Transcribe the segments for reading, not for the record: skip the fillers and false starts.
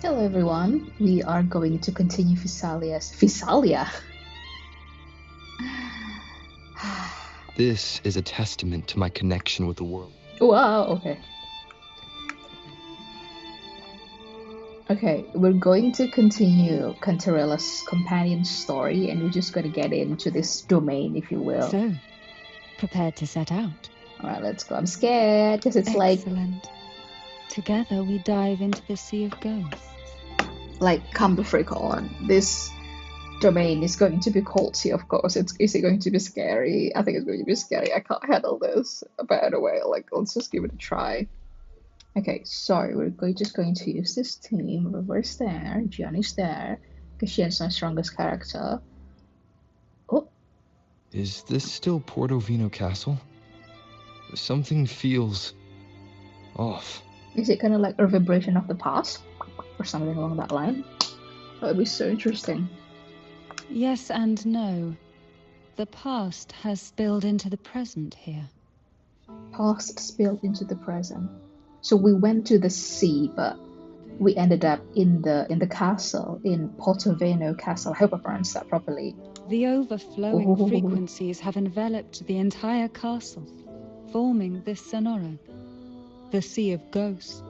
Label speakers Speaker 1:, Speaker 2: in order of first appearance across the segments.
Speaker 1: Hello everyone, we are going to continue Physalia?
Speaker 2: This is a testament to my connection with the world.
Speaker 1: Wow, okay. Okay, we're going to continue Cantarella's companion story and we're just going to get into this domain, if you will.
Speaker 3: So, prepared to set out?
Speaker 1: Alright, let's go. I'm scared because it's
Speaker 3: Excellent. Together we dive into the Sea of Ghosts.
Speaker 1: like, come the freak on. This domain is going to be called Sea of Ghosts. Is it going to be scary? I think it's going to be scary. I can't handle this. But anyway, let's just give it a try. Okay, so we're just going to use this team. River's there, Gianni's there, because Gianni's my strongest character. Oh.
Speaker 2: Is this still Portovino Castle? Something feels off.
Speaker 1: Is it kind of like a vibration of the past? Or something along that line? That would be so interesting.
Speaker 3: Yes and no. The past has spilled into the present here.
Speaker 1: Past spilled into the present. So we went to the sea, but we ended up in the castle, in Portovino Castle. I hope I pronounced that properly.
Speaker 3: The overflowing frequencies have enveloped the entire castle, forming this sonoro, the Sea of Ghosts.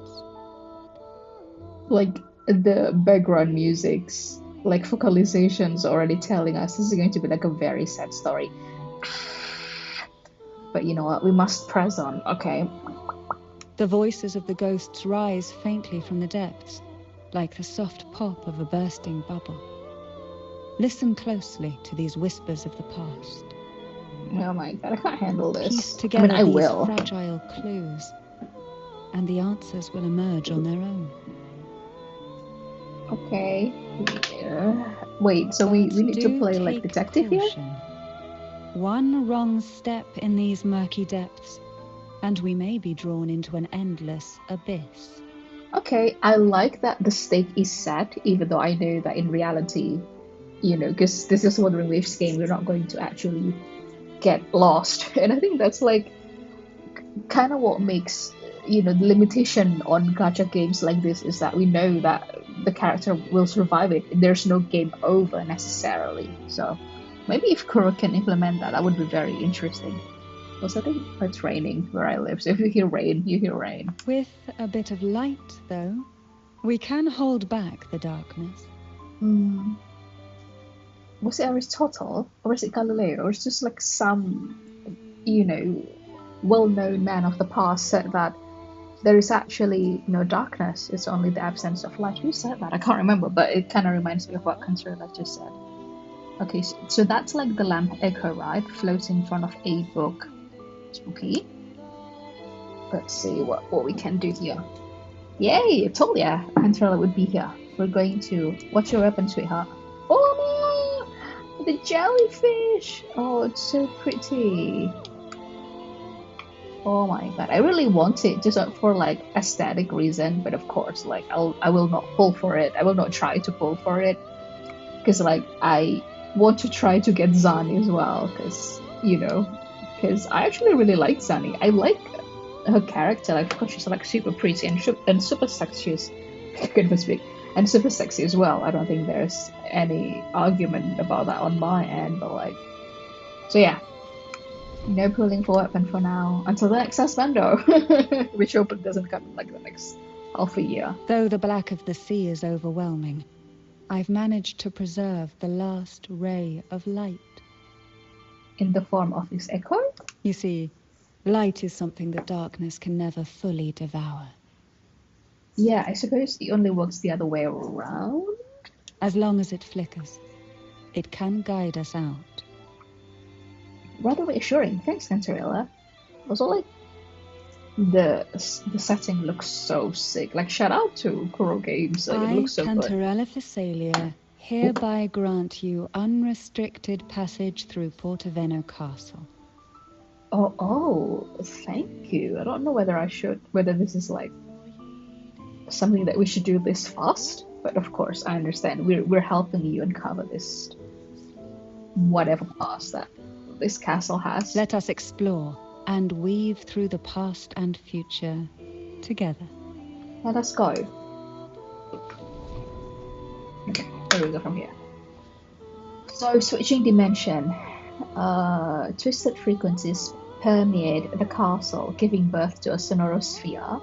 Speaker 1: Like, the background music's, like, vocalizations already telling us this is going to be like a very sad story. But you know what? We must press on, okay?
Speaker 3: The voices of the ghosts rise faintly from the depths, like the soft pop of a bursting bubble. Listen closely to these whispers of the past.
Speaker 1: Oh my god, I can't handle this.
Speaker 3: Piece together
Speaker 1: I
Speaker 3: these
Speaker 1: will.
Speaker 3: fragile clues, and the answers will emerge on their own.
Speaker 1: Okay. Yeah. Wait, so we need to play like detective here?
Speaker 3: One wrong step in these murky depths, and we may be drawn into an endless abyss.
Speaker 1: Okay, I like that the stake is set, even though I know that in reality, you know, because this is Wuthering Waves game, we're not going to actually get lost. And I think that's like kind of what makes, you know, the limitation on gacha games like this is that we know that the character will survive it. There's no game over necessarily. So maybe if Kuroo can implement that, that would be very interesting. Because I think it's raining where I live, so if you hear rain, you hear rain.
Speaker 3: With a bit of light, though, we can hold back the darkness.
Speaker 1: Was it Aristotle, or is it Galileo, or it's just like some, you know, well-known man of the past said that there is actually no darkness, it's only the absence of light. Who said that? I can't remember, but it kind of reminds me of what Cantarella just said. Okay, so that's like the lamp echo, right? Floats in front of a book. Spooky. Let's see what we can do here. Yay! I told ya Cantarella would be here. We're going to... What's your weapon, sweetheart? Oh no! The jellyfish! Oh, it's so pretty. Oh my god, I really want it just for like aesthetic reason, but of course, like I will not pull for it. I will not try to pull for it because like I want to try to get Zani as well, because you know, because I actually really like Zani. I like her character, like of course she's like super pretty and super sexy. Goodness me, and super sexy as well. I don't think there's any argument about that on my end, but like, so yeah. No pulling for weapon for now, until the next Asmendo, which hopefully doesn't come in like the next half a year.
Speaker 3: Though the black of the sea is overwhelming, I've managed to preserve the last ray of light.
Speaker 1: In the form of this echo?
Speaker 3: You see, light is something that darkness can never fully devour.
Speaker 1: Yeah, I suppose it only works the other way around.
Speaker 3: As long as it flickers, it can guide us out.
Speaker 1: Rather reassuring. Thanks, Cantarella. Also, like, the setting looks so sick. Like, shout out to Kuroo Games. Like, it looks so good.
Speaker 3: Cantarella Physalia hereby grant you unrestricted passage through Portovino Castle.
Speaker 1: Oh, thank you. I don't know whether this is like something that we should do this fast, but of course I understand. We're helping you uncover this whatever past that this castle has.
Speaker 3: Let us explore and weave through the past and future together.
Speaker 1: Let us go. Where do we go from here? So switching dimension. Twisted frequencies permeate the castle, giving birth to a sonorosphere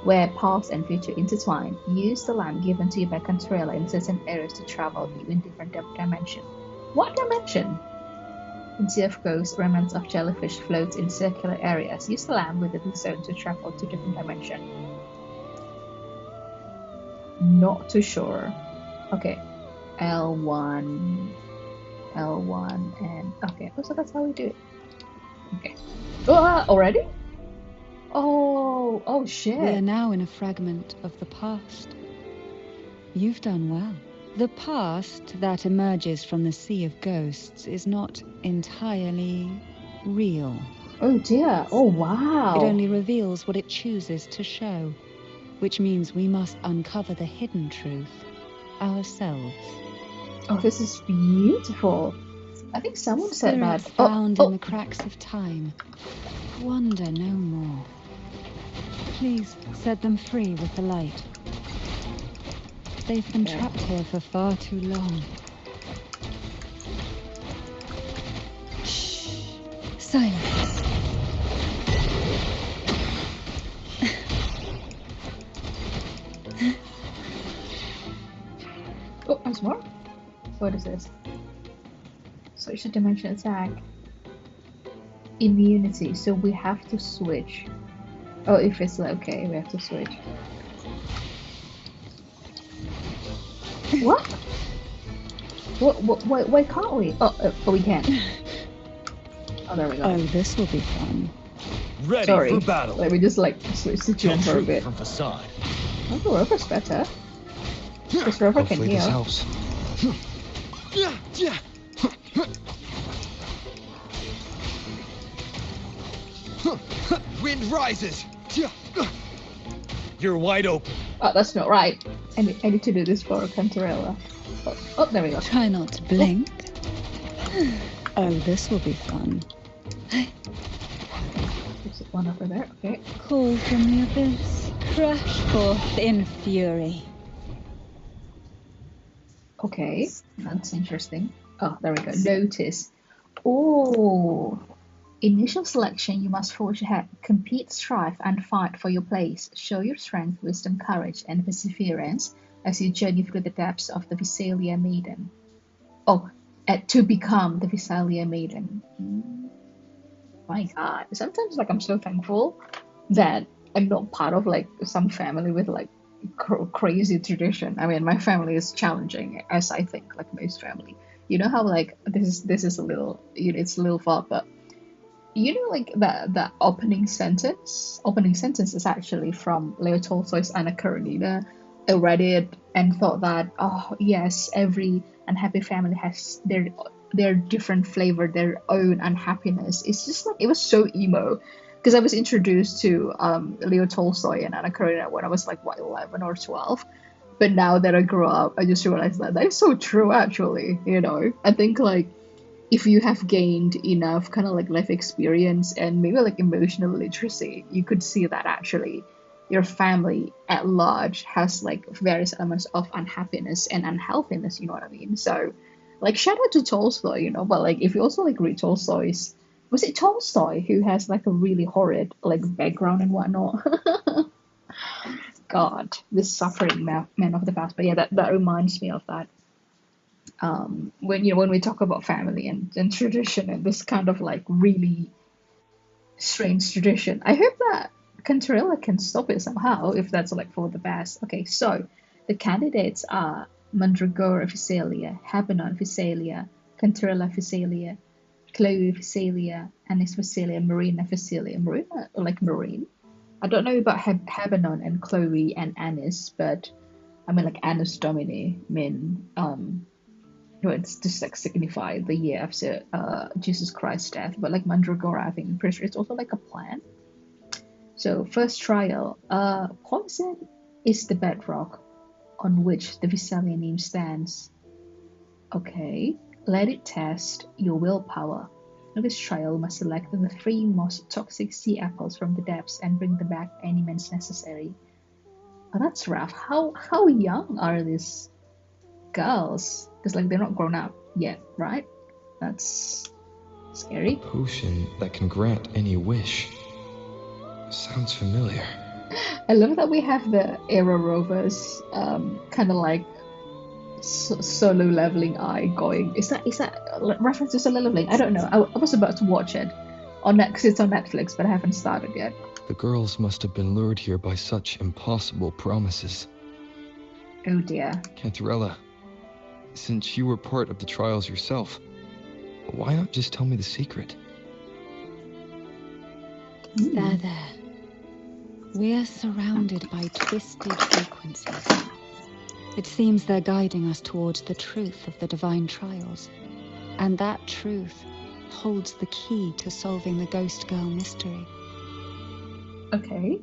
Speaker 1: where past and future intertwine. Use the lamp given to you by Cantarella in certain areas to travel in different dimensions. What dimension? In Sea of Ghosts, remnants of jellyfish float in circular areas. Use the lamp within the zone to travel to different dimensions. Not too sure. Okay, L1, and okay. Oh, so that's how we do it. Okay. Already? Oh shit.
Speaker 3: We are now in a fragment of the past. You've done well. The past that emerges from the Sea of Ghosts is not entirely real.
Speaker 1: Oh dear. Oh wow.
Speaker 3: It only reveals what it chooses to show, which means we must uncover the hidden truth ourselves.
Speaker 1: Oh, this is beautiful. I think someone said that.
Speaker 3: Spirits found in the cracks of time. Wonder no more. Please set them free with the light. They've been trapped here for far too long. Shh. Silence.
Speaker 1: Oh, there's more? What is this? Switch to dimension attack. Immunity, so we have to switch. Oh, if it's okay, we have to switch. What? Why can't we? Oh, we can. Oh, there we go.
Speaker 3: Oh, this will be fun.
Speaker 4: Ready
Speaker 1: Sorry.
Speaker 4: for battle.
Speaker 1: Let me just like switch the tune for a bit.
Speaker 4: From facade.
Speaker 1: Oh, the rover's better. This rover can
Speaker 2: Hopefully this
Speaker 1: heal.
Speaker 2: helps.
Speaker 4: Wind rises. You're wide open.
Speaker 1: Oh, that's not right. I need to do this for Cantarella. Oh, there we go.
Speaker 3: Try not to blink. Oh, this will be fun.
Speaker 1: There's one over there. Okay.
Speaker 3: Call from the abyss. Crash forth in fury.
Speaker 1: Okay, that's interesting. Oh, there we go. Notice. Oh, initial selection. You must forge ahead, compete, strive, and fight for your place. Show your strength, wisdom, courage, and perseverance as you journey through the depths of the Visalia Maiden. Oh, to become the Visalia Maiden. My God, sometimes like I'm so thankful that I'm not part of like some family with like crazy tradition. I mean, my family is challenging, as I think like most family. You know how like this is a little, you know, it's a little far, but you know like the opening sentence is actually from Leo Tolstoy's Anna Karenina. I read it and thought that, oh yes, every unhappy family has their different flavor, their own unhappiness. It's just like, it was so emo. Because I was introduced to Leo Tolstoy and Anna Karenina when I was like, what, 11 or 12. But now that I grew up, I just realized that that's so true, actually. You know, I think like if you have gained enough kind of like life experience and maybe like emotional literacy, you could see that actually your family at large has like various elements of unhappiness and unhealthiness, you know what I mean? So like shout out to Tolstoy, you know, but like if you also like read Tolstoy's, was it Tolstoy who has like a really horrid like background and whatnot? God, this suffering man of the past. But yeah, that reminds me of that. When we talk about family and tradition and this kind of like really strange tradition, I hope that Cantarella can stop it somehow if that's like for the best. Okay, so the candidates are Mandragora Visalia, Habanon Visalia, Cantarella Visalia, Chloe Visalia, Anis Visalia, Marina Visalia. Marina, like Marine. I don't know about Habanon and Chloe and Anis, but I mean like Annus Domini mean it's just like signify the year after Jesus Christ's death. But like Mandragora, I think I'm pretty sure it's also like a plant. So first trial, poison is the bedrock on which the Visalia name stands. Okay, let it test your willpower. In this trial, must select the 3 most toxic sea apples from the depths and bring them back any means necessary. Oh, that's rough. How young are these girls, because like they're not grown up yet, right? That's scary.
Speaker 2: Potion that can grant any wish. Sounds familiar.
Speaker 1: I love that we have the Aero Rovers, kind of like solo leveling eye going. Is that a reference to solo leveling? I don't know. I was about to watch it on Netflix. It's on Netflix, but I haven't started yet.
Speaker 2: The girls must have been lured here by such impossible promises.
Speaker 1: Oh dear.
Speaker 2: Cantarella, since you were part of the trials yourself, why not just tell me the secret?
Speaker 3: There. We are surrounded by twisted frequencies. It seems they're guiding us towards the truth of the divine trials. And that truth holds the key to solving the Ghost Girl mystery.
Speaker 1: Okay.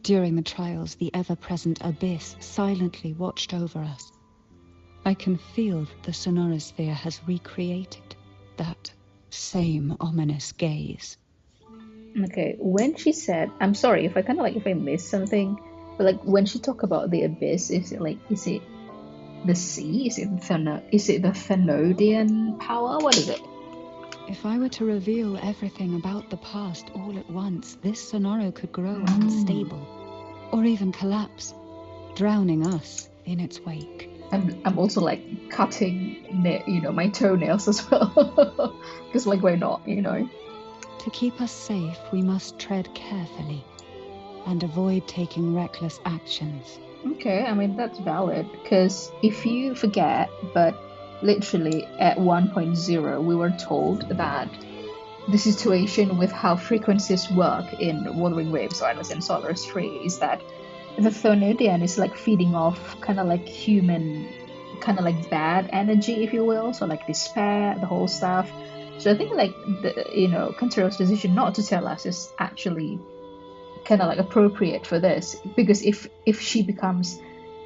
Speaker 3: During the trials, the ever-present abyss silently watched over us. I can feel that the sonorosphere has recreated that same ominous gaze.
Speaker 1: Okay, when she said, I'm sorry if I missed something, but like when she talked about the abyss, is it the sea? Is it the Thenodian power? What is it?
Speaker 3: If I were to reveal everything about the past all at once, this Sonoro could grow unstable, or even collapse, drowning us in its wake.
Speaker 1: I'm also like cutting, my toenails as well, because like why not,
Speaker 3: To keep us safe, we must tread carefully and avoid taking reckless actions.
Speaker 1: Okay, I mean that's valid, because if you forget, but literally at 1.0 we were told that the situation with how frequencies work in Wuthering Waves, or in Solaris 3, is that the Thonodian is like feeding off kind of like human, kind of like bad energy, if you will, so like despair, the whole stuff. So I think like Cantarella's decision not to tell us is actually kind of like appropriate for this, because if she becomes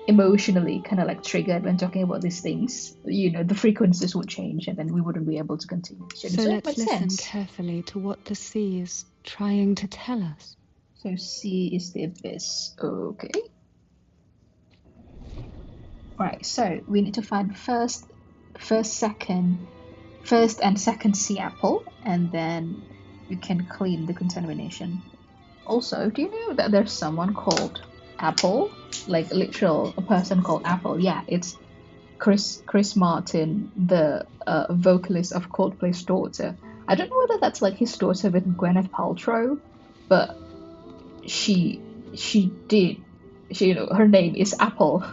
Speaker 1: emotionally kind of like triggered when talking about these things, the frequencies would change and then we wouldn't be able to continue.
Speaker 3: So let's listen carefully to what the sea is trying to tell us.
Speaker 1: So sea is the abyss. Okay. Right, so we need to find first and second sea apple, and then we can clean the contamination. Also, do you know that there's someone called Apple? Like a person called Apple. Yeah, it's Chris Martin, the vocalist of Coldplay's daughter. I don't know whether that's like his daughter with Gwyneth Paltrow, but her name is Apple.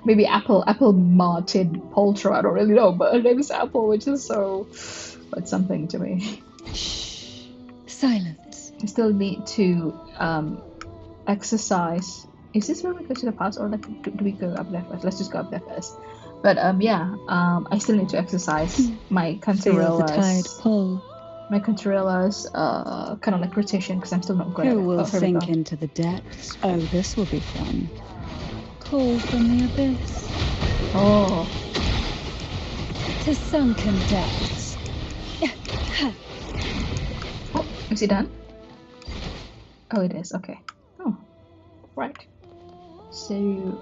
Speaker 1: Maybe Apple Martin Paltrow, I don't really know, but her name is Apple, which is it's something to me.
Speaker 3: Shh. Silence.
Speaker 1: I still need to exercise. Is this where we go to the past, or like do we go up there first? Let's just go up there first. But I still need to exercise my Cantarella's.
Speaker 3: Feel the tide pull.
Speaker 1: My Cantarella's kind of like rotation, because I'm still not good at it.
Speaker 3: Who will sink into the depths? Oh, this will be fun. Call from the abyss.
Speaker 1: Oh.
Speaker 3: To sunken depths.
Speaker 1: Oh, is it done? Oh, it is. Okay. Oh, right. So,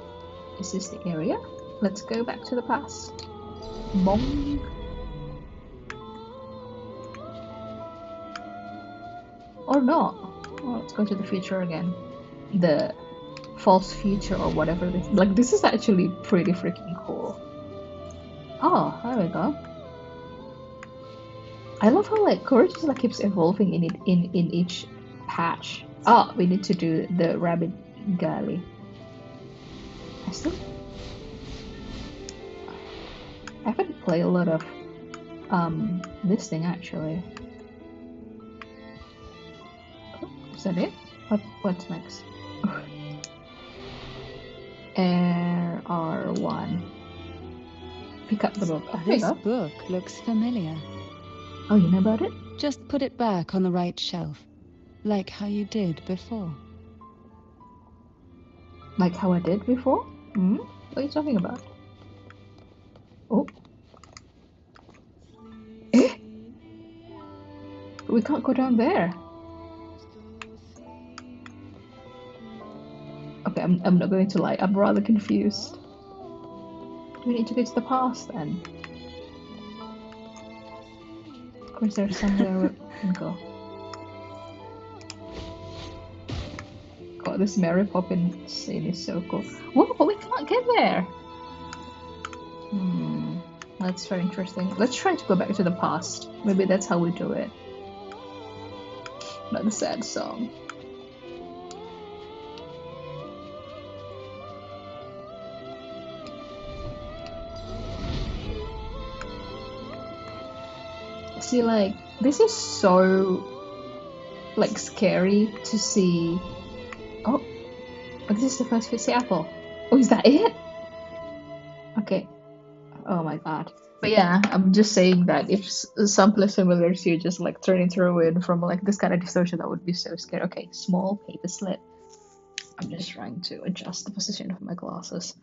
Speaker 1: is this the area? Let's go back to the past. Bong. Or not. Oh, let's go to the future again. The false future or whatever this. Like, this is actually pretty freaking cool. Oh, there we go. I love how like Courage just like keeps evolving in each patch. Oh, we need to do the rabbit galley. I haven't played a lot of this thing actually. Oh, is that it? What's next? Air R1. Pick up the book. Oh,
Speaker 3: this book looks familiar.
Speaker 1: Oh, you know about it?
Speaker 3: Just put it back on the right shelf, like how you did before.
Speaker 1: Like how I did before? What are you talking about? Oh. Eh? We can't go down there. Okay, I'm not going to lie. I'm rather confused. Do we need to go to the past then? Of course, there's somewhere we can go. God, this Mary Poppins scene is so cool. Whoa, but we can't get there! That's very interesting. Let's try to go back to the past. Maybe that's how we do it. Not the sad song. See, like, this is so, like, scary to see. Oh, this is the first fizzy apple. Oh, is that it? Okay. Oh my god. But yeah, I'm just saying that if some place familiar to you just like turning through it from like this kind of distortion, that would be so scary. Okay, small paper slip. I'm just trying to adjust the position of my glasses.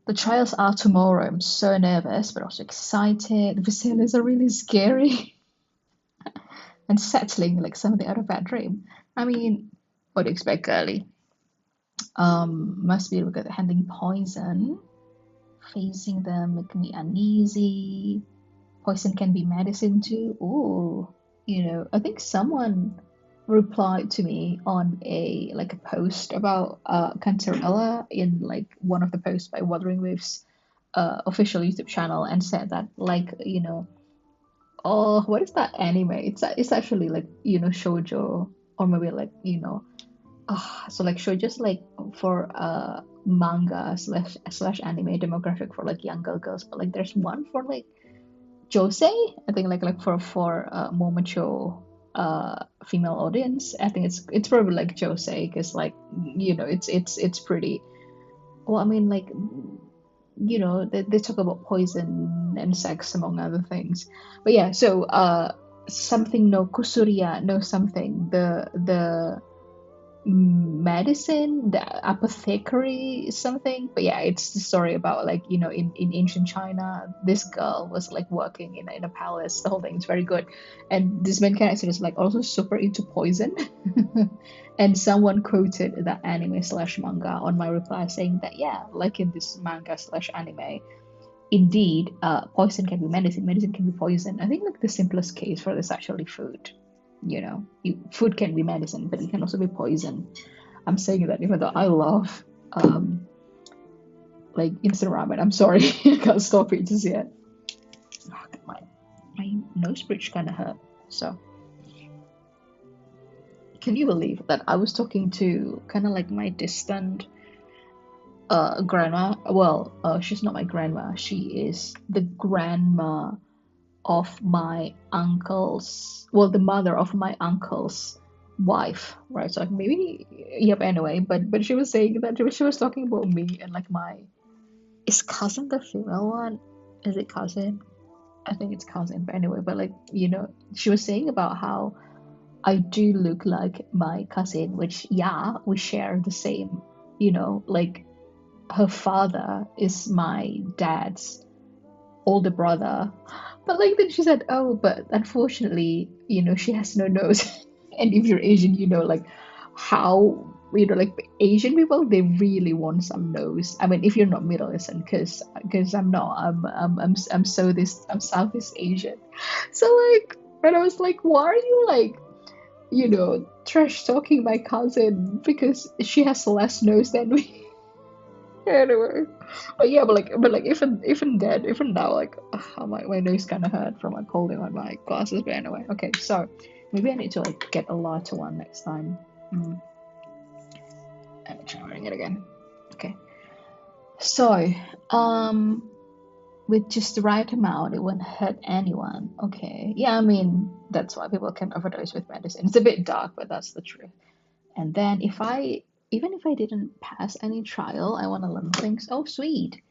Speaker 1: The trials are tomorrow. I'm so nervous, but also excited. The Visailers are really scary and settling like something out of that dream. I mean, what do you expect, girly? Must be good at handling poison. Facing them make me uneasy. Poison can be medicine too. Ooh, I think someone replied to me on a post about Cantarella in like one of the posts by Wuthering Wave's official YouTube channel, and said that oh, what is that anime? It's actually like shoujo, or maybe like so like shoujo's like for manga slash anime demographic for like younger girls, but like there's one for like josei, I think like for more mature female audience. I think it's probably like josei, because like it's pretty well. I mean, like they talk about poison and sex among other things. But yeah, so something no kusuriya, no something, the medicine, the apothecary something. But yeah, it's the story about like in ancient China, this girl was like working in a palace. The whole thing is very good, and this main character is like also super into poison. And someone quoted that anime slash manga on my reply, saying that yeah, like in this manga slash anime, indeed poison can be medicine, medicine can be poison. I think like the simplest case for this actually food. Food can be medicine, but it can also be poison. I'm saying that even though I love like instant ramen. I'm sorry, I can't stop it just yet. My nose bridge kind of hurt. So can you believe that I was talking to kind of like my distant grandma? Well, she's not my grandma. She is the grandma of my uncle's, well, the mother of my uncle's wife, right? So maybe, yep, anyway, but she was saying that she was talking about me and like is cousin the female one? Is it cousin? I think it's cousin, but anyway, but like, she was saying about how I do look like my cousin, which, yeah, we share the same, like her father is my dad's older brother. But like then she said, oh, but unfortunately, she has no nose. And if you're Asian, like how like Asian people, they really want some nose. I mean, if you're not Middle Eastern, because I'm not. I'm Southeast Asian. So like, and I was like, why are you like, trash talking my cousin because she has less nose than me? Anyway, but yeah, but like even then, even now, like my nose kind of hurt from like holding on my glasses. But anyway, okay, so maybe I need to like get a lighter one next time. I'm trying it again. Okay, so with just the right amount, it won't hurt anyone. Okay, yeah, I mean that's why people can overdose with medicine. It's a bit dark, but that's the truth. And then even if I didn't pass any trial, I want to learn things. Oh, sweet.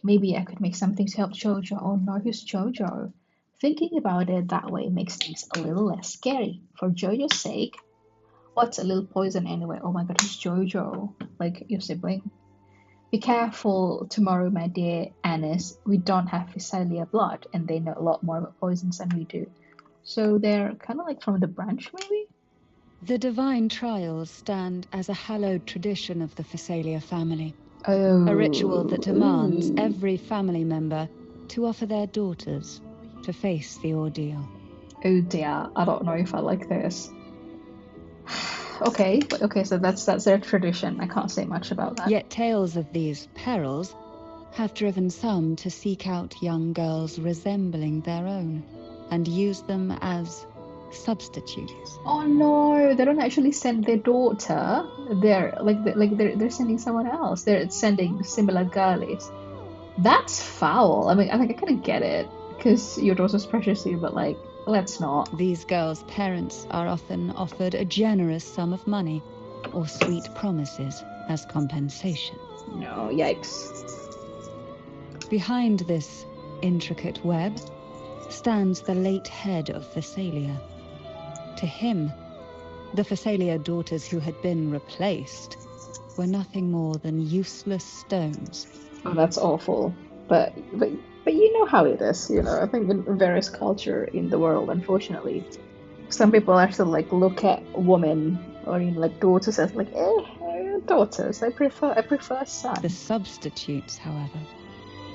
Speaker 1: Maybe I could make something to help Jojo. Oh no, who's Jojo? Thinking about it that way makes things a little less scary. For Jojo's sake. What's a little poison anyway? Oh my god, who's Jojo? Like your sibling? Be careful tomorrow, my dear Anis. We don't have Visalia blood, and they know a lot more about poisons than we do. So they're kind of like from the branch, maybe?
Speaker 3: The divine trials stand as a hallowed tradition of the Phasalia family.
Speaker 1: Oh.
Speaker 3: A ritual that demands every family member to offer their daughters to face the ordeal.
Speaker 1: Oh dear, I don't know if I like this. Okay, so that's their tradition. I can't say much about that.
Speaker 3: Yet tales of these perils have driven some to seek out young girls resembling their own and use them as substitutes.
Speaker 1: Oh no, they don't actually send their daughter. They're sending someone else. They're sending similar girlies. That's foul. I mean, I kind of get it because your daughter's precious to you, but like, let's not.
Speaker 3: These girls' parents are often offered a generous sum of money or sweet promises as compensation.
Speaker 1: No, yikes.
Speaker 3: Behind this intricate web stands the late head of Thessalia. To him, the Thessalia daughters who had been replaced were nothing more than useless stones.
Speaker 1: Oh, that's awful. But you know how it is, you know. I think in various culture in the world, unfortunately, some people actually like look at women or even like daughters as like, daughters. I prefer son.
Speaker 3: The substitutes, however,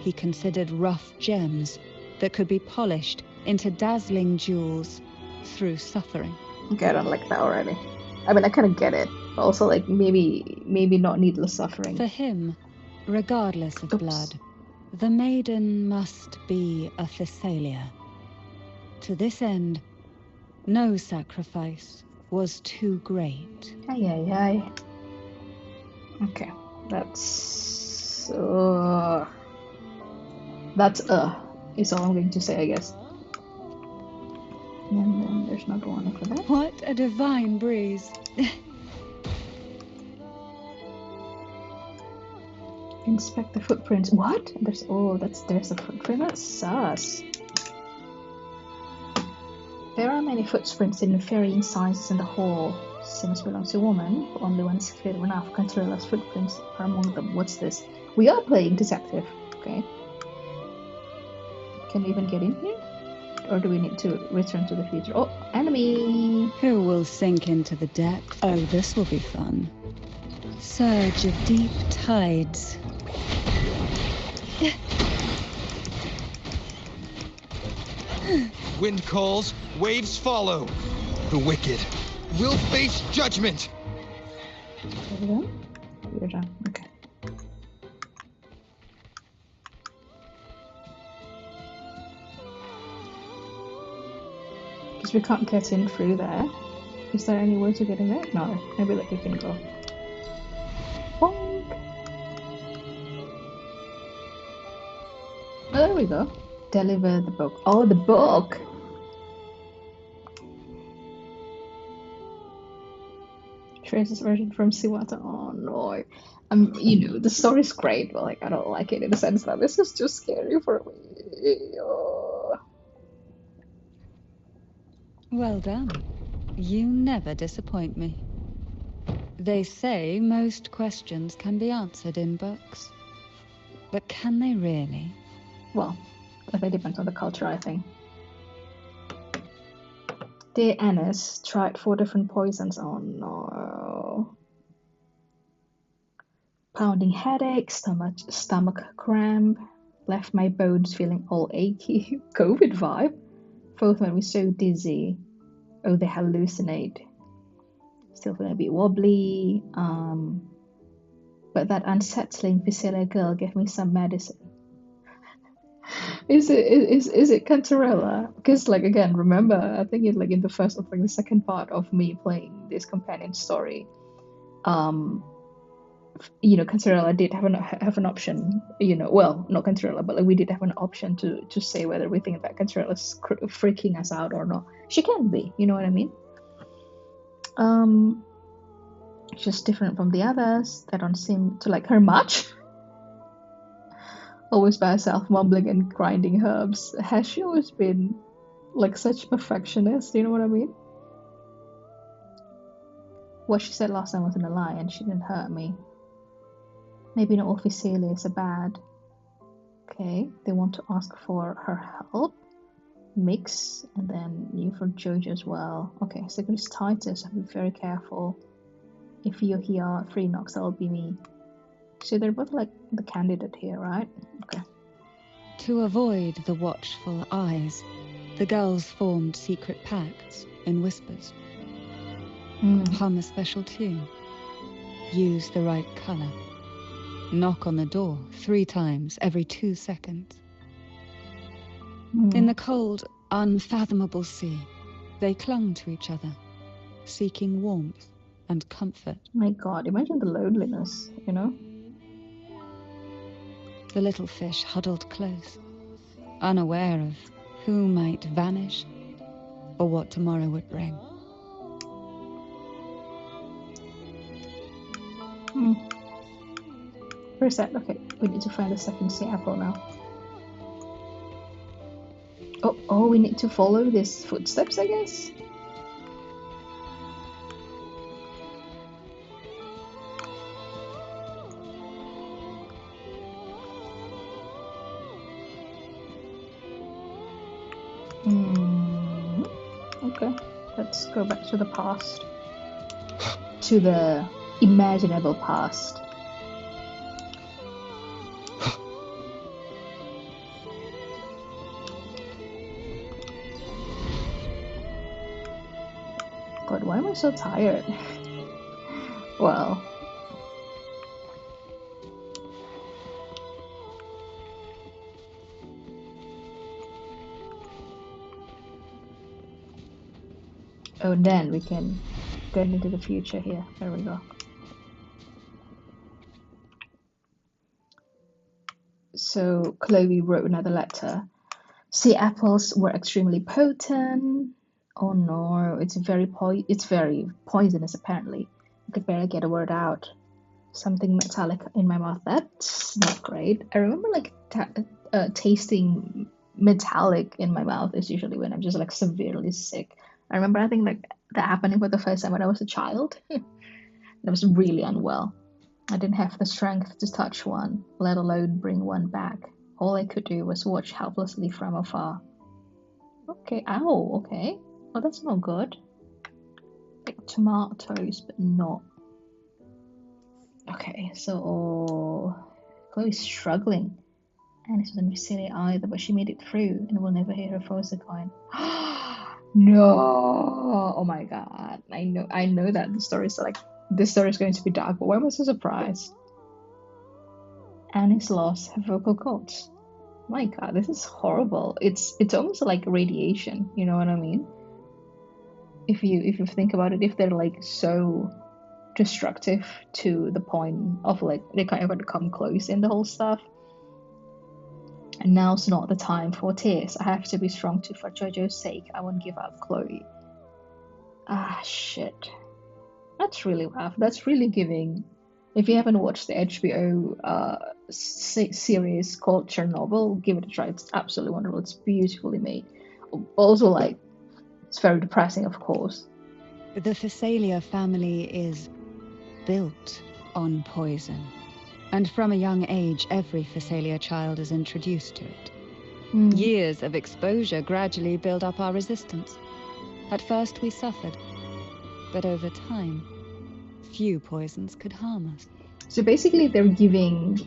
Speaker 3: he considered rough gems that could be polished into dazzling jewels through suffering.
Speaker 1: Okay, I don't like that already. I mean, I kind of get it. Also, like maybe not needless suffering.
Speaker 3: For him, regardless of blood, the maiden must be a Thessalia. To this end, no sacrifice was too great.
Speaker 1: Ay. Okay, that's is all I'm going to say, I guess. And then there's another one after that.
Speaker 3: What a divine breeze.
Speaker 1: Inspect the footprints. What? There's a footprint. That's sus. There are many footprints in varying sizes in the hall. Seems belongs to a woman, but only one is clear enough. Cantarella's footprints are among them. What's this? We are playing detective. Okay. Can we even get in here? Or do we need to return to the future? Oh, enemy!
Speaker 3: Who will sink into the depth? Oh, this will be fun. Surge of deep tides.
Speaker 2: Wind calls, waves follow. The wicked will face judgment.
Speaker 1: Are we done? We're done. Okay. Because we can't get in through there. Is there any way to get in there? No. Maybe like we can go. Bonk. Oh, there we go. Deliver the book. Oh, the book! Traces version from Siwata. Oh no. You know, the story's great, but like I don't like it in the sense that this is too scary for me. Oh.
Speaker 3: Well done. You never disappoint me. They say most questions can be answered in books. But can they really?
Speaker 1: Well, it depends on the culture, I think. Dear Annis, tried 4 different poisons. Oh no. Pounding headache, stomach cramp, left my bones feeling all achy. COVID vibe. Both made me so dizzy. Oh, they hallucinate. Still feeling a bit wobbly. But that unsettling Visalia girl gave me some medicine. Is it Cantarella? Because like again, remember, I think in the first or like the second part of me playing this companion story, you know, Cantarella did have an option. You know, well, not Cantarella, but like we did have an option to say whether we think that Cantarella's freaking us out or not. She can be, you know what I mean? Just different from the others. They don't seem to like her much. Always by herself, mumbling and grinding herbs. Has she always been like such a perfectionist? You know what I mean? What she said last time wasn't a lie, and she didn't hurt me. Maybe not all Thessalias are bad. Okay, they want to ask for her help. Mix, and then you for Jojo as well. Okay, so it's Titus. I'll be very careful. If you're here, 3 knocks, that'll be me. So they're both like the candidate here, right? Okay.
Speaker 3: To avoid the watchful eyes, the girls formed secret pacts in whispers. Hum a special tune. Use the right color. Knock on the door 3 times every 2 seconds. In the cold, unfathomable sea, they clung to each other, seeking warmth and comfort.
Speaker 1: My God, imagine the loneliness, you know?
Speaker 3: The little fish huddled close, unaware of who might vanish or what tomorrow would bring.
Speaker 1: Where's that? Okay, we need to find the second sea apple now. Oh, we need to follow these footsteps, I guess? Okay, let's go back to the past. To the imaginable past. God, why am I so tired? Well. Oh, then we can get into the future here. There we go. So Chloe wrote another letter. Sea apples were extremely potent. Oh no, it's very poisonous apparently. I could barely get a word out. Something metallic in my mouth. That's not great. I remember like tasting metallic in my mouth is usually when I'm just like severely sick. I remember I think like that happening for the first time when I was a child. I was really unwell. I didn't have the strength to touch one, let alone bring one back. All I could do was watch helplessly from afar. Okay, ow, okay. Well, that's not good. Like tomatoes, but not. Okay, so Chloe's struggling. And this wasn't silly either, but she made it through and will never hear her voice again. No! Oh my god. I know that this story is going to be dark, but why am I so surprised? Annie's lost her vocal cords. My god, this is horrible. It's almost like radiation, you know what I mean? If you think about it, if they're like so destructive to the point of like they can't even come close in the whole stuff. And now's not the time for tears. I have to be strong too for Jojo's sake. I won't give up, Chloe. Ah, shit. That's really rough. That's really giving. If you haven't watched the HBO series called Chernobyl, give it a try. It's absolutely wonderful. It's beautifully made. Also, like, it's very depressing, of course.
Speaker 3: The Phasalia family is built on poison. And from a young age, every Phasalia child is introduced to it. Years of exposure gradually build up our resistance. At first we suffered, but over time, few poisons could harm us.
Speaker 1: So basically they're giving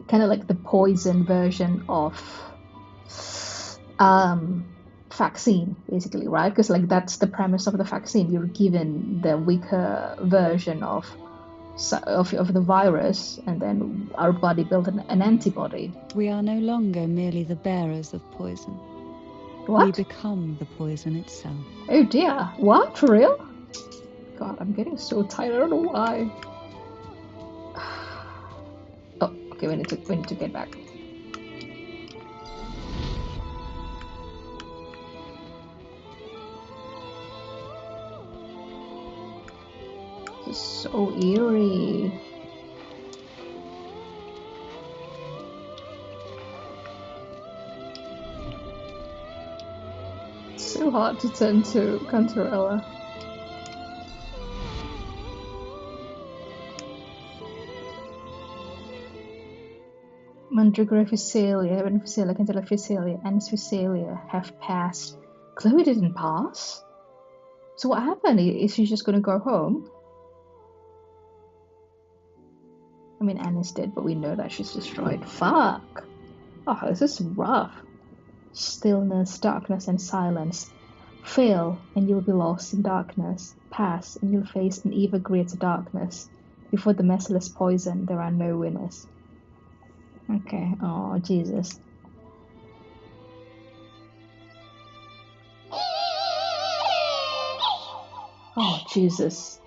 Speaker 1: kind of like the poison version of vaccine, basically, right? Because like that's the premise of the vaccine. You're given the weaker version of the virus, and then our body built an antibody.
Speaker 3: We are no longer merely the bearers of poison.
Speaker 1: What?
Speaker 3: We become the poison itself.
Speaker 1: Oh dear, what? For real? God, I'm getting so tired, I don't know why. Oh, okay, we need to get back. This is so eerie. It's so hard to turn to Cantarella. Mandragora Phasalia, Heaven Phasalia, Cantella Phasalia, and Phasalia have passed. Chloe didn't pass? So what happened? Is she just gonna go home? I mean, Annie's dead, but we know that she's destroyed. Fuck! Oh, this is rough. Stillness, darkness, and silence. Fail, and you'll be lost in darkness. Pass, and you'll face an even greater darkness. Before the merciless poison, there are no winners. Okay, oh, Jesus. Oh, Jesus.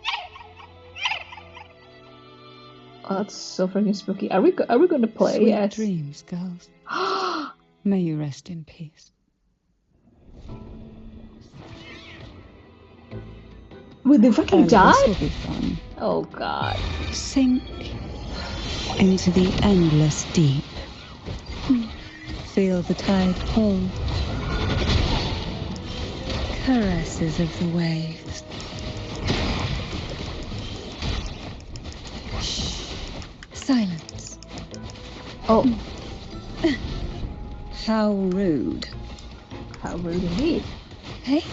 Speaker 1: Oh, that's so freaking spooky. Are we going to play?
Speaker 3: Sweet
Speaker 1: Yes.
Speaker 3: dreams, girls. May you rest in peace.
Speaker 1: Would they fucking
Speaker 3: This
Speaker 1: die?
Speaker 3: will be fun.
Speaker 1: Oh, God.
Speaker 3: Sink into the endless deep. Feel the tide pull. Caresses of the waves. Shh. Silence.
Speaker 1: Oh,
Speaker 3: How rude.
Speaker 1: how rude indeed.
Speaker 3: Hey?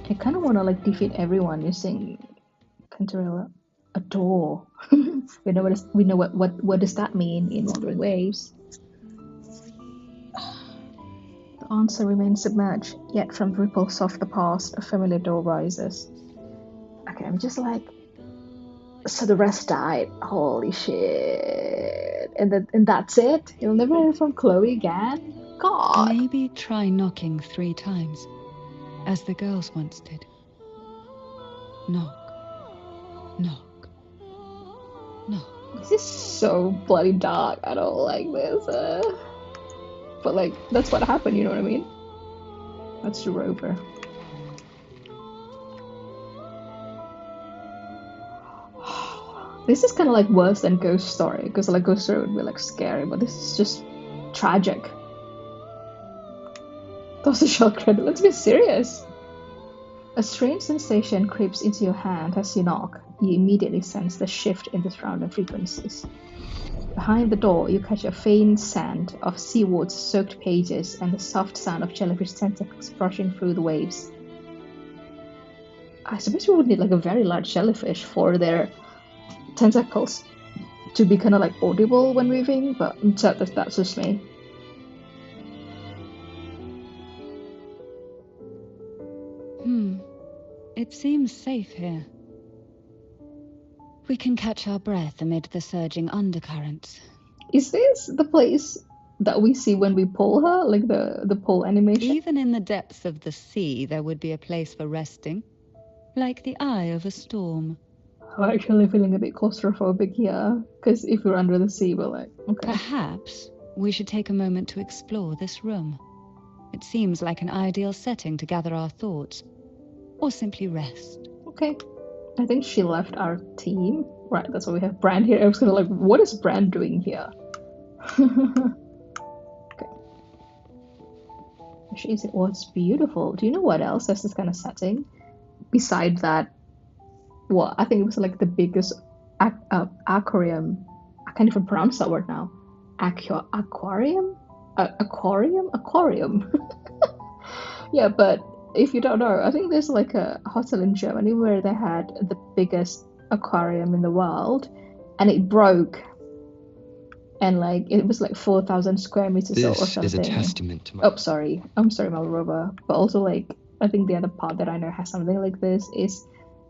Speaker 1: I kind of want to like defeat everyone using Cantarella. A door. We know what does that mean in Wuthering Waves. The answer remains submerged, yet from ripples of the past, a familiar door rises. Okay, I'm just like, so the rest died. Holy shit! And that's it. You'll never hear from Chloe again. God.
Speaker 3: Maybe try knocking 3 times, as the girls once did. Knock. Knock. Knock.
Speaker 1: This is so bloody dark. I don't like this. But like, that's what happened. You know what I mean? That's the rover. This is kind of like worse than Ghost Story, because like Ghost Story would be like scary, but this is just tragic. Toss the shell credit. Let's be serious. A strange sensation creeps into your hand as you knock. You immediately sense the shift in the surrounding frequencies. Behind the door, you catch a faint scent of seawater-soaked pages and the soft sound of jellyfish tentacles brushing through the waves. I suppose we would need like a very large jellyfish for their tentacles to be kind of like audible when moving, but that's just me.
Speaker 3: It seems safe here. We can catch our breath amid the surging undercurrents.
Speaker 1: Is this the place that we see when we pull her, like the pull animation?
Speaker 3: Even in the depths of the sea, there would be a place for resting, like the eye of a storm.
Speaker 1: I'm actually feeling a bit claustrophobic here, because if we're under the sea, we're like, okay.
Speaker 3: Perhaps we should take a moment to explore this room. It seems like an ideal setting to gather our thoughts, or simply rest.
Speaker 1: Okay. I think she left our team. Right, that's why we have Brand here. I was kind of like, what is Brand doing here? Okay. It was beautiful. Do you know what else has this kind of setting? Beside that, well, I think it was like the biggest aquarium. I can't even pronounce that word now. Aquarium? Aquarium. Yeah, but if you don't know, I think there's like a hotel in Germany where they had the biggest aquarium in the world, and it broke, and like it was like 4,000 square meters or something.
Speaker 2: This is a testament to my...
Speaker 1: Oh, sorry, I'm sorry, Malrova. But also, like, I think the other part that I know has something like this is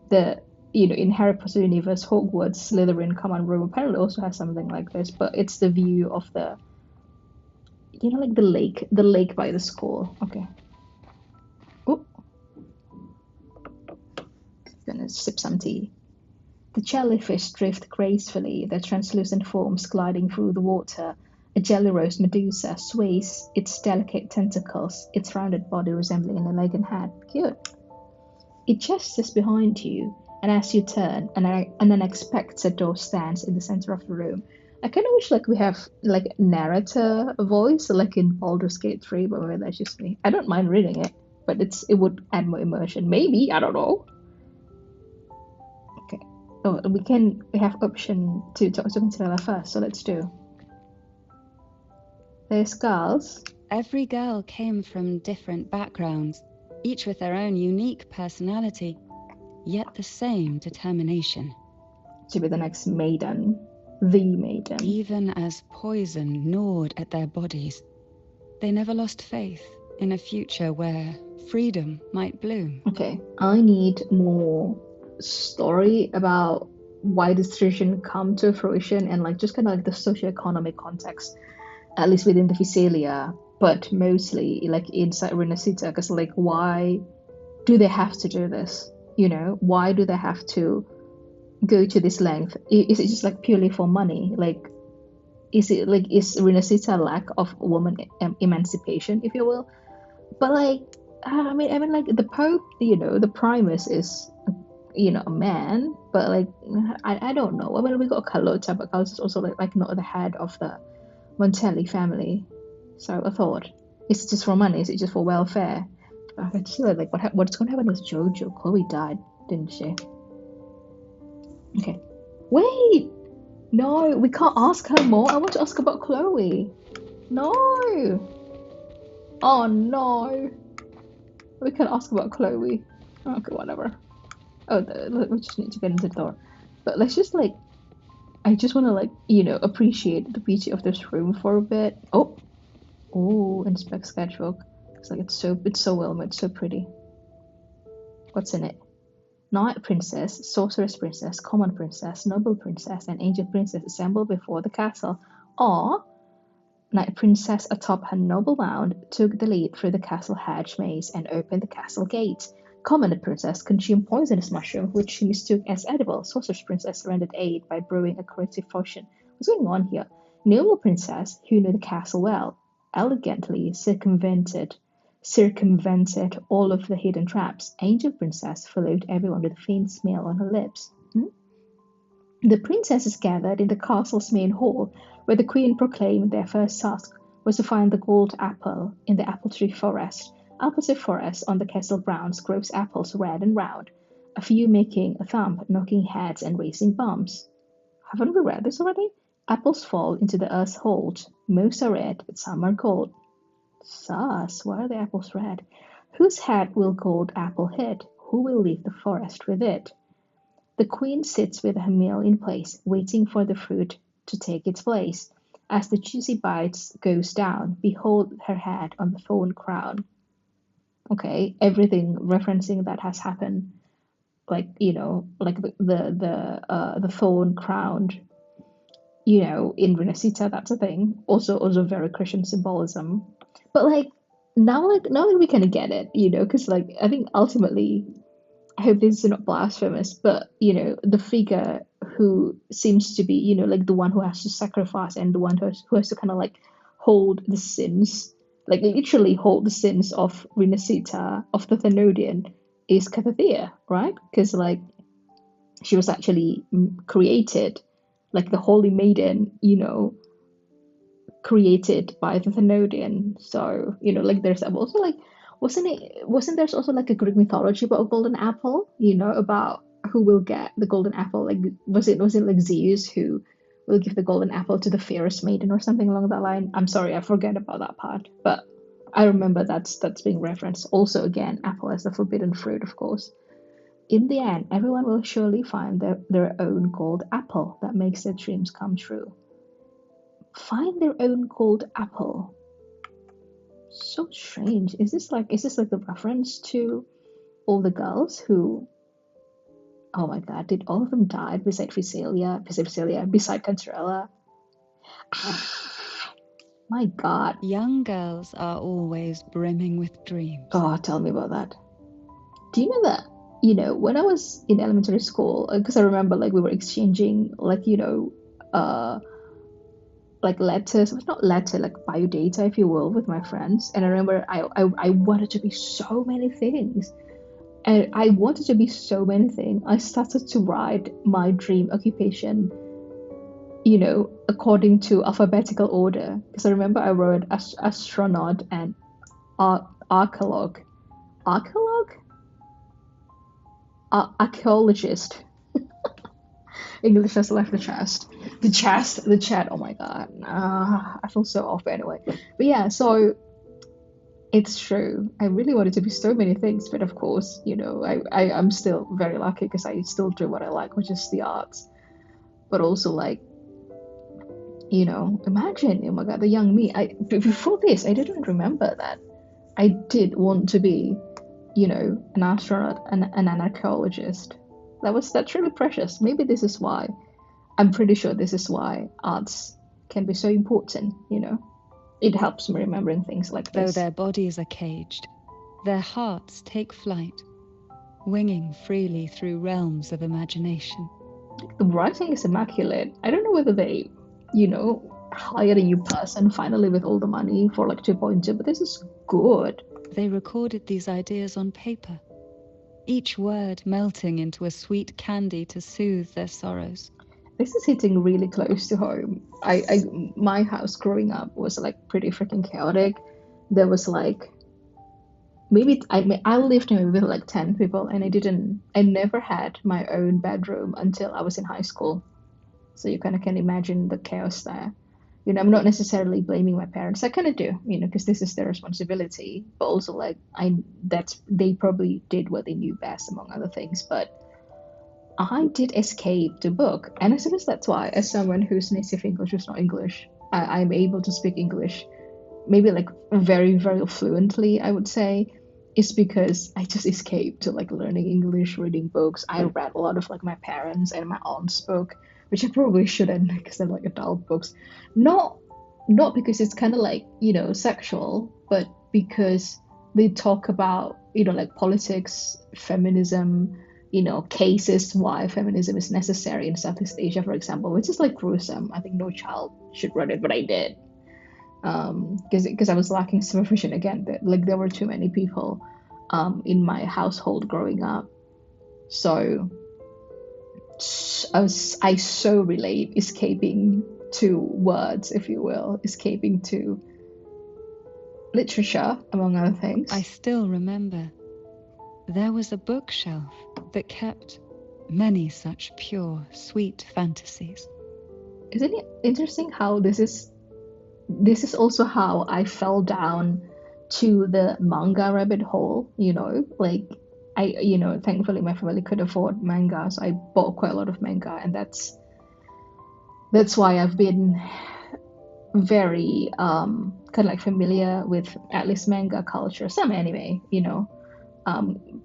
Speaker 1: the, you know, in Harry Potter universe, Hogwarts, Slytherin common room apparently also has something like this, but it's the view of the, you know, like the lake by the school. Okay. Oh, gonna sip some tea. The jellyfish drift gracefully, their translucent forms gliding through the water. A jelly rose medusa sways its delicate tentacles, its rounded body resembling an elegant hat. Cute. It gestures behind you, and as you turn, an unexpected door stands in the center of the room. I kind of wish like we have like narrator voice, like in Baldur's Gate 3, but maybe that's just me. I don't mind reading it, but it would add more immersion. Maybe, I don't know. Okay. Oh, we have option to talk to Cantarella first, so let's do. There's girls.
Speaker 3: Every girl came from different backgrounds, each with their own unique personality. yet the same determination.
Speaker 1: To be the next maiden. The maiden.
Speaker 3: Even as poison gnawed at their bodies, they never lost faith in a future where freedom might bloom.
Speaker 1: Okay, I need more story about why this tradition come to fruition and like just kind of like the socioeconomic context, at least within the Visalia, but mostly like inside Renacita, because like why do they have to do this? You know, why do they have to go to this length? Is it just like purely for money? Like, is Renacita lack of woman emancipation, if you will? But like, I mean, like the Pope, you know, the Primus is, you know, a man, but like, I don't know. I mean, we got Carlotta, but Carlotta's also like not the head of the Montelli family. So I thought, is it just for money? Is it just for welfare? I can see like what's going to happen with Jojo. Chloe died, didn't she? Okay. Wait! No, we can't ask her more. I want to ask about Chloe. No! Oh no! We can ask about Chloe. Okay, whatever. Oh, we just need to get into the door. But let's just like, I just want to like, you know, appreciate the beauty of this room for a bit. Oh, inspect sketchbook. It's like it's so well made, so pretty. What's in it? Knight princess, sorceress princess, common princess, noble princess, and angel princess assembled before the castle. Or Knight princess atop her noble mound took the lead through the castle hedge maze and opened the castle gate. Common princess consumed poisonous mushroom, which she mistook as edible. Sorceress princess rendered aid by brewing a corrosive potion. What's going on here? Noble princess, who knew the castle well, elegantly circumvented all of the hidden traps. Angel princess followed everyone with a faint smile on her lips. The princesses gathered in the castle's main hall, where the queen proclaimed their first task was to find the gold apple in the apple tree forest. Apple tree forest on the castle grounds grows apples red and round, a few making a thump, knocking heads and raising bumps. Haven't we read this already? Apples fall into the earth's hold. Most are red, but some are gold. Sus, why are the apples red? Whose head will gold apple hit? Who will leave the forest with it? The queen sits with her meal in place, waiting for the fruit to take its place. As the juicy bites goes down, behold her head on the thorn crown. Okay, everything referencing that has happened, like you know, like the thorn crowned, you know, in Renacita, that's a thing. Also very Christian symbolism. But like now we kind of get it, you know, because like I think ultimately, I hope this is not blasphemous, but you know, the figure who seems to be, you know, like the one who has to sacrifice and the one who has to kind of like hold the sins, like literally hold the sins of Renacita, of the Thenodian, is Catathea, right? Because like she was actually created, like the holy maiden, you know, created by the Thenodian. So, you know, like there's also like, wasn't there also like a Greek mythology about a golden apple, you know, about who will get the golden apple? Like was it like Zeus who will give the golden apple to the fairest maiden or something along that line? I'm sorry, I forget about that part, but I remember that's being referenced. Also, again, apple as the forbidden fruit, of course. In the end, everyone will surely find their own gold apple that makes their dreams come true. Find their own gold apple. So strange. Is this like a reference to all the girls who, oh my god, did all of them die beside Cantarella? My god.
Speaker 3: Young girls are always brimming with dreams.
Speaker 1: Oh, tell me about that. Do you know that, you know, when I was in elementary school, because I remember like we were exchanging like, you know, like letters, not letter, like biodata, if you will, with my friends. And I remember I wanted to be so many things. And I wanted to be so many things. I started to write my dream occupation, you know, according to alphabetical order. Because I remember I wrote astronaut and archaeologist, archaeologist. English has left the chat. Oh my god, I feel so off. But anyway, but yeah. So It's true. I really wanted to be so many things, but of course, I'm still very lucky because I still do what I like, which is the arts. But also, like, imagine, oh my God, the young me. Before this, I didn't remember that I did want to be, an astronaut and an archaeologist. That's really precious. Maybe this is why. I'm pretty sure this is why arts can be so important, It helps me remembering things like
Speaker 3: Though
Speaker 1: this.
Speaker 3: their bodies are caged, their hearts take flight, winging freely through realms of imagination.
Speaker 1: The writing is immaculate. I don't know whether they, hired a new person finally with all the money for like 2.2, but this is good.
Speaker 3: They recorded these ideas on paper, each word melting into a sweet candy to soothe their sorrows.
Speaker 1: This is hitting really close to home. My house growing up was like pretty freaking chaotic. There was like I lived with like 10 people, and I never had my own bedroom until I was in high school. So you kind of can imagine the chaos there. I'm not necessarily blaming my parents. I kind of do, because this is their responsibility. But also, like, they probably did what they knew best, among other things. But I did escape the book, and I suppose that's why, as someone whose native English is not English, I'm able to speak English, maybe like very, very fluently, I would say, is because I just escaped to like learning English, reading books. I read a lot of like my parents' and my aunt's book, which I probably shouldn't because they're like adult books. Not because it's kind of like, sexual, but because they talk about, like politics, feminism, cases why feminism is necessary in Southeast Asia, for example, which is like gruesome. I think no child should read it, but I did. Because I was lacking supervision again. There were too many people in my household growing up. So I so relate escaping to words, if you will, escaping to literature, among other things.
Speaker 3: I still remember there was a bookshelf that kept many such pure, sweet fantasies.
Speaker 1: Isn't it interesting how this is also how I fell down to the manga rabbit hole, like thankfully my family could afford manga, so I bought quite a lot of manga, and that's why I've been very kind of like familiar with at least manga culture, some anime,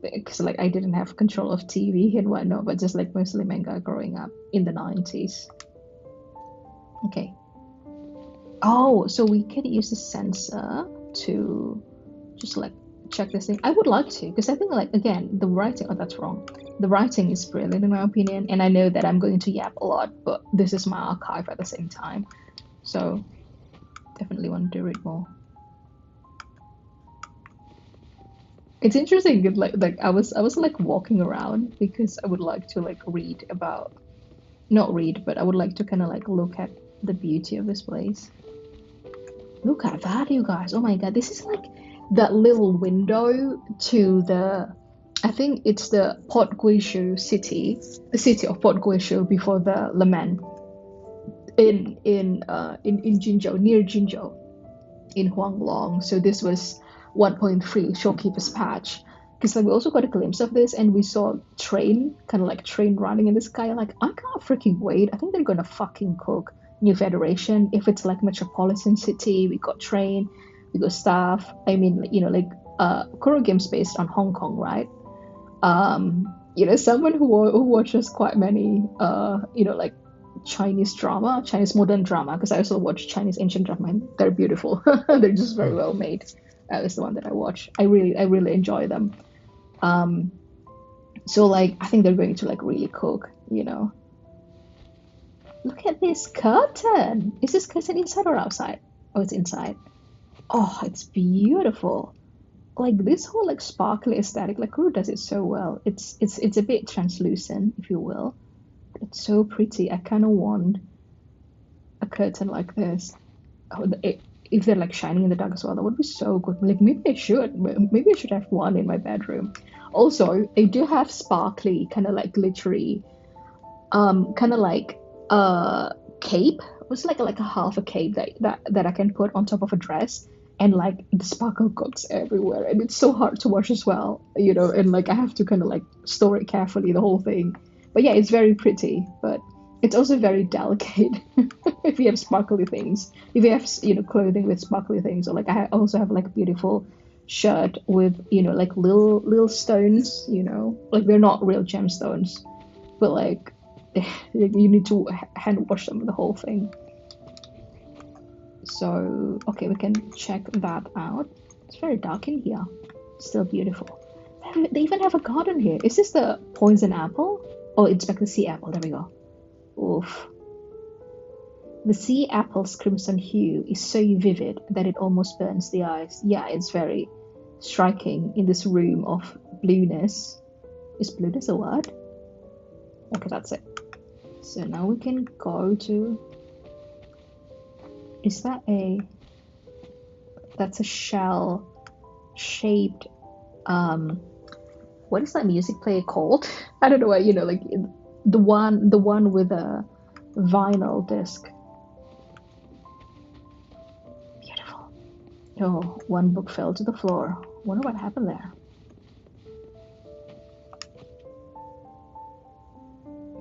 Speaker 1: because like I didn't have control of TV and whatnot, but just like mostly manga growing up in the 90s. Okay. Oh, so we could use the sensor to just like check this thing. I would like to, because I think like, again, the writing, that's wrong. The writing is brilliant in my opinion, and I know that I'm going to yap a lot, but this is my archive at the same time. So definitely want to read more. It's interesting, like I was like walking around because I would like to like read about, not read, but I would like to kind of like look at the beauty of this place. Look at that, you guys. Oh my God, this is like that little window to I think it's the Port Guizhou city, the city of Port Guizhou before the lament in Jinzhou, near Jinzhou, in Huanglong. So this was 1.3 Shopkeeper's Patch. Because like we also got a glimpse of this, and we saw train running in the sky. Like, I can't freaking wait. I think they're gonna fucking cook New Federation. If it's like metropolitan city, we got train, we got staff. I mean, Kuro games based on Hong Kong, right? Someone who watches quite many like Chinese modern drama, because I also watch Chinese ancient drama, and they're beautiful. They're just very well made. That is the one that I watch. I really enjoy them. So like I think they're going to like really cook, Look at this curtain. Is this curtain inside or outside? Oh, it's inside. Oh, it's beautiful. Like this whole like sparkly aesthetic, like Kuro does it so well. It's a bit translucent, if you will. It's so pretty. I kind of want a curtain like this. Oh, if they're like shining in the dark as well, that would be so good. Like maybe I should have one in my bedroom. Also, I do have sparkly, kind of like glittery, kind of like cape. It was like a half a cape that I can put on top of a dress, and like the sparkle cooks everywhere, and it's so hard to watch as well, and like I have to kind of like store it carefully, the whole thing. But yeah, it's very pretty, but it's also very delicate. If you have sparkly things, if you have clothing with sparkly things, or like I also have like a beautiful shirt with like little stones, like they're not real gemstones, but like you need to hand wash them, the whole thing. So, okay, we can check that out. It's very dark in here. Still beautiful. They even have a garden here. Is this the poison apple? Oh, it's back the sea apple. There we go. Oof. The sea apple's crimson hue is so vivid that it almost burns the eyes. Yeah, it's very striking in this room of blueness. Is blueness a word? Okay, that's it. So now we can go to... Is that a... That's a shell-shaped... What is that music player called? I don't know what, like the one with a vinyl disc. Beautiful. Oh, one book fell to the floor. Wonder what happened there.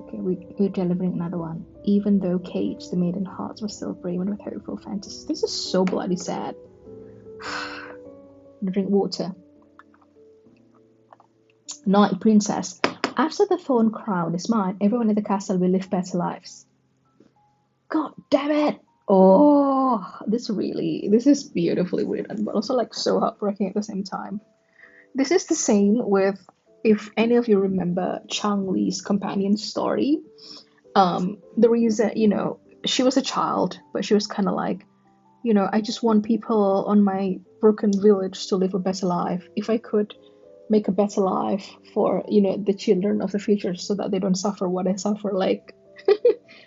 Speaker 1: Okay, we're delivering another one. Even though Cage, the maiden hearts, was still brimming with hopeful fantasies. This is so bloody sad. Drink water. Night Princess. After the thorn crown is mine, everyone in the castle will live better lives. God damn it! Oh, this is beautifully weird, but also like so heartbreaking at the same time. This is the same with, if any of you remember Chang Li's companion story. The reason, she was a child, but she was kind of like, I just want people on my broken village to live a better life. If I could make a better life for the children of the future, so that they don't suffer what I suffer. Like,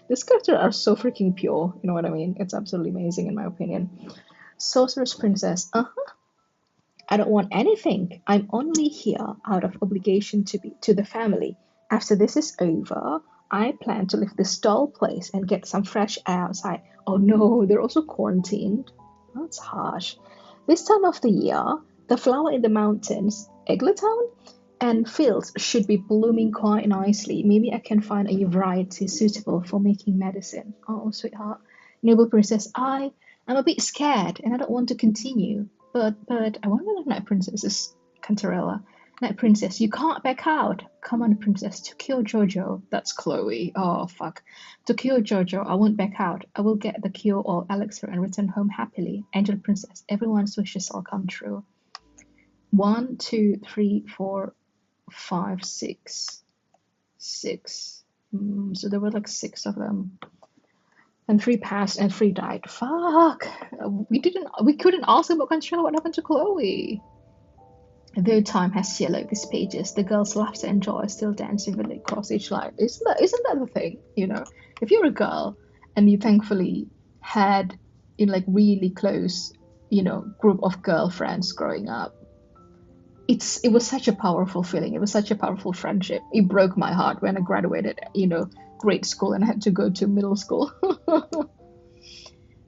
Speaker 1: these characters are so freaking pure, you know what I mean? It's absolutely amazing in my opinion. Sorceress Princess. I don't want anything. I'm only here out of obligation to the family. After this is over, I plan to leave this dull place and get some fresh air outside. Oh no, they're also quarantined. That's harsh. This time of the year, the flower in the mountains, Eggleton, and fields should be blooming quite nicely. Maybe I can find a variety suitable for making medicine. Oh, sweetheart. Noble Princess, I'm a bit scared and I don't want to continue. But I wonder if Night Princess is Cantarella. Night Princess, you can't back out. Come on, Princess, to kill Jojo. That's Chloe. Oh, fuck. To kill Jojo, I won't back out. I will get the cure or elixir and return home happily. Angel Princess, everyone's wishes will come true. 1, 2, 3, 4, 5, 6. So there were like 6 of them. And 3 passed and 3 died. Fuck! We couldn't ask about Cantarella what happened to Chloe. Though time has yellowed these pages, the girl's laughter and joy still dance vividly across each line. Isn't that the thing? If you're a girl and you thankfully had in like really close, group of girlfriends growing up, it was such a powerful feeling. It was such a powerful friendship. It broke my heart when I graduated, grade school and I had to go to middle school.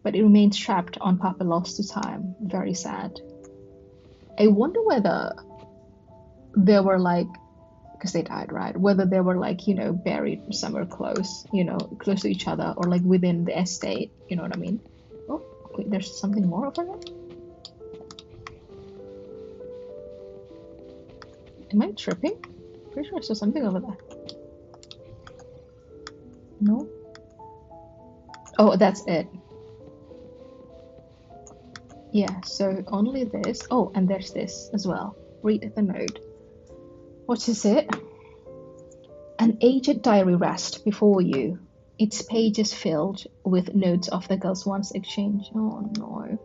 Speaker 1: But it remains trapped on Papa Lost to Time. Very sad. I wonder whether they were like, because they died, right? Whether they were like, buried somewhere close, close to each other, or like within the estate, you know what I mean? Oh, wait, there's something more over there? Am I tripping? Pretty sure I saw something over there. No? Oh, that's it. Yeah, so only this. Oh, and there's this as well. Read the note. What is it? An aged diary rests before you. Its pages filled with notes of the girls' once exchange. Oh no.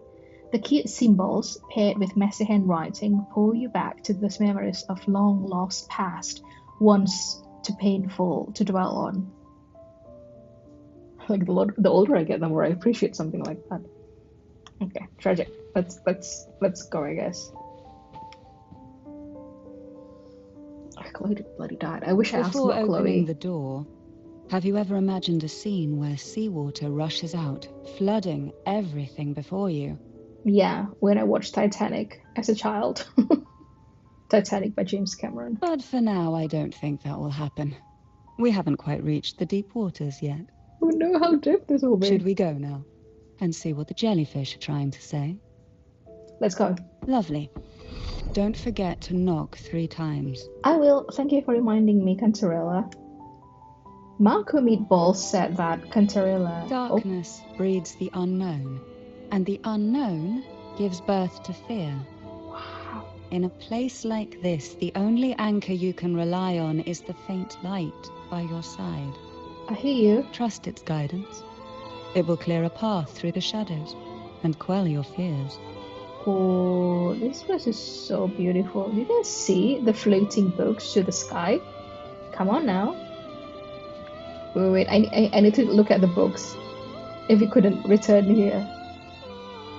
Speaker 1: The cute symbols, paired with messy handwriting, pull you back to those memories of long lost past, once too painful to dwell on. Like the older I get, the more I appreciate something like that. Okay, tragic. Let's go, I guess. Chloe bloody died. I wish I asked about Chloe.
Speaker 3: Before opening the door, have you ever imagined a scene where seawater rushes out, flooding everything before you?
Speaker 1: Yeah, when I watched Titanic as a child. Titanic by James Cameron.
Speaker 3: But for now, I don't think that will happen. We haven't quite reached the deep waters yet.
Speaker 1: Who knows how deep this will be?
Speaker 3: Should we go now and see what the jellyfish are trying to say?
Speaker 1: Let's go.
Speaker 3: Lovely. Don't forget to knock 3 times.
Speaker 1: I will. Thank you for reminding me, Cantarella. Marco Meatballs said that Cantarella...
Speaker 3: Darkness breeds the unknown, and the unknown gives birth to fear.
Speaker 1: Wow.
Speaker 3: In a place like this, the only anchor you can rely on is the faint light by your side.
Speaker 1: I hear you.
Speaker 3: Trust its guidance. It will clear a path through the shadows and quell your fears.
Speaker 1: Oh, this place is so beautiful. You can see the floating books to the sky. Come on now. Wait, I need to look at the books. If you couldn't return here.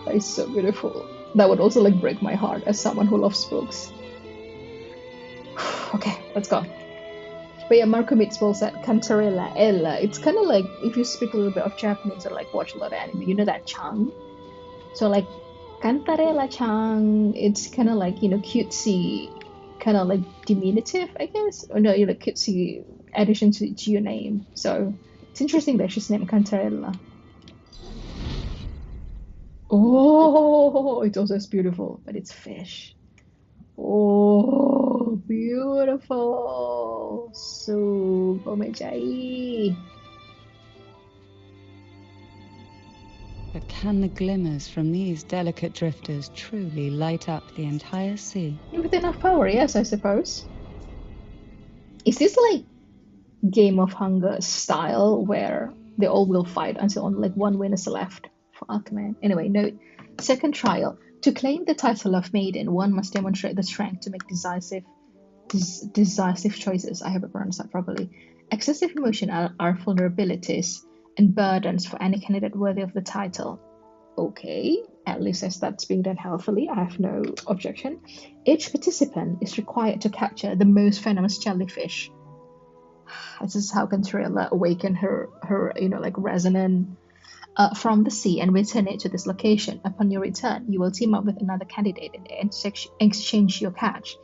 Speaker 1: That is so beautiful. That would also like break my heart as someone who loves books. Okay, let's go. But yeah, Marco Meatball said Cantarella, Ella. It's kind of like if you speak a little bit of Japanese or like watch a lot of anime, you know that Chang. So like Cantarella Chang, it's kind of like, you know, cutesy, kind of like diminutive, I guess. Or no, you know, cutesy addition to your name. So it's interesting that she's named Cantarella. Oh, it also is beautiful, but it's fish. Oh, beautiful. So, gomejai.
Speaker 3: But can the glimmers from these delicate drifters truly light up the entire sea?
Speaker 1: With enough power, yes, I suppose. Is this like Game of Hunger style where they all will fight until only like one winner is left? Fuck, man. Anyway, note. Second trial. To claim the title of maiden, one must demonstrate the strength to make decisive choices. I hope I pronounced that properly. Excessive emotion are vulnerabilities and burdens for any candidate worthy of the title. Okay, at least as that's being done healthily, I have no objection. Each participant is required to capture the most venomous jellyfish. This is how Cantarella awakened her you know, like resonant from the sea and return it to this location. Upon your return, you will team up with another candidate and exchange your catch.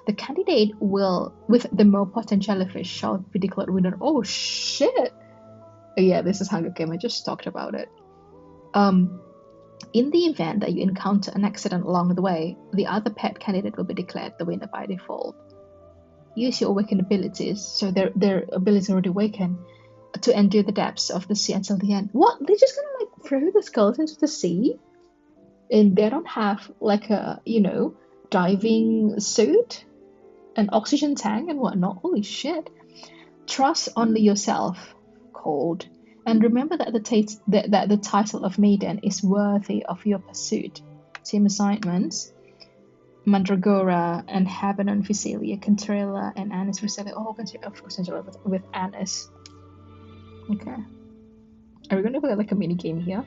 Speaker 1: The candidate with the more potent jellyfish shall be declared winner. Oh shit! Yeah, this is Hunger Game. I just talked about it. In the event that you encounter an accident along the way, the other pet candidate will be declared the winner by default. Use your awakened abilities, so their abilities already awakened, to endure the depths of the sea until the end. What? They're just gonna like throw the skeleton into the sea? And they don't have like a, you know, diving suit, an oxygen tank and whatnot. Holy shit. Trust only yourself, Cold. And remember that the title of maiden is worthy of your pursuit. Team assignments. Mandragora and Habanon Visalia, Cantarella and Anis Visalia. Oh, of course, with Anis. Okay. Are we going to play like a mini game here?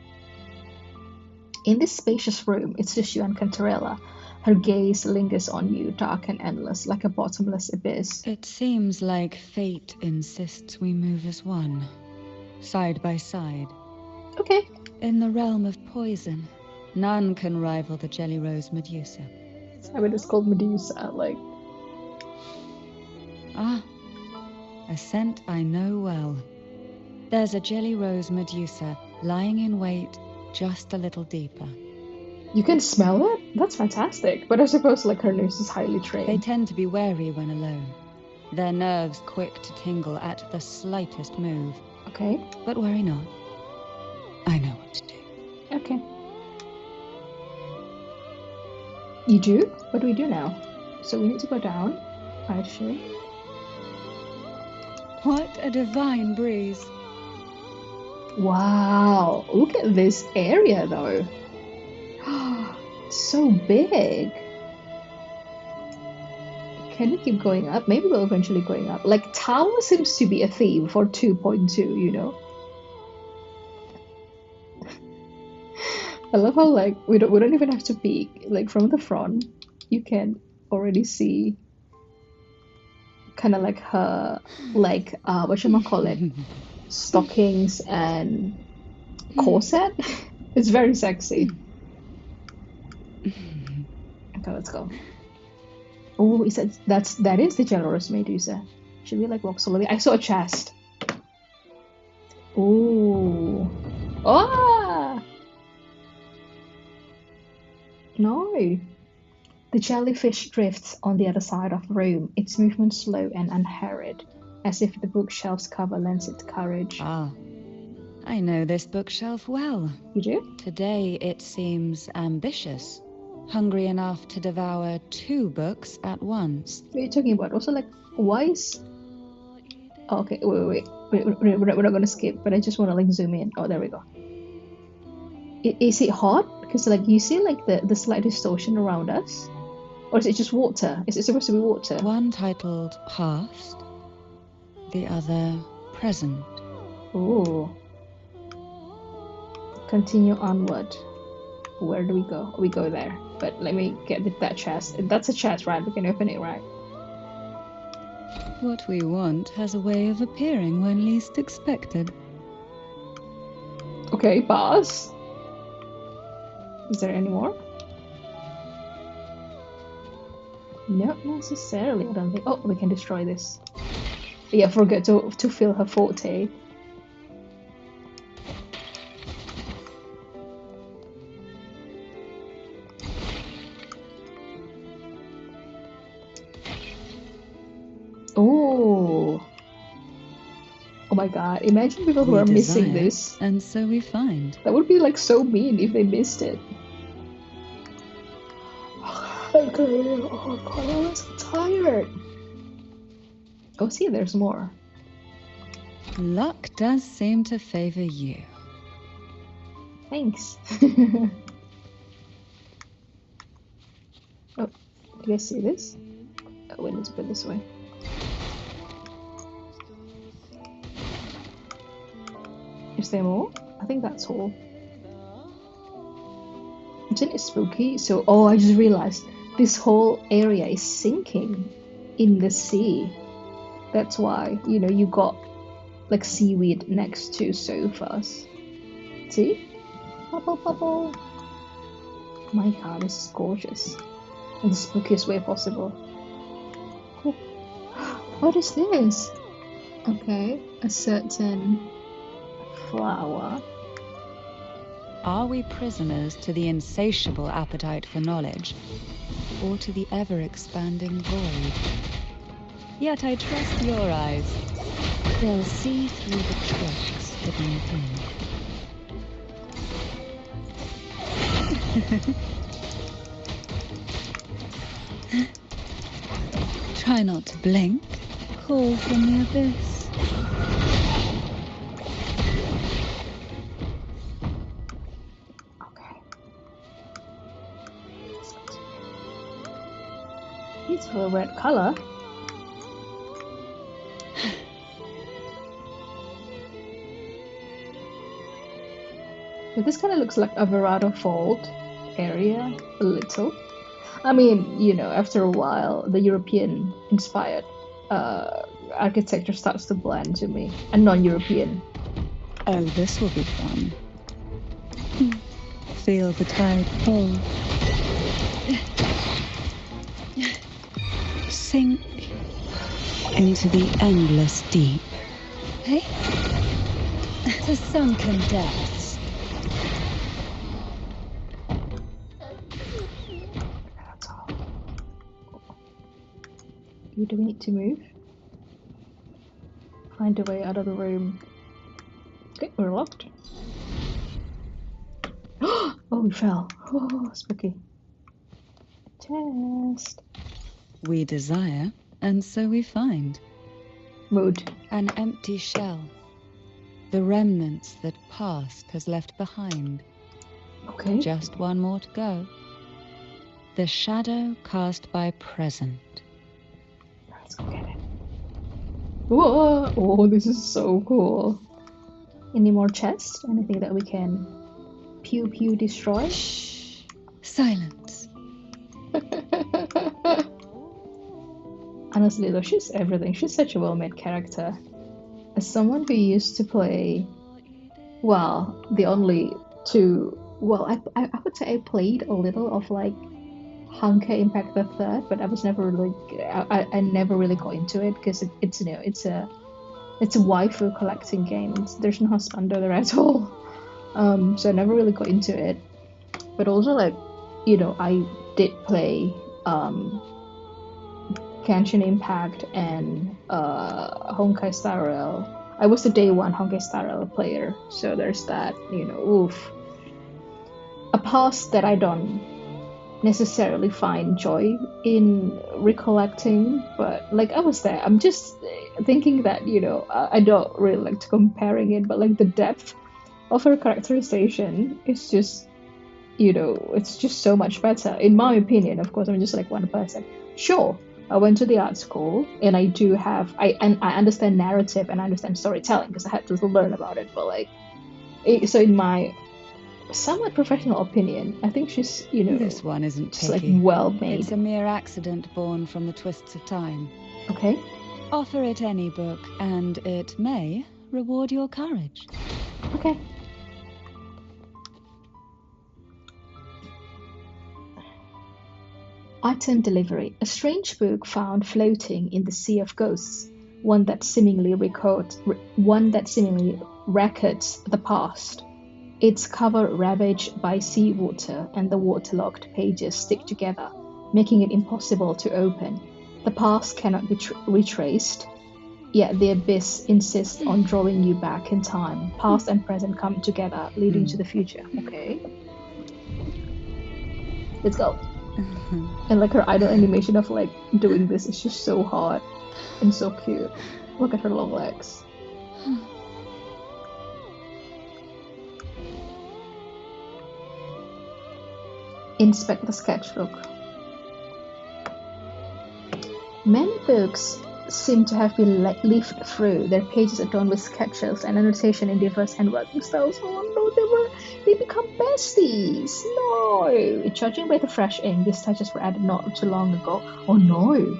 Speaker 1: In this spacious room, it's just you and Cantarella. Her gaze lingers on you, dark and endless, like a bottomless abyss.
Speaker 3: It seems like fate insists we move as one, side by side.
Speaker 1: Okay.
Speaker 3: In the realm of poison, none can rival the Jelly Rose Medusa.
Speaker 1: I mean, it's called Medusa, like...
Speaker 3: Ah, a scent I know well. There's a Jelly Rose Medusa lying in wait just a little deeper.
Speaker 1: You can smell it? That's fantastic. But I suppose like her nose is highly trained.
Speaker 3: They tend to be wary when alone. Their nerves quick to tingle at the slightest move.
Speaker 1: Okay.
Speaker 3: But worry not. I know what to do.
Speaker 1: Okay. You do? What do we do now? So we need to go down, I assume.
Speaker 3: What a divine breeze.
Speaker 1: Wow, look at this area though. So big. Can we keep going up? Maybe we'll eventually going up. Like tower seems to be a theme for 2.2, you know. I love how like we don't even have to peek. Like from the front, you can already see kind of like her like whatchamacallit, stockings and corset. It's very sexy. Okay, let's go. Oh, he said that is the generous Medusa. Should we like walk slowly? I saw a chest. Oh. Ah! No. The jellyfish drifts on the other side of the room, its movement slow and unhurried, as if the bookshelf's cover lends it courage.
Speaker 3: Ah, I know this bookshelf well.
Speaker 1: You do?
Speaker 3: Today it seems ambitious, hungry enough to devour 2 books at once.
Speaker 1: What are you talking about? Also, like, why is... Oh, okay, wait. We're not going to skip, but I just want to like zoom in. Oh, there we go. Is it hot? Because like you see like the slight distortion around us? Or is it just water? Is it supposed to be water?
Speaker 3: One titled Past, the other Present.
Speaker 1: Ooh. Continue onward. Where do we go? We go there. But let me get that chest. That's a chest, right? We can open it, right?
Speaker 3: What we want has a way of appearing when least expected.
Speaker 1: Okay, boss. Is there any more? Not necessarily, I don't think. Oh, we can destroy this. Yeah, forget to fill her forte. Oh. Oh my god, imagine people who are missing this.
Speaker 3: And so we find.
Speaker 1: That would be like so mean if they missed it. Okay, oh god, I'm so tired. Oh, see, there's more.
Speaker 3: Luck does seem to favor you.
Speaker 1: Thanks. Oh, do you guys see this? Oh, we need to put this way. Is there more? I think that's all. Isn't it spooky? So, oh, I just realized this whole area is sinking in the sea. That's why, you know, you got like seaweed next to sofas. See? Bubble, bubble. My god, this is gorgeous. In the spookiest way possible. Oh. What is this? Okay, a certain flower.
Speaker 3: Are we prisoners to the insatiable appetite for knowledge, or to the ever-expanding void? Yet I trust your eyes. They'll see through the tricks hidden within. Try not to blink. Call from the abyss.
Speaker 1: Beautiful red color. But this kind of looks like a Verado Fold area, a little. I mean, you know, after a while, the European inspired architecture starts to blend to me, and non-European.
Speaker 3: Oh, this will be fun. Feel the tide pull. Sink into the endless deep. Hey? The sunken depths.
Speaker 1: That's all. Do we need to move? Find a way out of the room. Okay, we're locked. Oh, we fell. Oh, spooky. Chest.
Speaker 3: We desire, and so we find.
Speaker 1: Mood.
Speaker 3: An empty shell. The remnants that past has left behind.
Speaker 1: Okay.
Speaker 3: Just one more to go. The shadow cast by present.
Speaker 1: Let's go get it. Whoa! Oh, this is so cool. Any more chests? Anything that we can pew pew destroy?
Speaker 3: Shh. Silence.
Speaker 1: Honestly though, she's everything. She's such a well-made character. As someone who used to play, well, the only two Well, I would say I played a little of like Honkai Impact the Third, but I was never really I never really got into it because it's you know it's a waifu collecting game. There's no husband there at all. So I never really got into it. But also like I did play Genshin Impact and Honkai Star Rail. I was the day one Honkai Star Rail player, so there's that. Oof. A past that I don't necessarily find joy in recollecting, but like I was there. I'm just thinking that I don't really like to comparing it, but like the depth of her characterization is just it's just so much better in my opinion. Of course, I'm just like one person. Sure, I went to the art school and I do have I understand narrative and I understand storytelling because I had to learn about it, but like so in my somewhat professional opinion, I think she's
Speaker 3: This one isn't
Speaker 1: just like
Speaker 3: picky.
Speaker 1: well made.
Speaker 3: It's a mere accident born from the twists of time.
Speaker 1: Okay.
Speaker 3: Offer it any book, and it may reward your courage.
Speaker 1: Okay. Item delivery. A strange book found floating in the sea of ghosts. One that seemingly records the past. Its cover ravaged by seawater and the waterlogged pages stick together, making it impossible to open. The past cannot be retraced, yet the abyss insists on drawing you back in time. Past and present come together, leading to the future. Okay. Let's go. And like her idle animation of like doing this is just so hot and so cute. Look at her long legs. Inspect the sketchbook. Many books seem to have been leafed through, their pages adorned with sketches and annotation in diverse handwriting styles. Oh no, they become besties. No, judging by the fresh ink, these touches were added not too long ago. Oh no.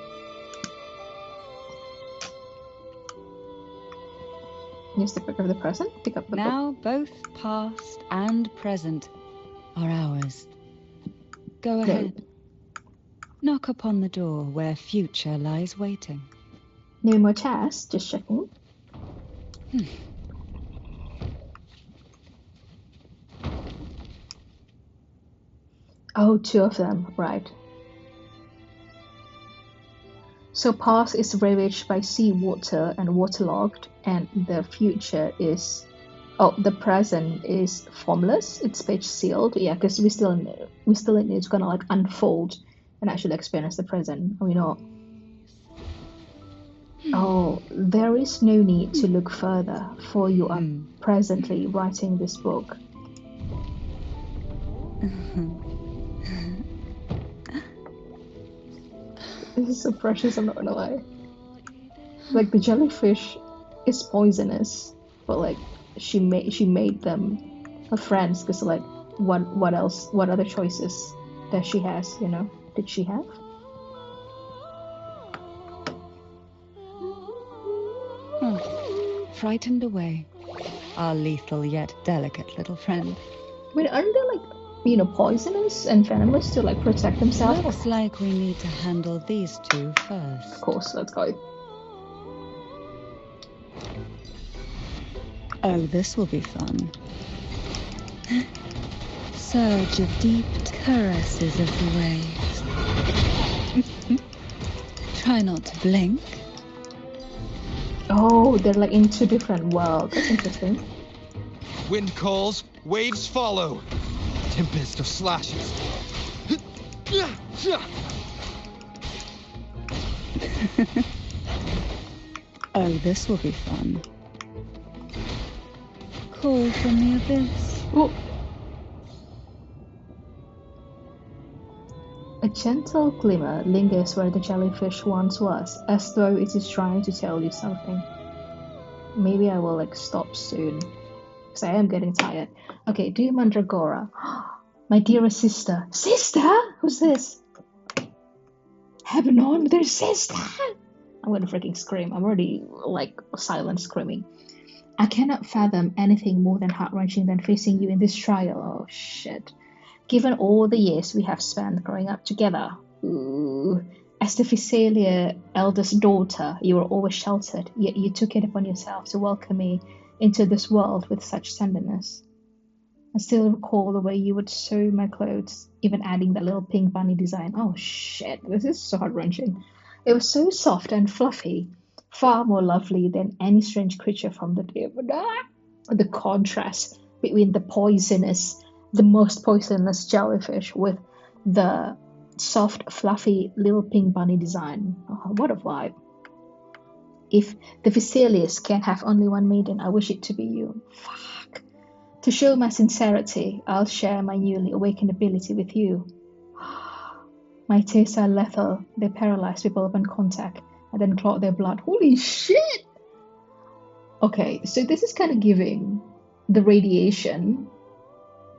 Speaker 1: Newspaper of the present. Pick up the
Speaker 3: Now
Speaker 1: book.
Speaker 3: both past and present are ours. Go ahead. Knock upon the door where future lies waiting.
Speaker 1: No more chairs, just checking. Oh, two of them, right. So past is ravaged by sea water and waterlogged, and the future is the present is formless. It's page sealed. Yeah, because we still need to kind of like unfold and actually experience the present. Are we not? Oh, there is no need to look further, for you are presently writing this book. This is so precious, I'm not gonna lie. Like the jellyfish is poisonous, but like she made them her friends because like what else? What other choices does she has? Did she have?
Speaker 3: Frightened away, our lethal yet delicate little friend.
Speaker 1: I mean, aren't they like poisonous and venomous to like protect themselves?
Speaker 3: Looks like we need to handle these two first.
Speaker 1: Of course, let's go.
Speaker 3: Oh, this will be fun. Surge of deep caresses of the waves. Try not to blink.
Speaker 1: Oh, they're like in two different worlds. That's interesting.
Speaker 2: Wind calls, waves follow. Tempest of slashes.
Speaker 3: Oh, this will be fun. Call from the abyss.
Speaker 1: Oh. A gentle glimmer lingers where the jellyfish once was, as though it is trying to tell you something. Maybe I will like stop soon, because I am getting tired. Okay, dear Mandragora, my dearest sister. Sister? Who's this? Heaven on, their sister! I'm gonna freaking scream. I'm already like silent screaming. I cannot fathom anything more than heart-wrenching than facing you in this trial. Oh shit. Given all the years we have spent growing up together, ooh, as the Visalia eldest daughter, you were always sheltered, yet you took it upon yourself to welcome me into this world with such tenderness. I still recall the way you would sew my clothes, even adding that little pink bunny design. Oh shit, this is so heart-wrenching. It was so soft and fluffy, far more lovely than any strange creature from the day. The contrast between the most poisonous jellyfish with the soft, fluffy little pink bunny design. Oh, what a vibe. If the Vesalius can have only one maiden, I wish it to be you. Fuck. To show my sincerity, I'll share my newly awakened ability with you. My tears are lethal. They paralyze people upon contact and then clot their blood. Holy shit! Okay, so this is kind of giving the radiation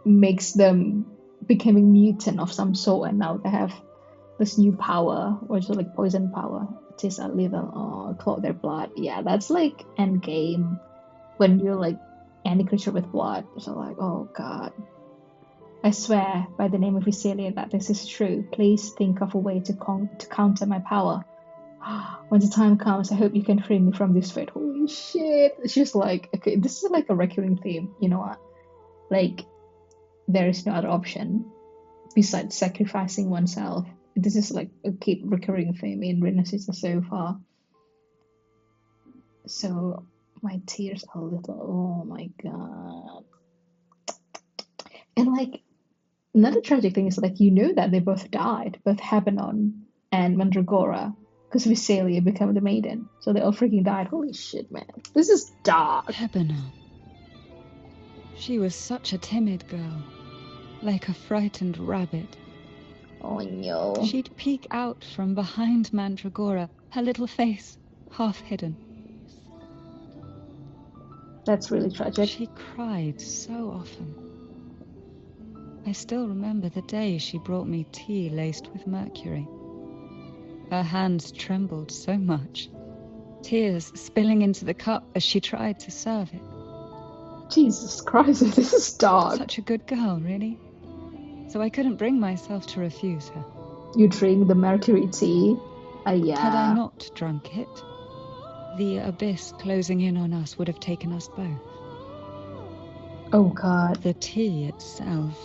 Speaker 1: makes them becoming mutant of some sort, and now they have this new power, or just like poison power. Tears are lethal. Oh, clot their blood. Yeah, that's like endgame when you're like any creature with blood. So like, oh god. I swear by the name of Visalia that this is true. Please think of a way to counter my power. When the time comes, I hope you can free me from this fate. Holy shit. It's just like, okay, this is like a recurring theme. You know what? Like, there is no other option besides sacrificing oneself. This is like a keep recurring theme in Renaissance so far. So, my tears are little. Oh my god. And like, another tragic thing is like, you know that they both died, both Habanon and Mandragora, because Visalia became the maiden. So they all freaking died. Holy shit, man. This is dark.
Speaker 3: Habanon. She was such a timid girl, like a frightened rabbit.
Speaker 1: Oh no.
Speaker 3: She'd peek out from behind Mandragora, her little face half hidden.
Speaker 1: That's really tragic.
Speaker 3: She cried so often. I still remember the day she brought me tea laced with mercury. Her hands trembled so much, tears spilling into the cup as she tried to serve it.
Speaker 1: Jesus Christ, this is dark.
Speaker 3: Such a good girl, really. So I couldn't bring myself to refuse her.
Speaker 1: You drink the mercury tea? Yeah.
Speaker 3: Had I not drunk it, the abyss closing in on us would have taken us both.
Speaker 1: Oh god.
Speaker 3: The tea itself,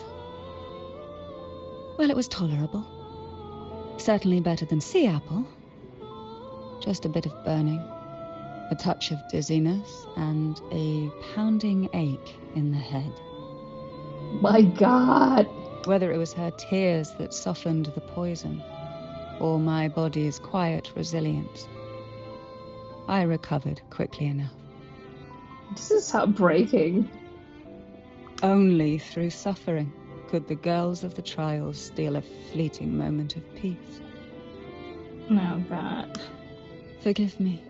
Speaker 3: well, it was tolerable. Certainly better than sea apple. Just a bit of burning, a touch of dizziness, and a pounding ache in the head.
Speaker 1: My god.
Speaker 3: Whether it was her tears that softened the poison, or my body's quiet resilience, I recovered quickly enough.
Speaker 1: This is heartbreaking.
Speaker 3: Only through suffering could the girls of the trials steal a fleeting moment of peace.
Speaker 1: Oh god.
Speaker 3: Forgive me.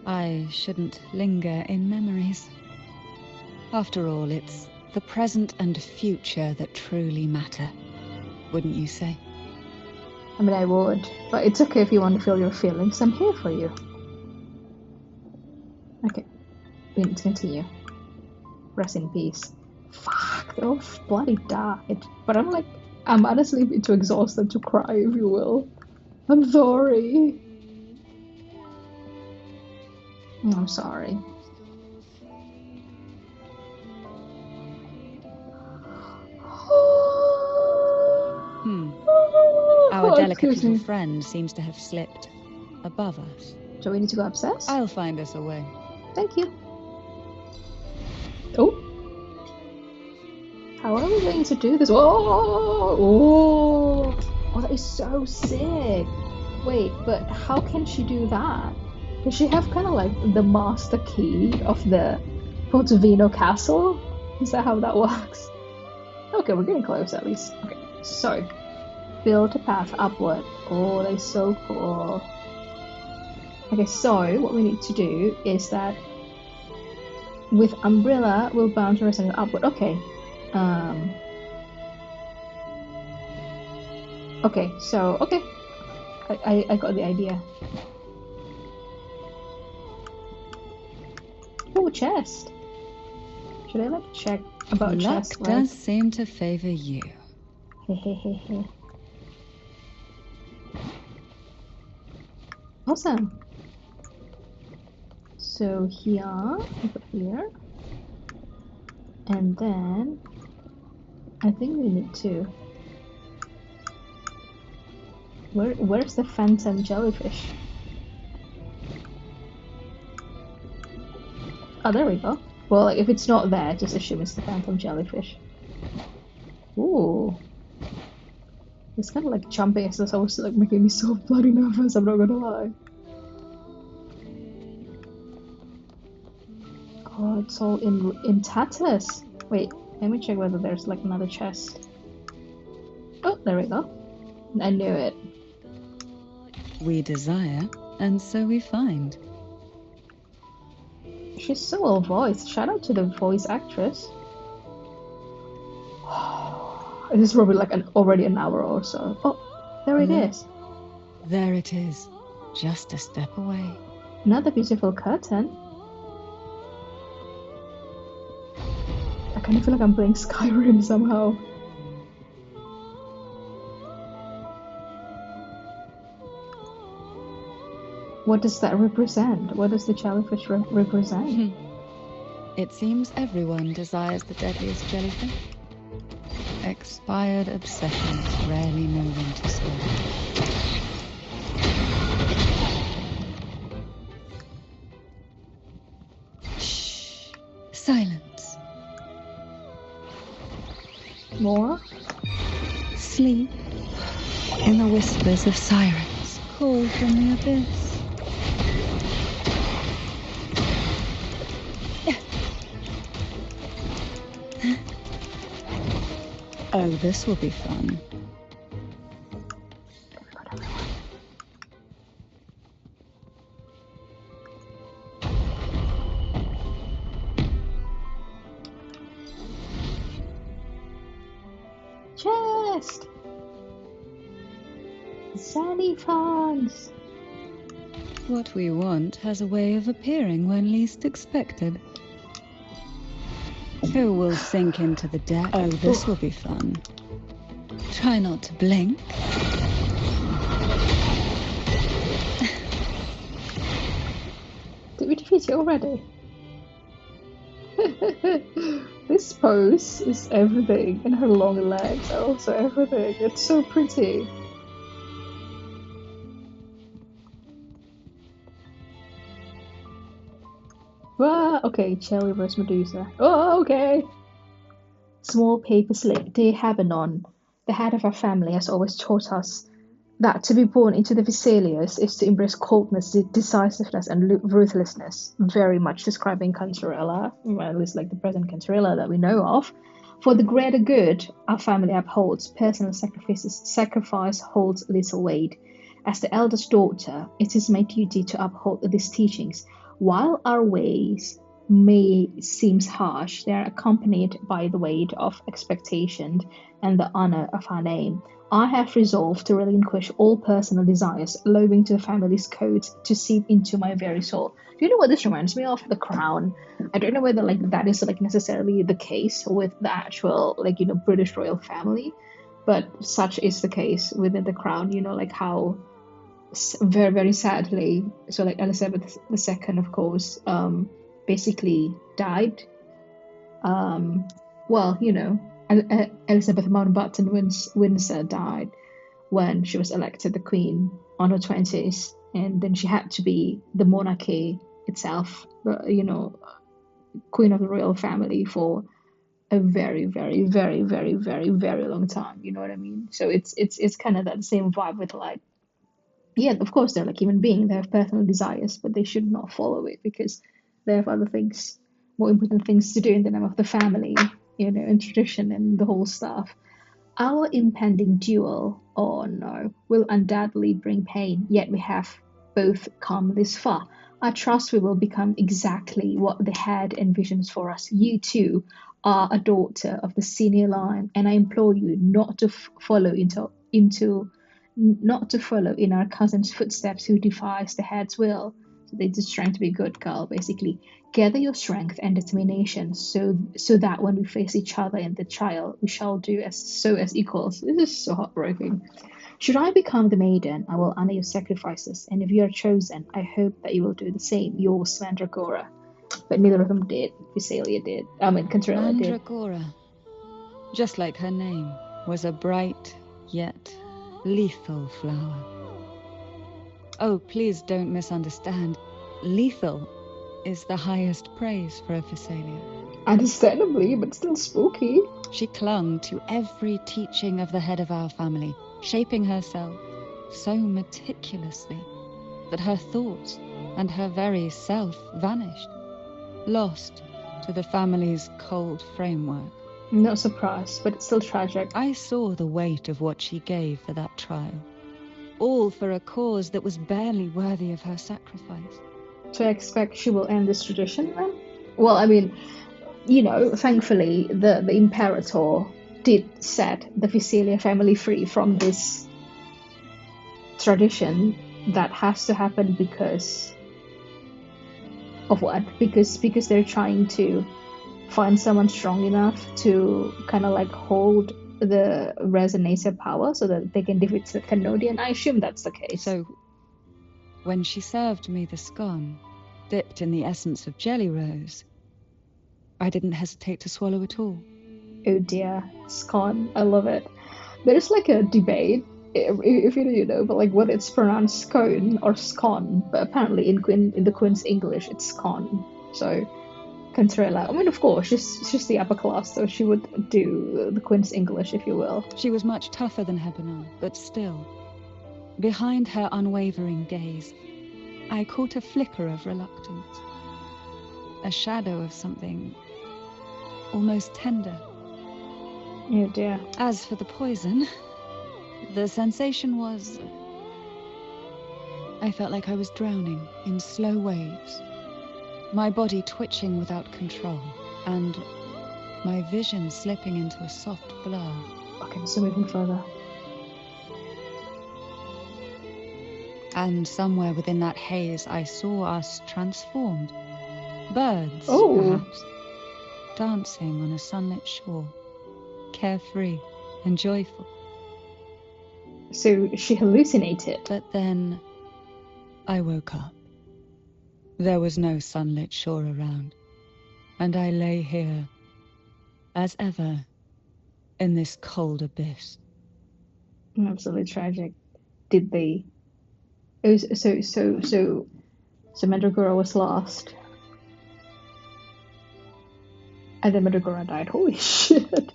Speaker 3: I shouldn't linger in memories. After all, it's the present and future that truly matter, wouldn't you say?
Speaker 1: I mean, I would, but it's okay if you want to feel your feelings. I'm here for you. Okay, we need to continue. Rest in peace. Fuck, they all bloody died. But I'm honestly a bit too exhausted to cry, if you will. I'm sorry. I'm sorry.
Speaker 3: Our delicate
Speaker 1: Excuse
Speaker 3: little
Speaker 1: me.
Speaker 3: friend seems to have slipped above us.
Speaker 1: Do we need to go upstairs?
Speaker 3: I'll find us a way.
Speaker 1: Thank you. Oh. How are we going to do this? Oh, that is so sick. Wait, but how can she do that? Does she have kind of like the master key of the Portovino castle? Is that how that works? Okay, we're getting close at least. Okay, so build a path upward. Oh, that is so cool. Okay, so what we need to do is that with umbrella, we'll bounce and upward. Okay. Okay, so, okay. I got the idea. Oh, chest. Should I like check about
Speaker 3: Luck
Speaker 1: chest?
Speaker 3: does seem to favor you.
Speaker 1: Hehehehe. Awesome. So here, over here, and then I think we need to. Where's the phantom jellyfish? Oh, there we go. Well, if it's not there, just assume it's the phantom jellyfish. Ooh. It's kind of like jumping as I was like making me so bloody nervous, I'm not gonna lie. Oh, it's all in tatters. Wait, let me check whether there's like another chest. Oh, there we go. I knew it.
Speaker 3: We desire, and so we find.
Speaker 1: She's so well voiced. Shout out to the voice actress. It is probably like already an hour or so. Oh, there it is.
Speaker 3: There it is, just a step away.
Speaker 1: Another beautiful curtain. I kind of feel like I'm playing Skyrim somehow. What does that represent? What does the jellyfish represent?
Speaker 3: It seems everyone desires the deadliest jellyfish. Expired obsessions rarely know when to stop. Shh. Silence.
Speaker 1: More?
Speaker 3: Sleep in the whispers of sirens call from the abyss. Oh, this will be fun.
Speaker 1: Chest! Sandy fans!
Speaker 3: What we want has a way of appearing when least expected. Who will sink into the depths? Oh, this will be fun. Try not to blink.
Speaker 1: Did we defeat it already? This pose is everything, and her long legs are also everything. It's so pretty. Ah, okay, Cherry vs Medusa. Oh, okay. Small paper slip. Dear Habernon, the head of our family has always taught us that to be born into the Vesalius is to embrace coldness, decisiveness, and ruthlessness. Very much describing Cantarella, or at least like the present Cantarella that we know of. For the greater good, our family upholds. Personal sacrifice holds little weight. As the eldest daughter, it is my duty to uphold these teachings. While our ways may seem harsh, they are accompanied by the weight of expectation and the honor of our name. I have resolved to relinquish all personal desires, allowing to the family's codes to seep into my very soul. Do you know what this reminds me of? The Crown. I don't know whether like that is like necessarily the case with the actual like British royal family, but such is the case within the Crown. Like how very, very sadly, so like Elizabeth II, of course, basically died. Well, Elizabeth Mountbatten Windsor died when she was elected the Queen on her 20s, and then she had to be the monarchy itself, Queen of the royal family for a very, very, very, very, very, very long time. You know what I mean? So it's kind of that same vibe with like, yeah, of course they're like human beings, they have personal desires, but they should not follow it because they have other things, more important things to do in the name of the family, and tradition and the whole stuff. Our impending duel, oh no, will undoubtedly bring pain, yet we have both come this far. I trust we will become exactly what the head envisions for us. You too are a daughter of the senior line, and I implore you not to follow not to follow in our cousin's footsteps who defies the head's will. So they're just trying to be a good girl, basically. Gather your strength and determination so that when we face each other in the trial, we shall do as equals. This is so heartbreaking. Should I become the maiden, I will honor your sacrifices, and if you are chosen, I hope that you will do the same. Yours, Mandragora. But neither of them did. Visalia did. Cantarella did.
Speaker 3: Mandragora, just like her name, was a bright yet lethal flower. Oh, please don't misunderstand. Lethal is the highest praise for a Visalia.
Speaker 1: Understandably, but still spooky.
Speaker 3: She clung to every teaching of the head of our family, shaping herself so meticulously that her thoughts and her very self vanished, lost to the family's cold framework.
Speaker 1: Not surprised, but it's still tragic.
Speaker 3: I saw the weight of what she gave for that trial, all for a cause that was barely worthy of her sacrifice.
Speaker 1: So I expect she will end this tradition then? Well, thankfully the Imperator did set the Visalia family free from this tradition that has to happen because of what? Because they're trying to find someone strong enough to kind of like hold the Resonator power so that they can defeat the Canodian. I assume that's the case.
Speaker 3: So when she served me the scone, dipped in the essence of jelly rose, I didn't hesitate to swallow it all.
Speaker 1: Oh dear, scone, I love it. There's like a debate, if you know, but like whether it's pronounced scone or scone, but apparently in the Queen's English it's scone. So Cantarella, of course, she's the upper class, so she would do the Queen's English, if you will.
Speaker 3: She was much tougher than Hebenon, but still, behind her unwavering gaze, I caught a flicker of reluctance, a shadow of something almost tender.
Speaker 1: Oh dear.
Speaker 3: As for the poison, the sensation was... I felt like I was drowning in slow waves, my body twitching without control, and my vision slipping into a soft blur.
Speaker 1: Okay, so moving further.
Speaker 3: And somewhere within that haze, I saw us transformed. Birds,
Speaker 1: Oh.
Speaker 3: perhaps, dancing on a sunlit shore, carefree and joyful.
Speaker 1: So she hallucinated.
Speaker 3: But then I woke up. There was no sunlit shore around, and I lay here, as ever, in this cold abyss.
Speaker 1: Absolutely tragic. Did they? Oh, so Mandragora was lost, and then Mandragora died. Holy shit!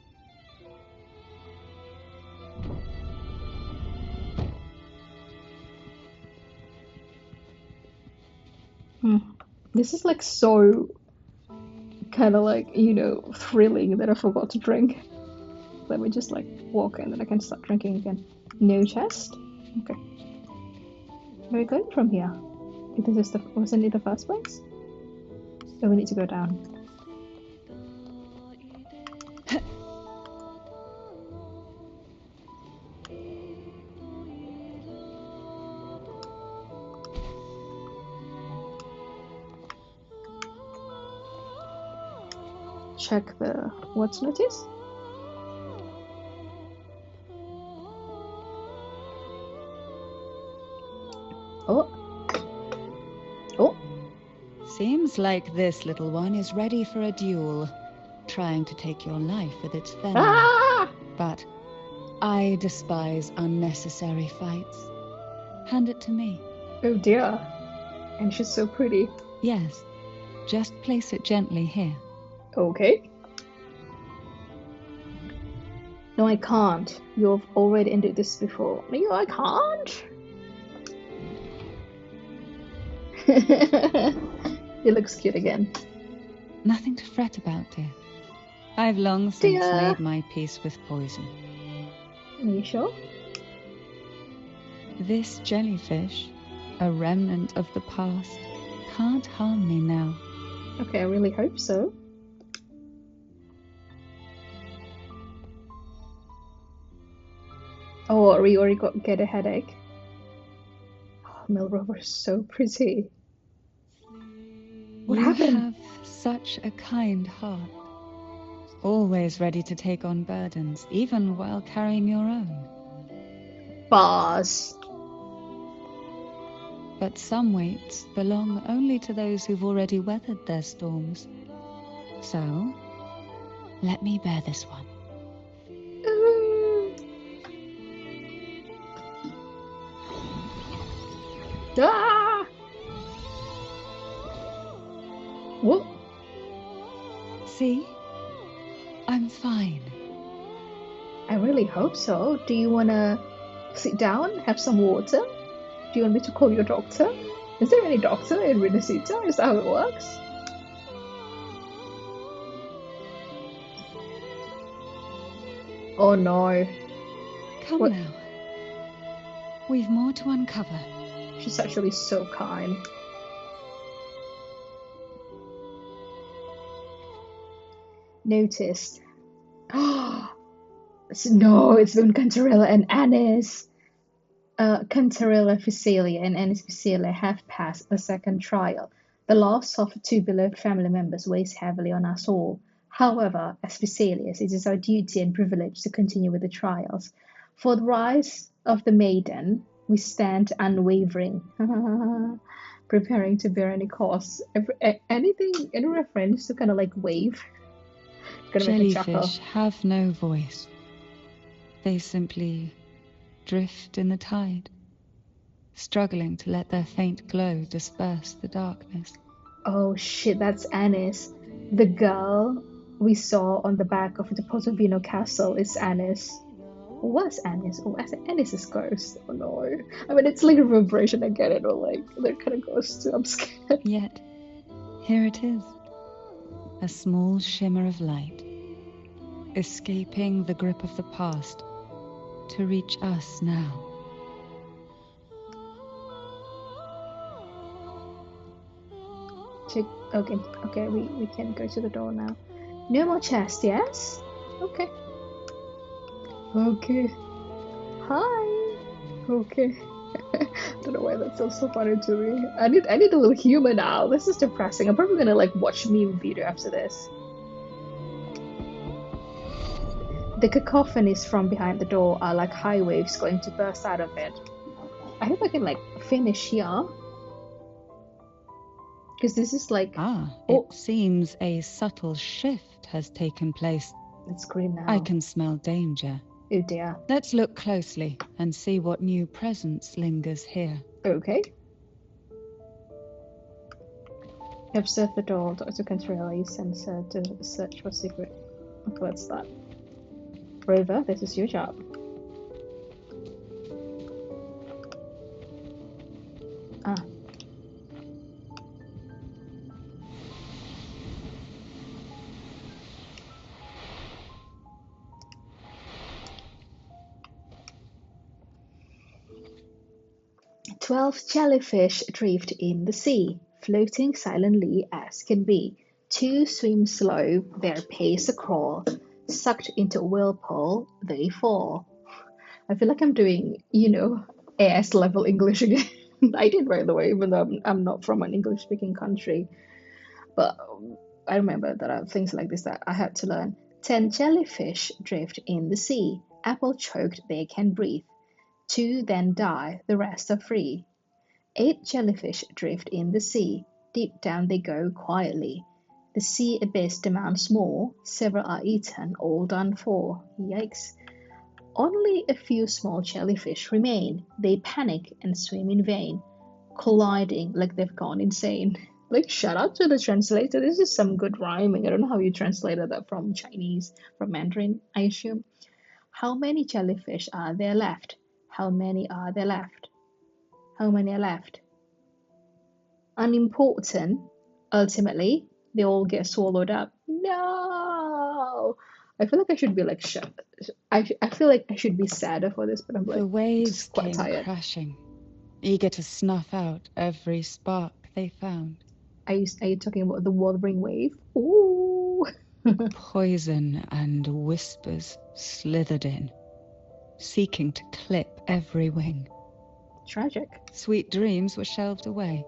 Speaker 1: This is like so kind of like, thrilling that I forgot to drink. Let me just like walk in and I can start drinking again. No chest? Okay. Where are we going from here? Wasn't it the first place? So we need to go down. Check the what's notice. Oh.
Speaker 3: Seems like this little one is ready for a duel, trying to take your life with its venom.
Speaker 1: Ah!
Speaker 3: But I despise unnecessary fights. Hand it to me.
Speaker 1: Oh dear. And she's so pretty.
Speaker 3: Yes, just place it gently here.
Speaker 1: Okay. No, I can't. You've already ended this before. No, I can't. He looks cute again.
Speaker 3: Nothing to fret about, dear. I've long since made my peace with poison.
Speaker 1: Are you sure?
Speaker 3: This jellyfish, a remnant of the past, can't harm me now.
Speaker 1: Okay, I really hope so. Oh, we already get a headache. Oh, Milrover is so pretty. What
Speaker 3: You
Speaker 1: happened?
Speaker 3: have such a kind heart. Always ready to take on burdens, even while carrying your own.
Speaker 1: Boss.
Speaker 3: But some weights belong only to those who've already weathered their storms. So, let me bear this one.
Speaker 1: Ah! What?
Speaker 3: See? I'm fine.
Speaker 1: I really hope so. Do you want to sit down, have some water? Do you want me to call your doctor? Is there any doctor in Rinasita? Is that how it works? Oh no.
Speaker 3: Come
Speaker 1: What?
Speaker 3: now. We've more to uncover.
Speaker 1: She's actually so kind. Noticed. No, it's been Cantarella and Anis. Cantarella Physalia and Anis Physalia have passed the second trial. The loss of two beloved family members weighs heavily on us all. However, as Physalias, it is our duty and privilege to continue with the trials. For the rise of the maiden, we stand unwavering, preparing to bear any costs. Any reference to kind of like wave? Gonna make a chuckle.
Speaker 3: Jellyfish have no voice. They simply drift in the tide, struggling to let their faint glow disperse the darkness.
Speaker 1: Oh shit, that's Anis. The girl we saw on the back of the Portofino castle is Anis. Was Anis? Oh, Anis's ghost. Oh no. I mean, it's like a reverberation, I get it, or like, they're kind of ghosts too, I'm scared.
Speaker 3: Yet, here it is. A small shimmer of light, escaping the grip of the past to reach us now.
Speaker 1: Okay, we can go to the door now. No more chest, yes? Okay. Okay. Hi. Okay. Don't know why that sounds so funny to me. I need a little humor now. This is depressing. I'm probably gonna like watch meme video after this. The cacophonies from behind the door are like high waves going to burst out of it. I hope I can like finish here. Because this is like...
Speaker 3: It seems a subtle shift has taken place.
Speaker 1: It's green now.
Speaker 3: I can smell danger.
Speaker 1: Oh dear.
Speaker 3: Let's look closely and see what new presence lingers here.
Speaker 1: Okay. Observe the door. Dr. Cantarella, you sensor to search for secret. Okay, let's start. Rover, this is your job. Ah. "12 jellyfish drift in the sea, floating silently as can be. 2 swim slow, their pace a crawl. Sucked into a whirlpool, they fall." I feel like I'm doing, AS level English again. I did, by the way, even though I'm not from an English-speaking country. But I remember there are things like this that I had to learn. 10 jellyfish drift in the sea. Apple choked, they can breathe. 2 then die, the rest are free. 8 jellyfish drift in the sea. Deep down they go quietly. The sea abyss demands more. Several are eaten, all done for. Yikes. Only a few small jellyfish remain. They panic and swim in vain, colliding like they've gone insane. Like, shout out to the translator. This is some good rhyming. I don't know how you translated that from Chinese, from Mandarin, I assume. How many jellyfish are there left? How many are there left? How many are left? Unimportant. Ultimately, they all get swallowed up. No! I feel like I should be like I feel like I should be sadder for this, but I'm like
Speaker 3: The waves
Speaker 1: just quite
Speaker 3: came
Speaker 1: tired.
Speaker 3: crashing, eager to snuff out every spark they found.
Speaker 1: Are you talking about the Wuthering wave? Ooh.
Speaker 3: Poison and whispers slithered in, seeking to clip every wing.
Speaker 1: Tragic.
Speaker 3: Sweet dreams were shelved away,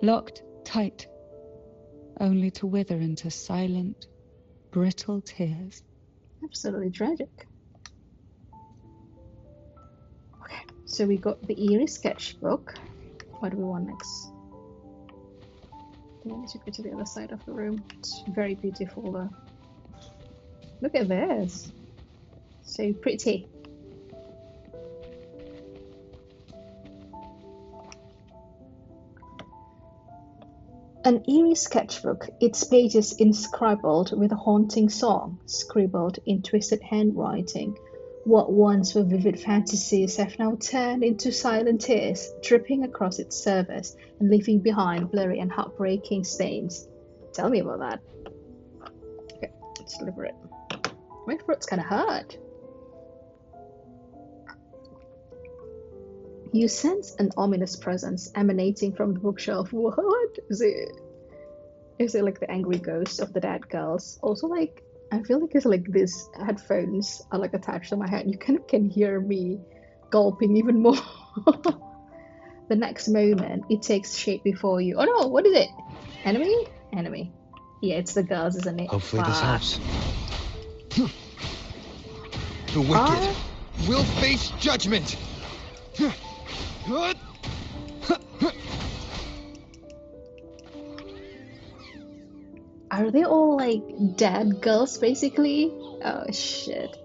Speaker 3: locked tight only to wither into silent, brittle tears.
Speaker 1: Absolutely tragic. Okay, so we got the eerie sketchbook. What do we want next? I want to go to the other side of the room. It's very beautiful though. Look at this. So pretty. An eerie sketchbook, its pages inscribed with a haunting song, scribbled in twisted handwriting. What once were vivid fantasies have now turned into silent tears, dripping across its surface and leaving behind blurry and heartbreaking stains. Tell me about that. Okay, let's deliver it. My throat's kind of hurt. You sense an ominous presence emanating from the bookshelf. What is it? Is it like the angry ghost of the dead girls? Also, like, I feel like it's like these headphones are like attached to my head. You kind of can hear me gulping even more. The next moment, it takes shape before you. Oh no, what is it? Enemy? Enemy. Yeah, it's the girls, isn't it?
Speaker 2: Hopefully this helps. The wicked will face judgment.
Speaker 1: Are they all like dead girls basically? Oh shit.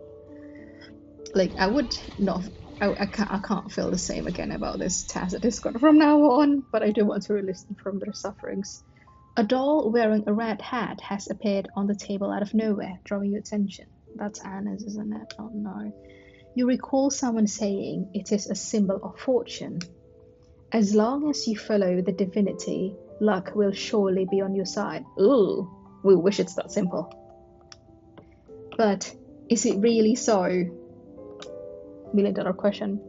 Speaker 1: Like I would not, I can't feel the same again about this task at Discord from now on, but I do want to release them from their sufferings. A doll wearing a red hat has appeared on the table out of nowhere, drawing your attention. That's Anna's, isn't it? Oh no. You recall someone saying it is a symbol of fortune. As long as you follow the divinity, luck will surely be on your side. Ooh, we wish it's that simple. But is it really so? $1 million question.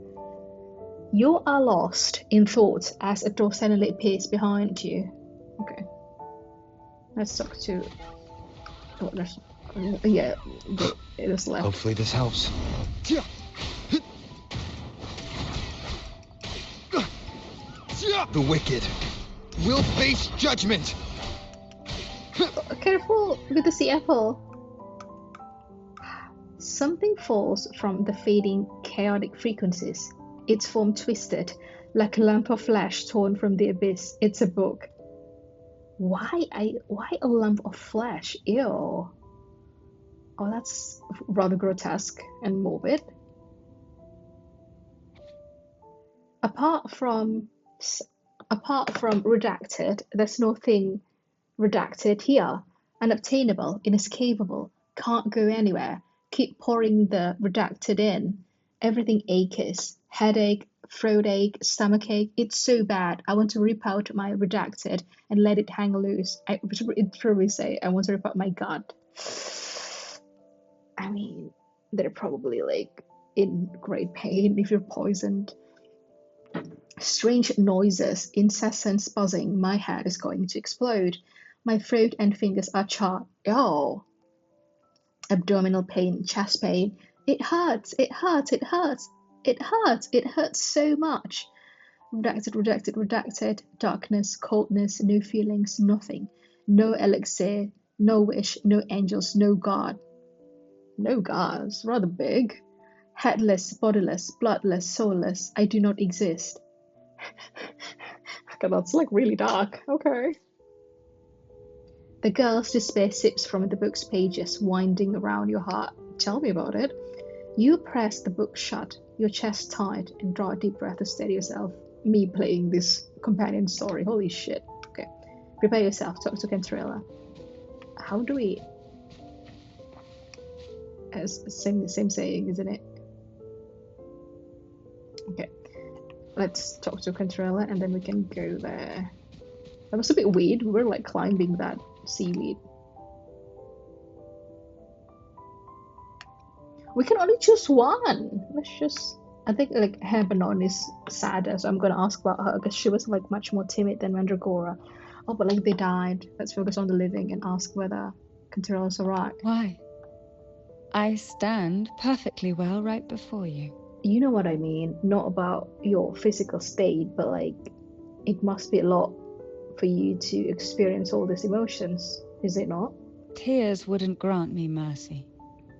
Speaker 1: You are lost in thought as a door suddenly appears behind you. Okay. Let's talk to... Oh, there's... Yeah, it is left.
Speaker 2: Hopefully this helps. The wicked will face judgment.
Speaker 1: Careful with the sea apple. Something falls from the fading, chaotic frequencies. Its form twisted, like a lump of flesh torn from the abyss. It's a book. Why a lump of flesh? Ew. Oh, that's rather grotesque and morbid. Apart from redacted, there's nothing redacted here. Unobtainable, inescapable, can't go anywhere. Keep pouring the redacted in. Everything aches. Headache, throat ache, stomach ache. It's so bad. I want to rip out my redacted and let it hang loose. I would probably say I want to rip out my gut. I mean, they're probably like in great pain if you're poisoned. Strange noises, incessant buzzing. My head is going to explode. My throat and fingers are charred. Oh. Abdominal pain, chest pain. It hurts, it hurts, it hurts. It hurts, it hurts so much. Redacted, redacted, redacted. Darkness, coldness, no feelings, nothing. No elixir, no wish, no angels, no God. No God, it's rather big. Headless, bodiless, bloodless, soulless. I do not exist. Okay, that's like really dark. Okay. The girl's despair sips from the book's pages, winding around your heart. Tell me about it. You press the book shut, your chest tight, and draw a deep breath to steady yourself. Me playing this companion story. Holy shit. Okay. Prepare yourself. Talk to Cantarella. How do we... Same saying, isn't it? Okay. Let's talk to Cantarella and then we can go there. That was a bit weird. We were like climbing that seaweed. We can only choose one. Let's just... I think like Habanon is sadder, so I'm gonna ask about her because she was like much more timid than Mandragora. Oh, but like they died. Let's focus on the living and ask whether Cantarella's alright.
Speaker 3: Why? I stand perfectly well right before you.
Speaker 1: You know what I mean. Not about your physical state, but like it must be a lot for you to experience all these emotions, is it not?
Speaker 3: Tears wouldn't grant me mercy,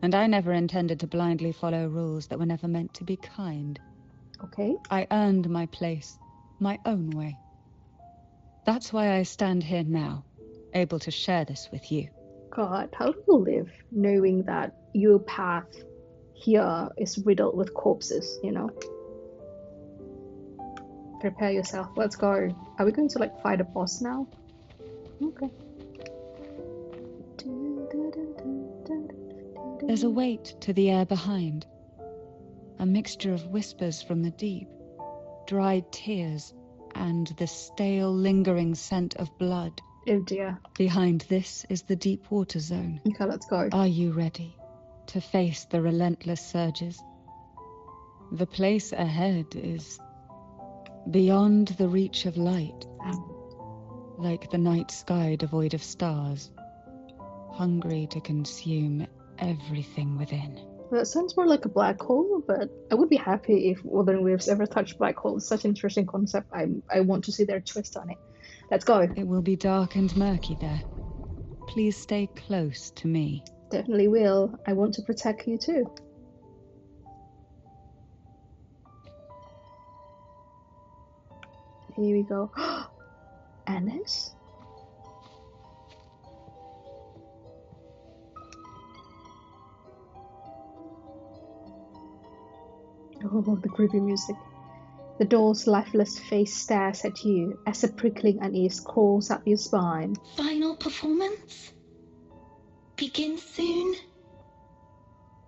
Speaker 3: and I never intended to blindly follow rules that were never meant to be kind.
Speaker 1: Okay.
Speaker 3: I earned my place, my own way. That's why I stand here now, able to share this with you.
Speaker 1: God, how do you live knowing that your path here is riddled with corpses, you know? Prepare yourself. Let's go. Are we going to like fight a boss now? Okay.
Speaker 3: There's a weight to the air behind. A mixture of whispers from the deep, dried tears, and the stale, lingering scent of blood.
Speaker 1: Oh dear.
Speaker 3: Behind this is the deep water zone.
Speaker 1: Okay, let's go.
Speaker 3: Are you ready to face the relentless surges? The place ahead is beyond the reach of light, like the night sky devoid of stars, hungry to consume everything within.
Speaker 1: That sounds more like a black hole, but I would be happy if Wuthering Waves ever touched black hole. It's such an interesting concept. I want to see their twist on it. Let's go.
Speaker 3: It will be dark and murky there. Please stay close to me.
Speaker 1: Definitely will. I want to protect you too. Here we go. Annis? Oh, the creepy music. The doll's lifeless face stares at you as a prickling unease crawls up your spine.
Speaker 4: Final performance? Begin soon?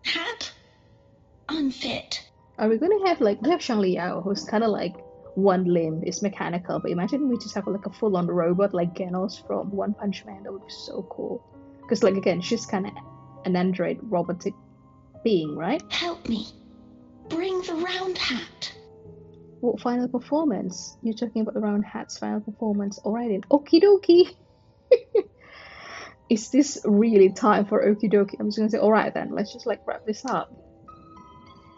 Speaker 4: Hat? Unfit.
Speaker 1: Are we gonna have like, we have Shang Liao, who's kind of like one limb is mechanical, but imagine we just have like a full-on robot like Genos from One Punch Man. That would be so cool. Because like again, she's kind of an android robotic being, right?
Speaker 4: Help me. Bring the round hat.
Speaker 1: What final performance? You're talking about the round hat's final performance. Alright then. Okie dokie. Is this really time for okie dokie? I'm just gonna say, alright then, let's just like wrap this up.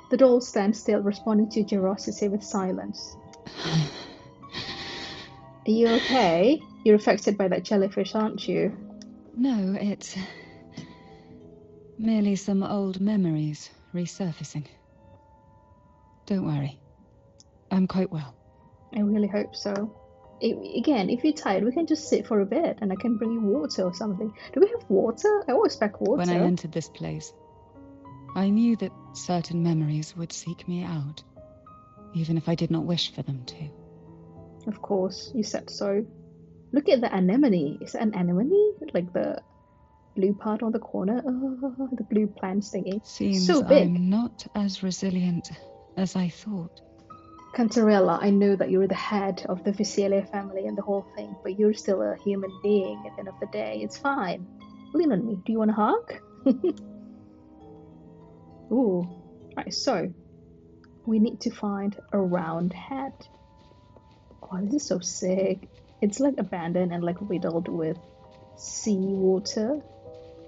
Speaker 1: The doll stands still, responding to your generosity with silence. Are you okay? You're affected by that jellyfish, aren't you?
Speaker 3: No, it's merely some old memories resurfacing. Don't worry. I'm quite well.
Speaker 1: I really hope so. Again, if you're tired, we can just sit for a bit and I can bring you water or something. Do we have water? I always pack water.
Speaker 3: When I entered this place, I knew that certain memories would seek me out, even if I did not wish for them to.
Speaker 1: Of course, you said so. Look at the anemone. Is it an anemone? Like the blue part on the corner? Oh, the blue plant thingy.
Speaker 3: Seems
Speaker 1: so big.
Speaker 3: I'm not as resilient as I thought.
Speaker 1: Cantarella, I know that you're the head of the Visalia family and the whole thing, but you're still a human being at the end of the day. It's fine. Lean on me. Do you want a hug? Ooh. Right, so we need to find a round head. Oh, this is so sick. It's like abandoned and like riddled with seawater.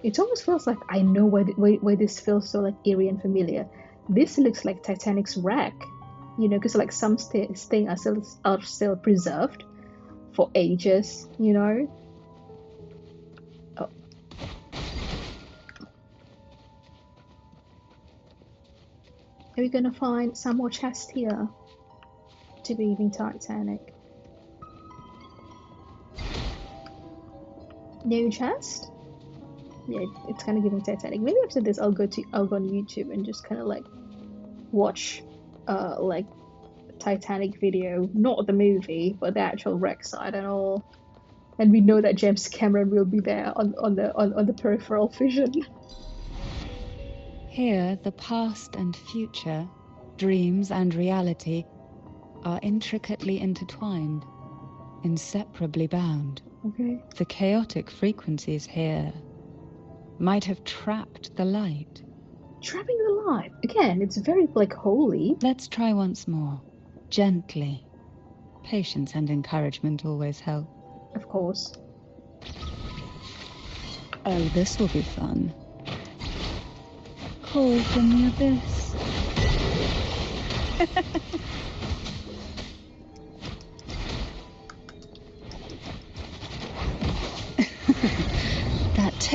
Speaker 1: It almost feels like I know why this feels so like eerie and familiar. This looks like Titanic's wreck. You know, because like some things are still preserved for ages, you know. Oh. Are we gonna find some more chests here to be even Titanic? No chest? Yeah, it's kind of giving Titanic. Maybe after this I'll go on YouTube and just kind of like watch like Titanic video, not the movie, but the actual wreck side and all. And we know that James Cameron will be there on the peripheral vision.
Speaker 3: Here, the past and future, dreams and reality, are intricately intertwined, inseparably bound.
Speaker 1: Okay.
Speaker 3: The chaotic frequencies here might have trapped the light.
Speaker 1: Trapping the light. Again, it's very like holy.
Speaker 3: Let's try once more. Gently. Patience and encouragement always help.
Speaker 1: Of course.
Speaker 3: Oh, this will be fun. Call from the abyss.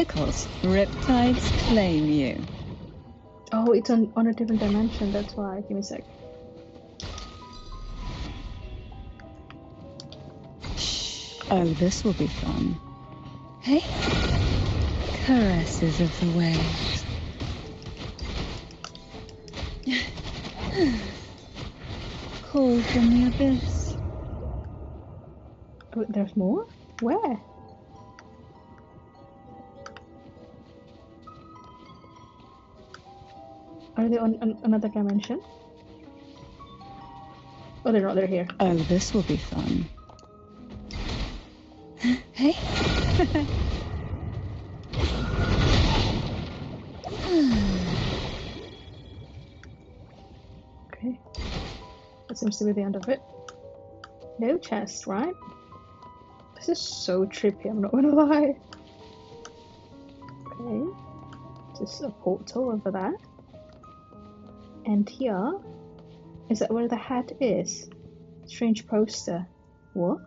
Speaker 3: pickles. Riptides claim you.
Speaker 1: Oh, it's on a different dimension, that's why. Give me a sec.
Speaker 3: Oh, this will be fun. Hey? Caresses of the waves. Call from the abyss.
Speaker 1: Oh, there's more? Where? Are they on another dimension? Oh, they're not, they're here.
Speaker 3: Oh, this will be fun. Hey?
Speaker 1: Okay. That seems to be the end of it. No chest, right? This is so trippy, I'm not gonna lie. Okay. Just a portal over that. And here, is that where the hat is? Strange poster. What?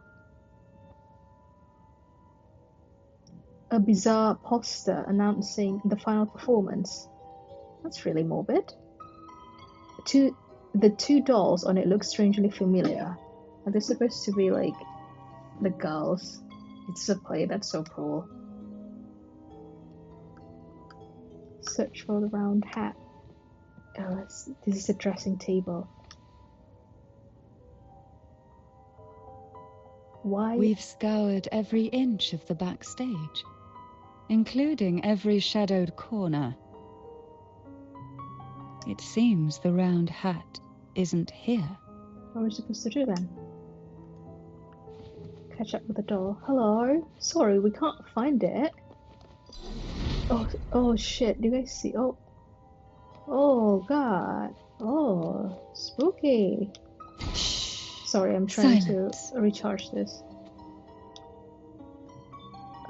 Speaker 1: A bizarre poster announcing the final performance. That's really morbid. The two dolls on it look strangely familiar. Are they supposed to be like the girls? It's a play, that's so cruel. Search for the round hat. Oh, this is a dressing table. Why?
Speaker 3: We've scoured every inch of the backstage, including every shadowed corner. It seems the round hat isn't here.
Speaker 1: What are we supposed to do then? Catch up with the doll. Hello? Sorry, we can't find it. Oh shit, do you guys see? Oh god. Oh, spooky. Sorry, I'm trying
Speaker 3: Silence.
Speaker 1: to recharge this.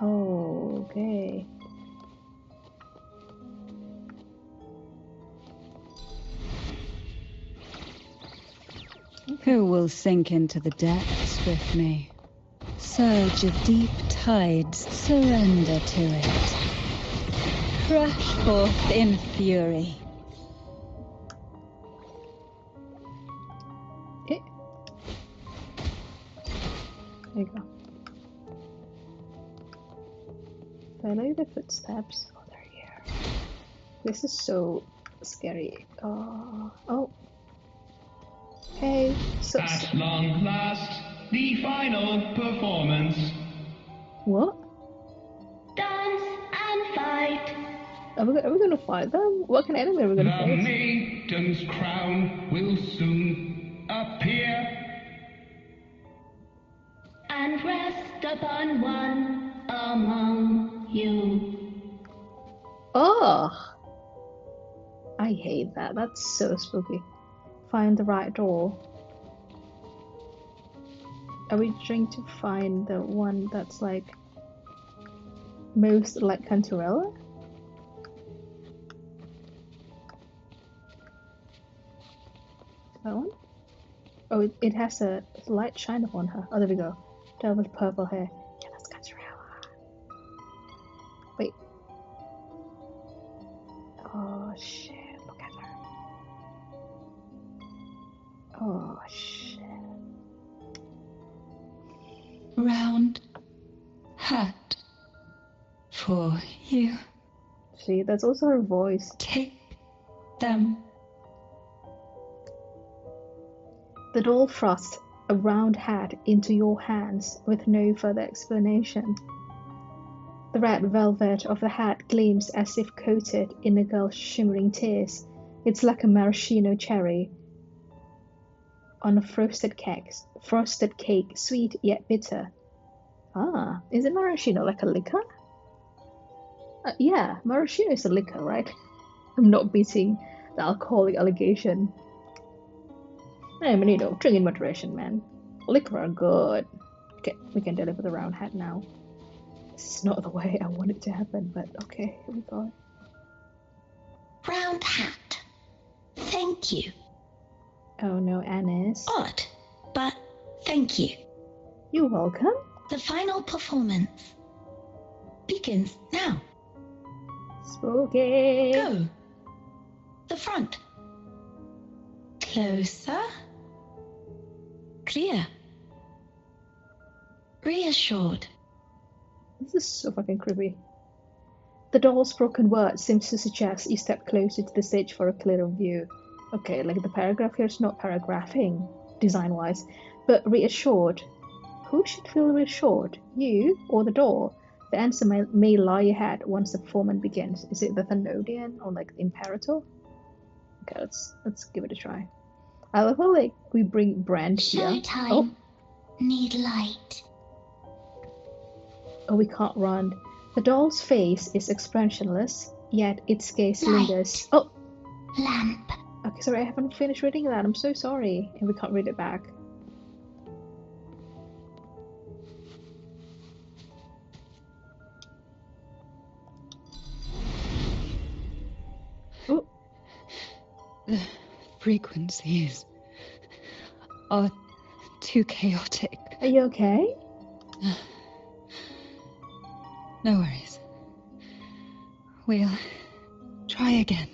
Speaker 1: Oh, okay.
Speaker 3: Who will sink into the depths with me? Surge of deep tides, surrender to it. Crash forth in fury.
Speaker 1: There you go. Follow the footsteps. Oh, they're here. This is so scary. Oh. Hey.
Speaker 5: At long last, the final performance.
Speaker 1: What?
Speaker 4: Dance and fight.
Speaker 1: Are we gonna fight them? What kind of enemy are we gonna
Speaker 5: The
Speaker 1: face?
Speaker 5: maiden's crown will soon appear.
Speaker 4: And rest upon one among you.
Speaker 1: Oh! I hate that. That's so spooky. Find the right door. Are we trying to find the one that's like most like Cantarella? That one? Oh, it has a light shine upon her. Oh, there we go. Girl with purple hair. Yeah, that's Cantarella. Wait. Oh shit, look at her. Oh shit.
Speaker 3: Round hat for you.
Speaker 1: See, that's also her voice.
Speaker 3: Take them.
Speaker 1: The doll thrust a round hat into your hands with no further explanation. The red velvet of the hat gleams as if coated in a girl's shimmering tears. It's like a maraschino cherry on a frosted cake, sweet yet bitter. Ah, is it maraschino like a liquor? Yeah, maraschino is a liquor, right? I'm not beating the alcoholic allegation. I mean, drink in moderation, man. Liquor are good. Okay, we can deliver the round hat now. This is not the way I want it to happen, but okay, here we go.
Speaker 4: Round hat. Thank you.
Speaker 1: Oh no, Annis.
Speaker 4: Odd, but thank you.
Speaker 1: You're welcome.
Speaker 4: The final performance begins now.
Speaker 1: Spooky.
Speaker 4: Go. The front. Closer. Clear. Reassured.
Speaker 1: This is so fucking creepy. The doll's broken word seems to suggest you step closer to the stage for a clearer view. Okay, like the paragraph here is not paragraphing, design-wise, but reassured. Who should feel reassured? You or the doll? The answer may lie ahead once the performance begins. Is it the Thanodian or like the Imperator? Okay, let's give it a try. I love how like we bring Brand here.
Speaker 4: Showtime.
Speaker 1: Oh.
Speaker 4: Need light.
Speaker 1: Oh, we can't run. The doll's face is expressionless, yet its gaze lingers. Oh!
Speaker 4: Lamp.
Speaker 1: Okay, sorry, I haven't finished reading that. I'm so sorry. And we can't read it back. Oh!
Speaker 3: The frequencies are too chaotic.
Speaker 1: Are you okay?
Speaker 3: No worries. We'll try again.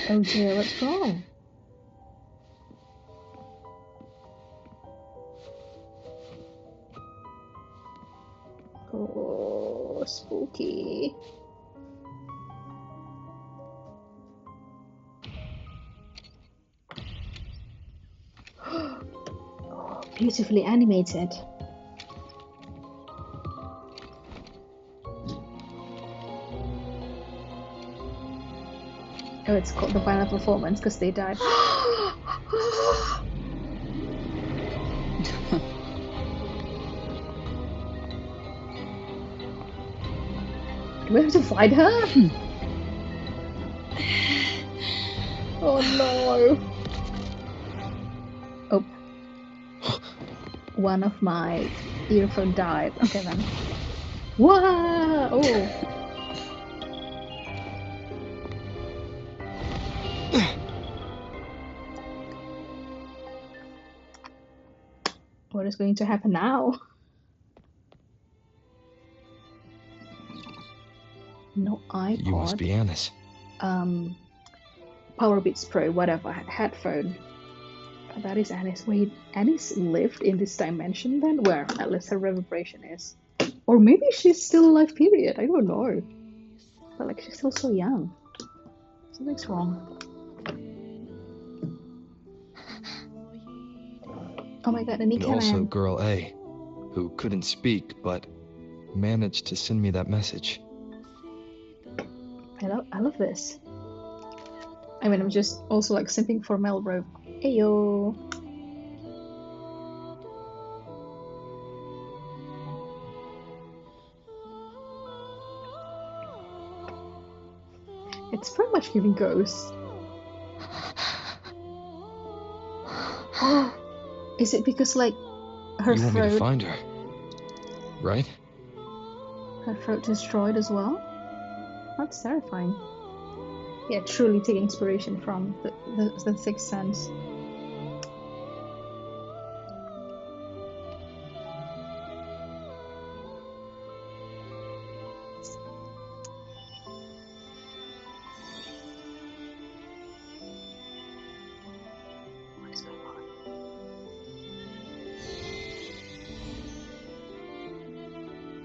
Speaker 1: Oh dear, what's wrong? Oh, spooky. Oh, beautifully animated. Oh, it's called the final performance because they died. Do we have to fight her? Oh no. Oh. One of my earphone died. Okay then. Whoa! Oh. What is going to happen now? No iPod.
Speaker 2: You must be Annis.
Speaker 1: Powerbeats Pro, whatever, headphone. Oh, that is Annis. Wait, Annis lived in this dimension then? Where at least her reverberation is. Or maybe she's still alive, period. I don't know. But like, she's still so young. Something's wrong. Oh my god, and
Speaker 2: And also Girl A, who couldn't speak, but managed to send me that message.
Speaker 1: I love this. I mean, I'm just also like simping for Melrose. Ayo. It's pretty much giving ghosts. Oh, is it because like her
Speaker 2: You want me to
Speaker 1: throat,
Speaker 2: find her, right?
Speaker 1: her throat destroyed as well? That's terrifying. Yeah, truly taking inspiration from the Sixth Sense. What is going on?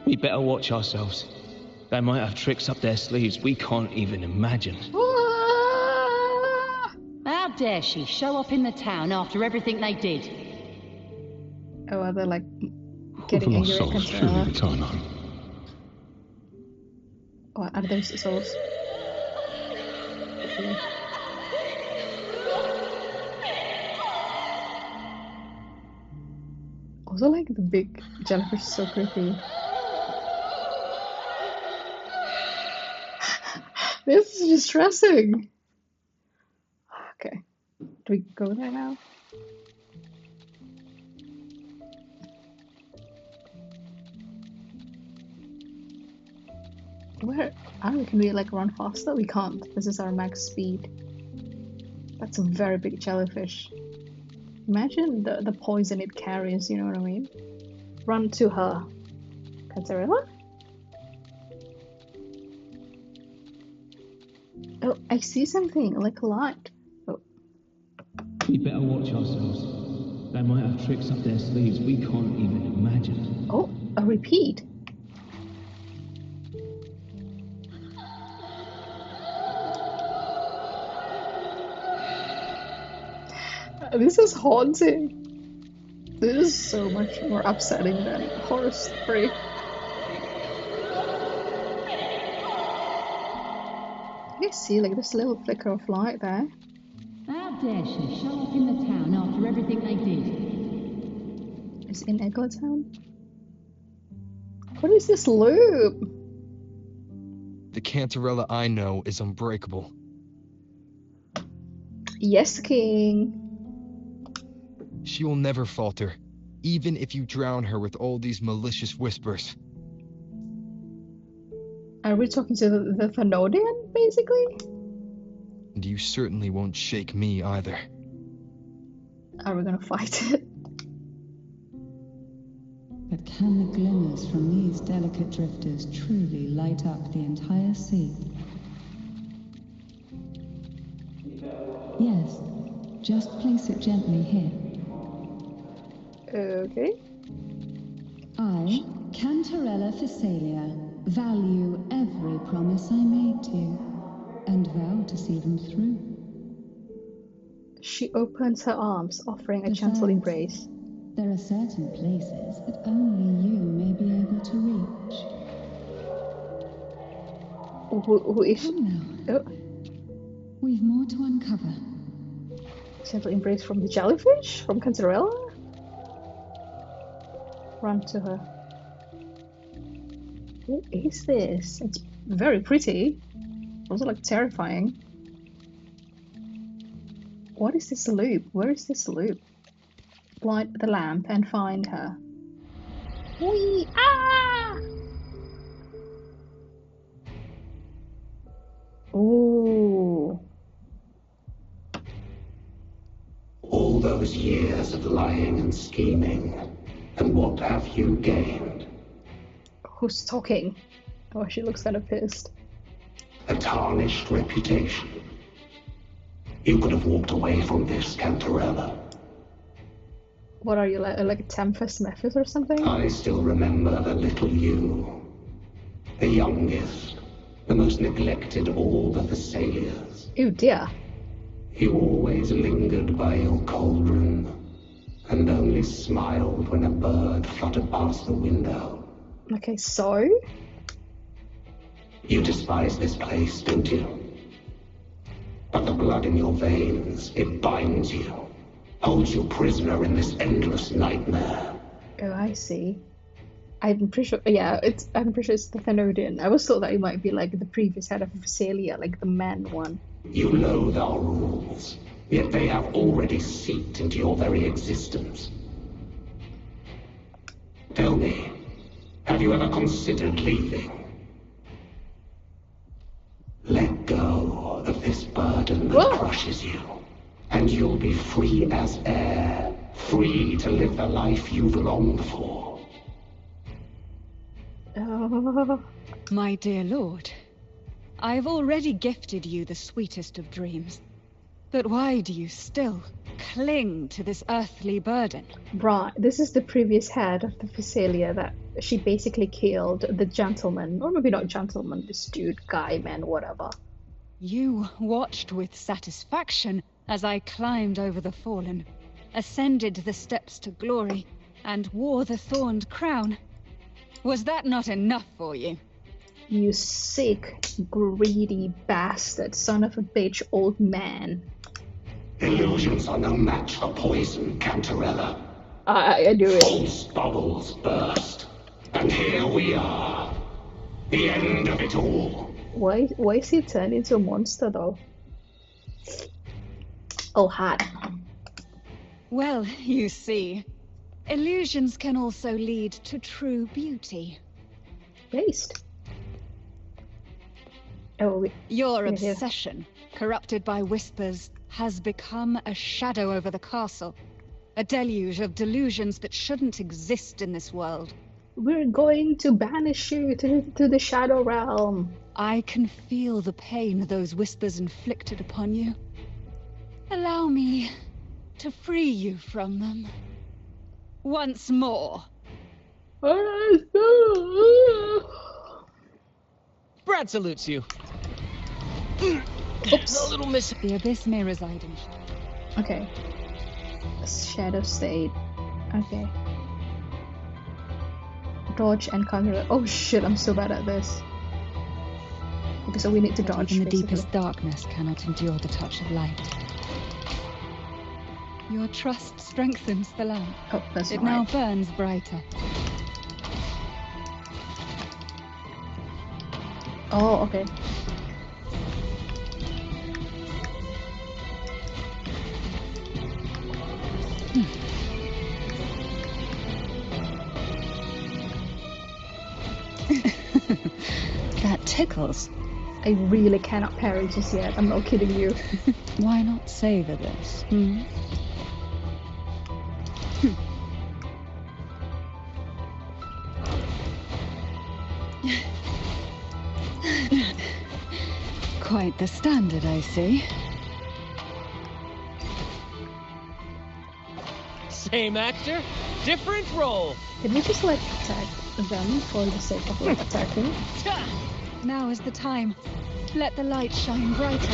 Speaker 6: We better watch ourselves. They might have tricks up their sleeves we can't even imagine.
Speaker 1: Ah!
Speaker 7: How dare she show up in the town after everything they did?
Speaker 1: Oh, are they like getting angry at Cantarella?
Speaker 8: return home.
Speaker 1: Or are those the souls? Okay. Also, like the big jellyfish is so creepy. This is distressing. Okay, do we go there now? Where? I don't know, can we like run faster? We can't. This is our max speed. That's a very big jellyfish. Imagine the poison it carries, you know what I mean? Run to her. Cantarella? Oh, I see something, like a light. Oh.
Speaker 6: We better watch ourselves. They might have tricks up their sleeves we can't even imagine.
Speaker 1: Oh, a repeat. This is haunting. This is so much more upsetting than a horror story. You see, like this little flicker of light there.
Speaker 7: How dare she show up in the town after everything they did?
Speaker 1: It's in Eglatown. What is this loop?
Speaker 2: The Cantarella I know is unbreakable.
Speaker 1: Yes, King.
Speaker 2: She will never falter, even if you drown her with all these malicious whispers.
Speaker 1: Are we talking to the Thanodian, basically?
Speaker 2: And you certainly won't shake me either.
Speaker 1: Are we gonna fight it?
Speaker 3: But can the glimmers from these delicate drifters truly light up the entire sea? Yes, just place it gently here.
Speaker 1: Okay.
Speaker 3: I, Cantarella Physalia, value every promise I made to you, and vow to see them through.
Speaker 1: She opens her arms, offering a gentle
Speaker 3: Besides,
Speaker 1: embrace.
Speaker 3: there are certain places that only you may be able to reach.
Speaker 1: Who is she?
Speaker 3: Come now.
Speaker 1: Oh,
Speaker 3: We've more to uncover.
Speaker 1: gentle embrace from the jellyfish? From Cantarella? Run to her. What is this? It's very pretty. Also, like, terrifying. What is this loop? Where is this loop? Light the lamp and find her. Whee! Ah! Ooh.
Speaker 8: All those years of lying and scheming, and what have you gained?
Speaker 1: Who's talking? Oh, she looks kind of pissed.
Speaker 8: A tarnished reputation. You could have walked away from this, Cantarella.
Speaker 1: What are you, like a Tempest Mephis or something?
Speaker 8: I still remember the little you. The youngest, the most neglected of all the Thessalias.
Speaker 1: Oh dear.
Speaker 8: You always lingered by your cauldron, and only smiled when a bird fluttered past the window.
Speaker 1: Okay, so?
Speaker 8: You despise this place, don't you? But the blood in your veins, it binds you, holds you prisoner in this endless nightmare.
Speaker 1: Oh, I see. I'm pretty sure, yeah, I'm pretty sure it's the Thanodian. I always thought that it might be like the previous head of Physalia, like the man one.
Speaker 8: You loathe our rules, yet they have already seeped into your very existence. Tell me, have you ever considered leaving? Let go of this burden that crushes you, and you'll be free as air, free to live the life you've longed for.
Speaker 3: My dear lord, I've already gifted you the sweetest of dreams. But why do you still cling to this earthly burden?
Speaker 1: Right, this is the previous head of the Physalia that she basically killed the gentleman, or maybe not gentleman, this dude, guy, man, whatever.
Speaker 3: You watched with satisfaction as I climbed over the fallen, ascended the steps to glory, and wore the thorned crown. Was that not enough for you?
Speaker 1: You sick, greedy bastard, son of a bitch, old man.
Speaker 8: Illusions are no match for poison, Cantarella.
Speaker 1: I knew it.
Speaker 8: False bubbles burst, and here we are. The end of it all.
Speaker 1: Why is he turned into a monster though? Oh, hot.
Speaker 3: Well, you see, illusions can also lead to true beauty.
Speaker 1: Based. Oh,
Speaker 3: Your
Speaker 1: yeah.
Speaker 3: obsession, corrupted by whispers, has become a shadow over the castle. A deluge of delusions that shouldn't exist in this world.
Speaker 1: We're going to banish you to the Shadow Realm.
Speaker 3: I can feel the pain those whispers inflicted upon you. Allow me to free you from them. Once more.
Speaker 6: Brad salutes you.
Speaker 1: Oops.
Speaker 6: A little miss.
Speaker 3: The abyss may reside in
Speaker 1: Okay. Shadow State. Okay. Dodge and counter. Oh shit, I'm so bad at this. Okay, so we need to dodge.
Speaker 3: Even the
Speaker 1: basically.
Speaker 3: deepest darkness cannot endure the touch of light. Your trust strengthens the lamp.
Speaker 1: Oh, that's
Speaker 3: It
Speaker 1: not
Speaker 3: now
Speaker 1: right.
Speaker 3: burns brighter.
Speaker 1: Oh, okay.
Speaker 3: That tickles.
Speaker 1: I really cannot parry just yet. I'm not kidding you.
Speaker 3: Why not savor this? Quite the standard, I see.
Speaker 6: Same actor, different role.
Speaker 1: Can we just like attack them for the sake of like attacking?
Speaker 3: Now is the time. Let the light shine brighter.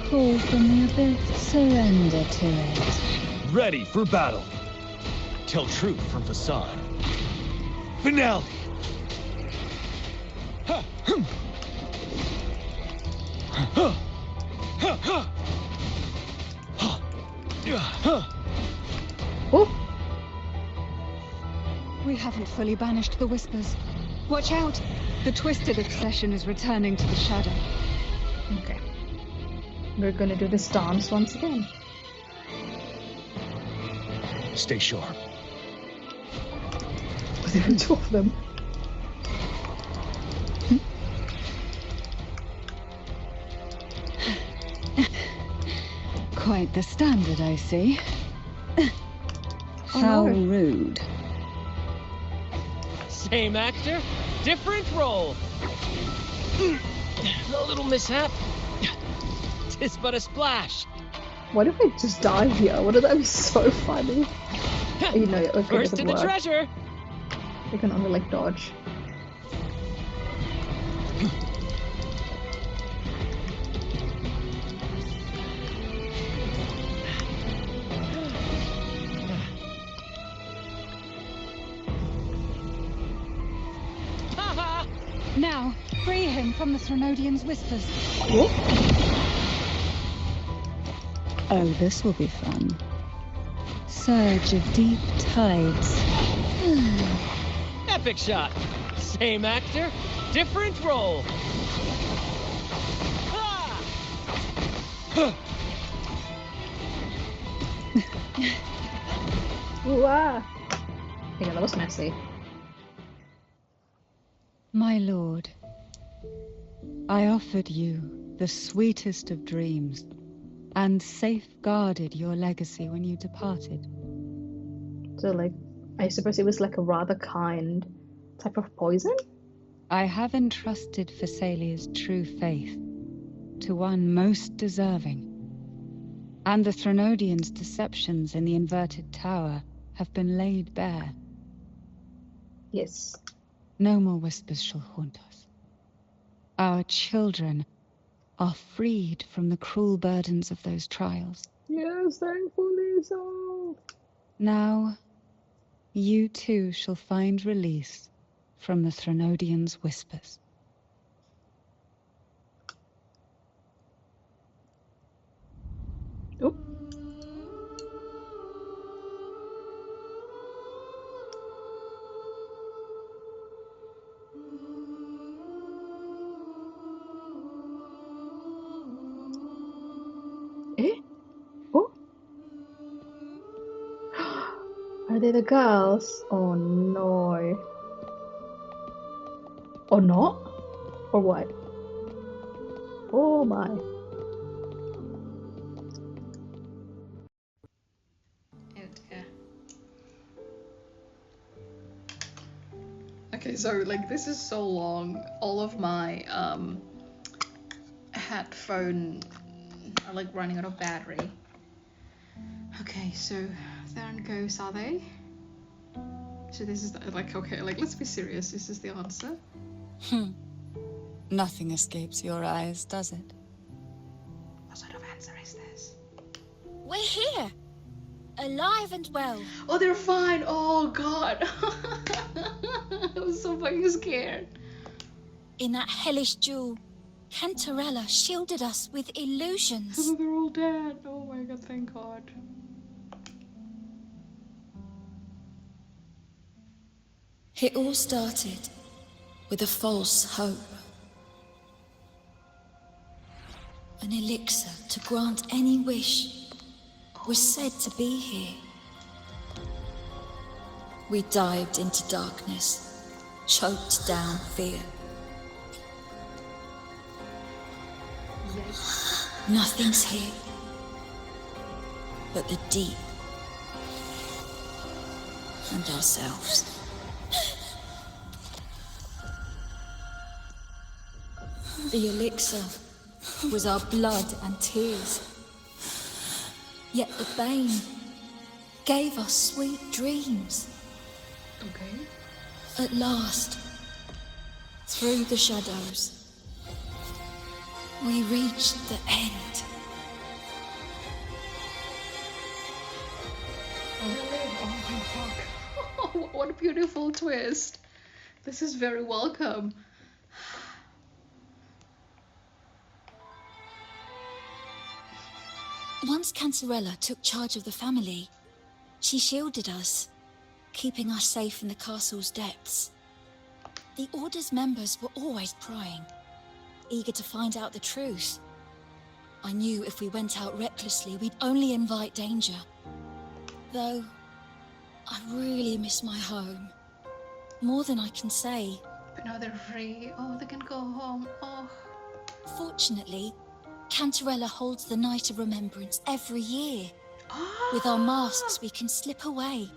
Speaker 3: Call from the abyss, surrender to it.
Speaker 9: Ready for battle. Tell truth from facade. Finale. Ha! Hum. Ha! Ha! Ha! Ha! Yeah. Ha!
Speaker 1: Oh,
Speaker 3: We haven't fully banished the whispers. Watch out! The twisted obsession is returning to the shadow.
Speaker 1: okay. We're gonna do this dance once again.
Speaker 9: Stay sharp.
Speaker 1: There are two of them.
Speaker 3: Quite the standard, I see.
Speaker 1: Oh,
Speaker 3: How
Speaker 1: no.
Speaker 3: rude.
Speaker 6: Same actor, different role. A little mishap. Tis but a splash.
Speaker 1: What if I just die here? Wouldn't that be so funny? You know, okay,
Speaker 6: First
Speaker 1: it
Speaker 6: to
Speaker 1: doesn't
Speaker 6: the
Speaker 1: work.
Speaker 6: treasure.
Speaker 1: You can only like dodge.
Speaker 3: Now, free him from the Threnodian's whispers.
Speaker 1: Oh,
Speaker 3: Oh, this will be fun. Surge of deep tides.
Speaker 6: Epic shot. Same actor, different role. Ah!
Speaker 1: wow. Yeah, that was messy.
Speaker 3: My lord, I offered you the sweetest of dreams and safeguarded your legacy when you departed.
Speaker 1: So, like, I suppose it was like a rather kind type of poison?
Speaker 3: I have entrusted Phassalia's true faith to one most deserving, and the Threnodians' deceptions in the inverted tower have been laid bare.
Speaker 1: Yes.
Speaker 3: No more whispers shall haunt us. Our children are freed from the cruel burdens of those trials.
Speaker 1: Yes, thankfully so.
Speaker 3: Now, you too shall find release from the Threnodians' whispers.
Speaker 1: Oh. Eh? Oh. Are they the girls? Oh no. Or not? Or what? Oh my. Okay, so like this is so long. All of my headphone are like running out of battery. Okay, so there goes, are they? So this is like, okay, like let's be serious. This is the answer.
Speaker 3: Nothing escapes your eyes, does it?
Speaker 1: What sort of answer is this?
Speaker 10: We're here, alive and well.
Speaker 1: Oh, they're fine. Oh God, I was so fucking scared.
Speaker 10: In that hellish duel, Cantarella shielded us with illusions.
Speaker 1: They're all dead. Oh my God, thank God.
Speaker 4: It all started with a false hope. An elixir to grant any wish was said to be here. We dived into darkness, choked down fear. Nothing's here but the deep and ourselves. The elixir was our blood and tears. Yet the bane gave us sweet dreams.
Speaker 1: Okay.
Speaker 4: At last, through the shadows, we reached the end.
Speaker 1: Oh my fuck. What a beautiful twist. This is very welcome.
Speaker 4: Once Cantarella took charge of the family, she shielded us, keeping us safe in the castle's depths. The Order's members were always prying, eager to find out the truth. I knew if we went out recklessly, we'd only invite danger. Though, I really miss my home. More than I can say.
Speaker 1: But now they're free. Oh, they can go home. Oh.
Speaker 4: Fortunately, Cantarella holds the Night of Remembrance every year. With our masks, we can slip away,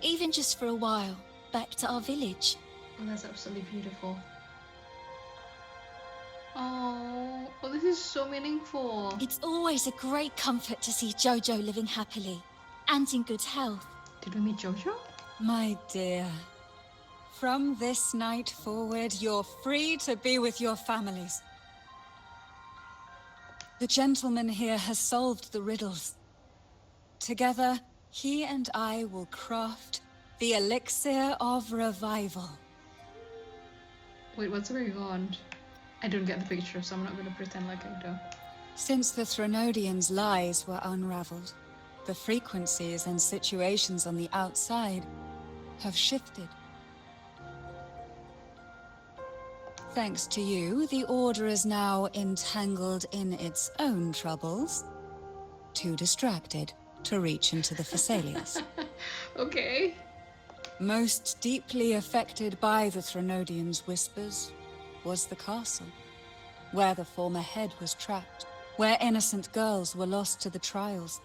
Speaker 4: even just for a while, back to our village.
Speaker 1: Oh, that's absolutely beautiful. Oh, this is so meaningful.
Speaker 4: It's always a great comfort to see Jojo living happily and in good health.
Speaker 1: Did we meet Jojo?
Speaker 3: My dear, from this night forward, you're free to be with your families. The gentleman here has solved the riddles. Together, he and I will craft the elixir of revival.
Speaker 1: Wait, what's going on? I don't get the picture, so I'm not going to pretend like I do.
Speaker 3: Since the Threnodians' lies were unraveled, the frequencies and situations on the outside have shifted. Thanks to you, the Order is now entangled in its own troubles, too distracted to reach into the Thessalias.
Speaker 1: Okay.
Speaker 3: Most deeply affected by the Threnodians' whispers was the castle, where the former head was trapped, where innocent girls were lost to the trials.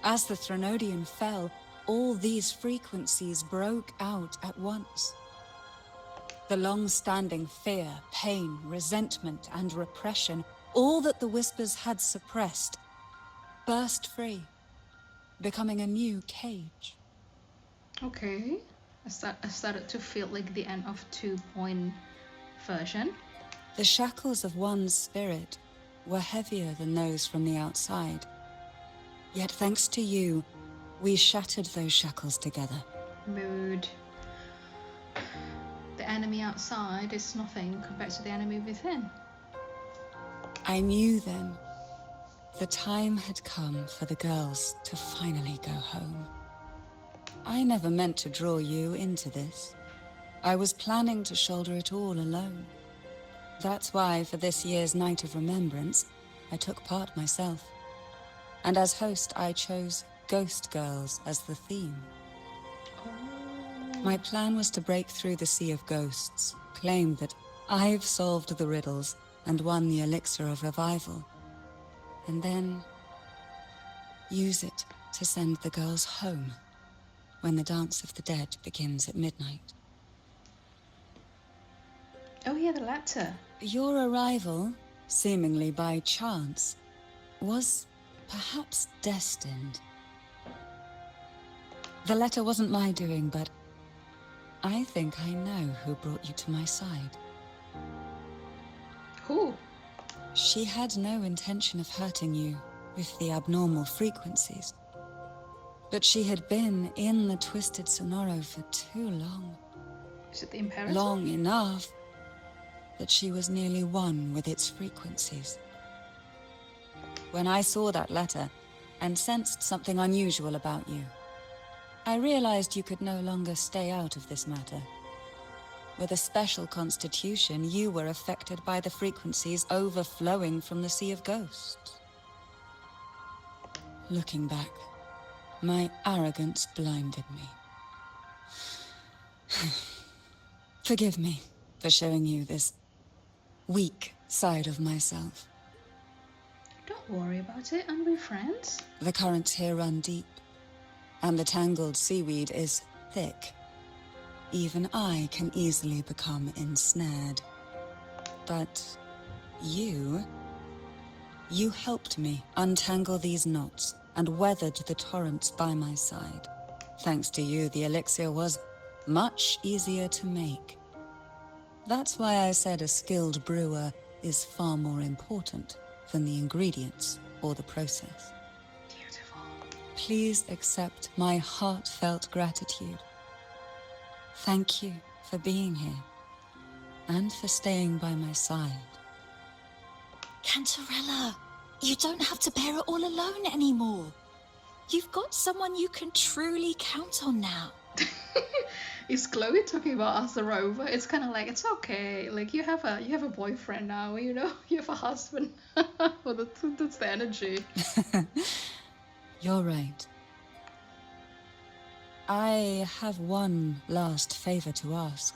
Speaker 3: As the Threnodian fell, all these frequencies broke out at once. The long-standing fear, pain, resentment, and repression, all that the whispers had suppressed, burst free, becoming a new cage.
Speaker 1: Okay. I started to feel like the end of 2.0 version.
Speaker 3: The shackles of one's spirit were heavier than those from the outside. Yet thanks to you, we shattered those shackles together.
Speaker 1: Mood. The enemy outside is nothing compared to the enemy within.
Speaker 3: I knew then the time had come for the girls to finally go home. I never meant to draw you into this. I was planning to shoulder it all alone. That's why for this year's Night of Remembrance, I took part myself. And as host, I chose Ghost Girls as the theme. My plan was to break through the sea of ghosts, claim that I've solved the riddles and won the elixir of revival, and then use it to send the girls home when the Dance of the Dead begins at midnight.
Speaker 1: Oh yeah, the letter.
Speaker 3: Your arrival, seemingly by chance, was perhaps destined. The letter wasn't my doing, but I think I know who brought you to my side.
Speaker 1: Who?
Speaker 3: She had no intention of hurting you with the abnormal frequencies. But she had been in the Twisted Sonoro for too long.
Speaker 1: Is it the Imperator?
Speaker 3: Long enough that she was nearly one with its frequencies. When I saw that letter and sensed something unusual about you, I realized you could no longer stay out of this matter. With a special constitution, you were affected by the frequencies overflowing from the Sea of Ghosts. Looking back, my arrogance blinded me. Forgive me for showing you this weak side of myself.
Speaker 1: Don't worry about it, aren't we friends?
Speaker 3: The currents here run deep, and the tangled seaweed is thick. Even I can easily become ensnared. But you helped me untangle these knots and weathered the torrents by my side. Thanks to you, the elixir was much easier to make. That's why I said a skilled brewer is far more important than the ingredients or the process.
Speaker 1: Beautiful.
Speaker 3: Please accept my heartfelt gratitude. Thank you for being here and for staying by my side.
Speaker 10: Cantarella, you don't have to bear it all alone anymore. You've got someone you can truly count on now.
Speaker 1: Is Chloe talking about as the rover? It's kind of like, it's okay. Like, you have a boyfriend now, you know? You have a husband. Well, that's the energy.
Speaker 3: You're right. I have one last favor to ask.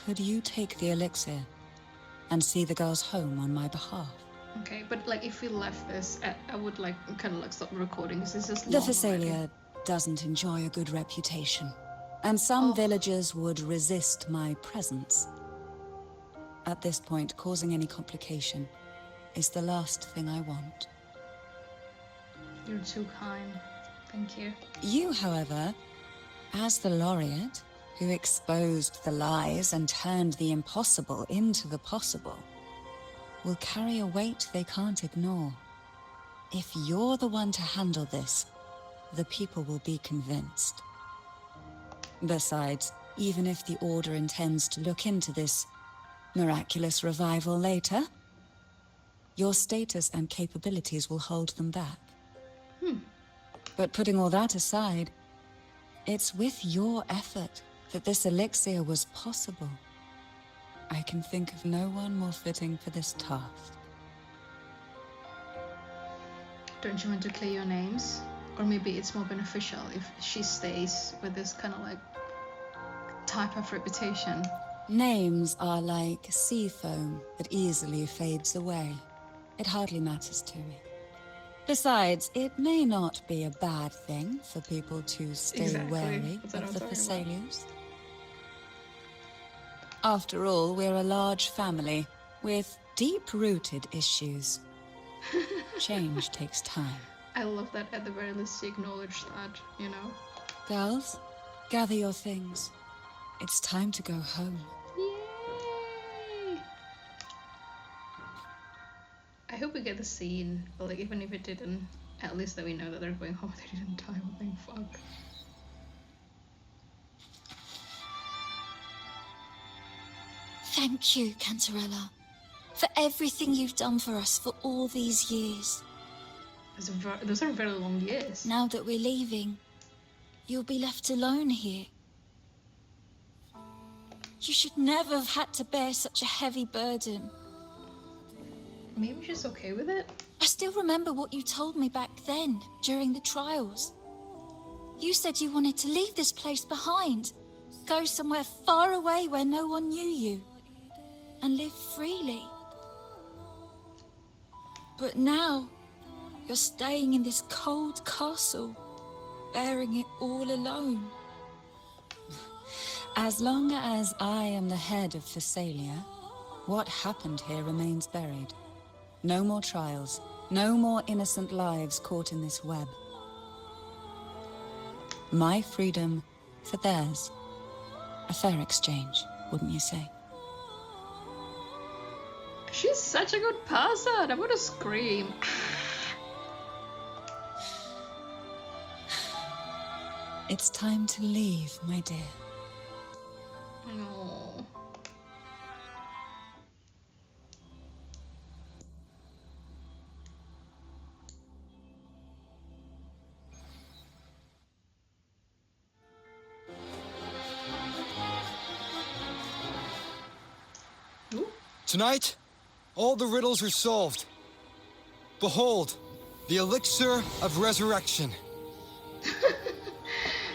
Speaker 3: Could you take the elixir and see the girls home on my behalf?
Speaker 1: Okay, but like if we left this, I would like kind of like stop the recording because this is
Speaker 3: The
Speaker 1: long
Speaker 3: Phasalia
Speaker 1: already.
Speaker 3: doesn't enjoy a good reputation, and some villagers would resist my presence. At this point, causing any complication is the last thing I want.
Speaker 1: You're too kind. Thank you.
Speaker 3: You, however, as the laureate who exposed the lies and turned the impossible into the possible, will carry a weight they can't ignore. If you're the one to handle this, the people will be convinced. Besides, even if the Order intends to look into this miraculous revival later, your status and capabilities will hold them back. But putting all that aside, it's with your effort that this elixir was possible. I can think of no one more fitting for this task.
Speaker 1: Don't you want to clear your names? Or maybe it's more beneficial if she stays with this kind of like type of reputation.
Speaker 3: Names are like sea foam that easily fades away. It hardly matters to me. Besides, it may not be a bad thing for people to stay wary of the Thessalians. After all, we're a large family with deep-rooted issues. Change takes time.
Speaker 1: I love that at the very least she acknowledged that, you know.
Speaker 3: Girls, gather your things. It's time to go home.
Speaker 1: Yay! I hope we get the scene, but like even if it didn't, at least that we know that they're going home. They didn't die. Thank fuck.
Speaker 10: Thank you, Cantarella, for everything you've done for us for all these years.
Speaker 1: Those are very long years.
Speaker 10: Now that we're leaving, you'll be left alone here. You should never have had to bear such a heavy burden.
Speaker 1: Maybe she's okay with it?
Speaker 10: I still remember what you told me back then, during the trials. You said you wanted to leave this place behind, go somewhere far away where no one knew you, and live freely. But now, you're staying in this cold castle, bearing it all alone.
Speaker 3: As long as I am the head of Thessalia, what happened here remains buried. No more trials, no more innocent lives caught in this web. My freedom for theirs. A fair exchange, wouldn't you say?
Speaker 1: She's such a good person. I'm gonna scream.
Speaker 3: It's time to leave, my dear.
Speaker 1: No.
Speaker 11: Tonight, all the riddles are solved. Behold, the elixir of resurrection.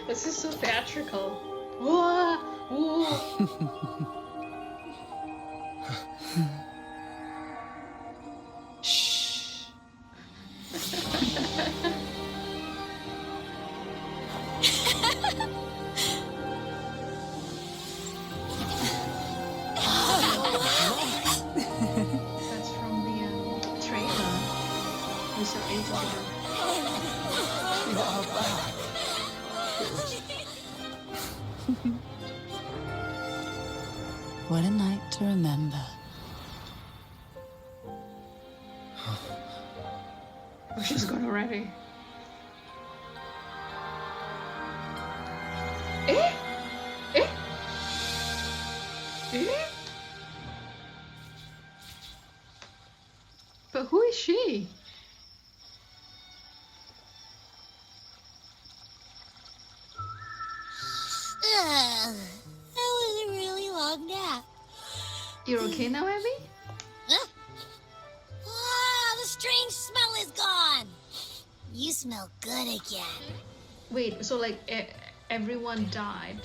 Speaker 1: This is so theatrical. Whoa, whoa.
Speaker 3: Shh.
Speaker 1: That's from the trailer. We saw ages ago.
Speaker 3: What a night to remember.
Speaker 1: Oh, she's gone already. Eh? Eh? Eh? But who is she?
Speaker 10: That was a really long nap.
Speaker 1: You're okay now, Abby?
Speaker 10: Huh? Ah, the strange smell is gone. You smell good again.
Speaker 1: Wait, so like everyone died?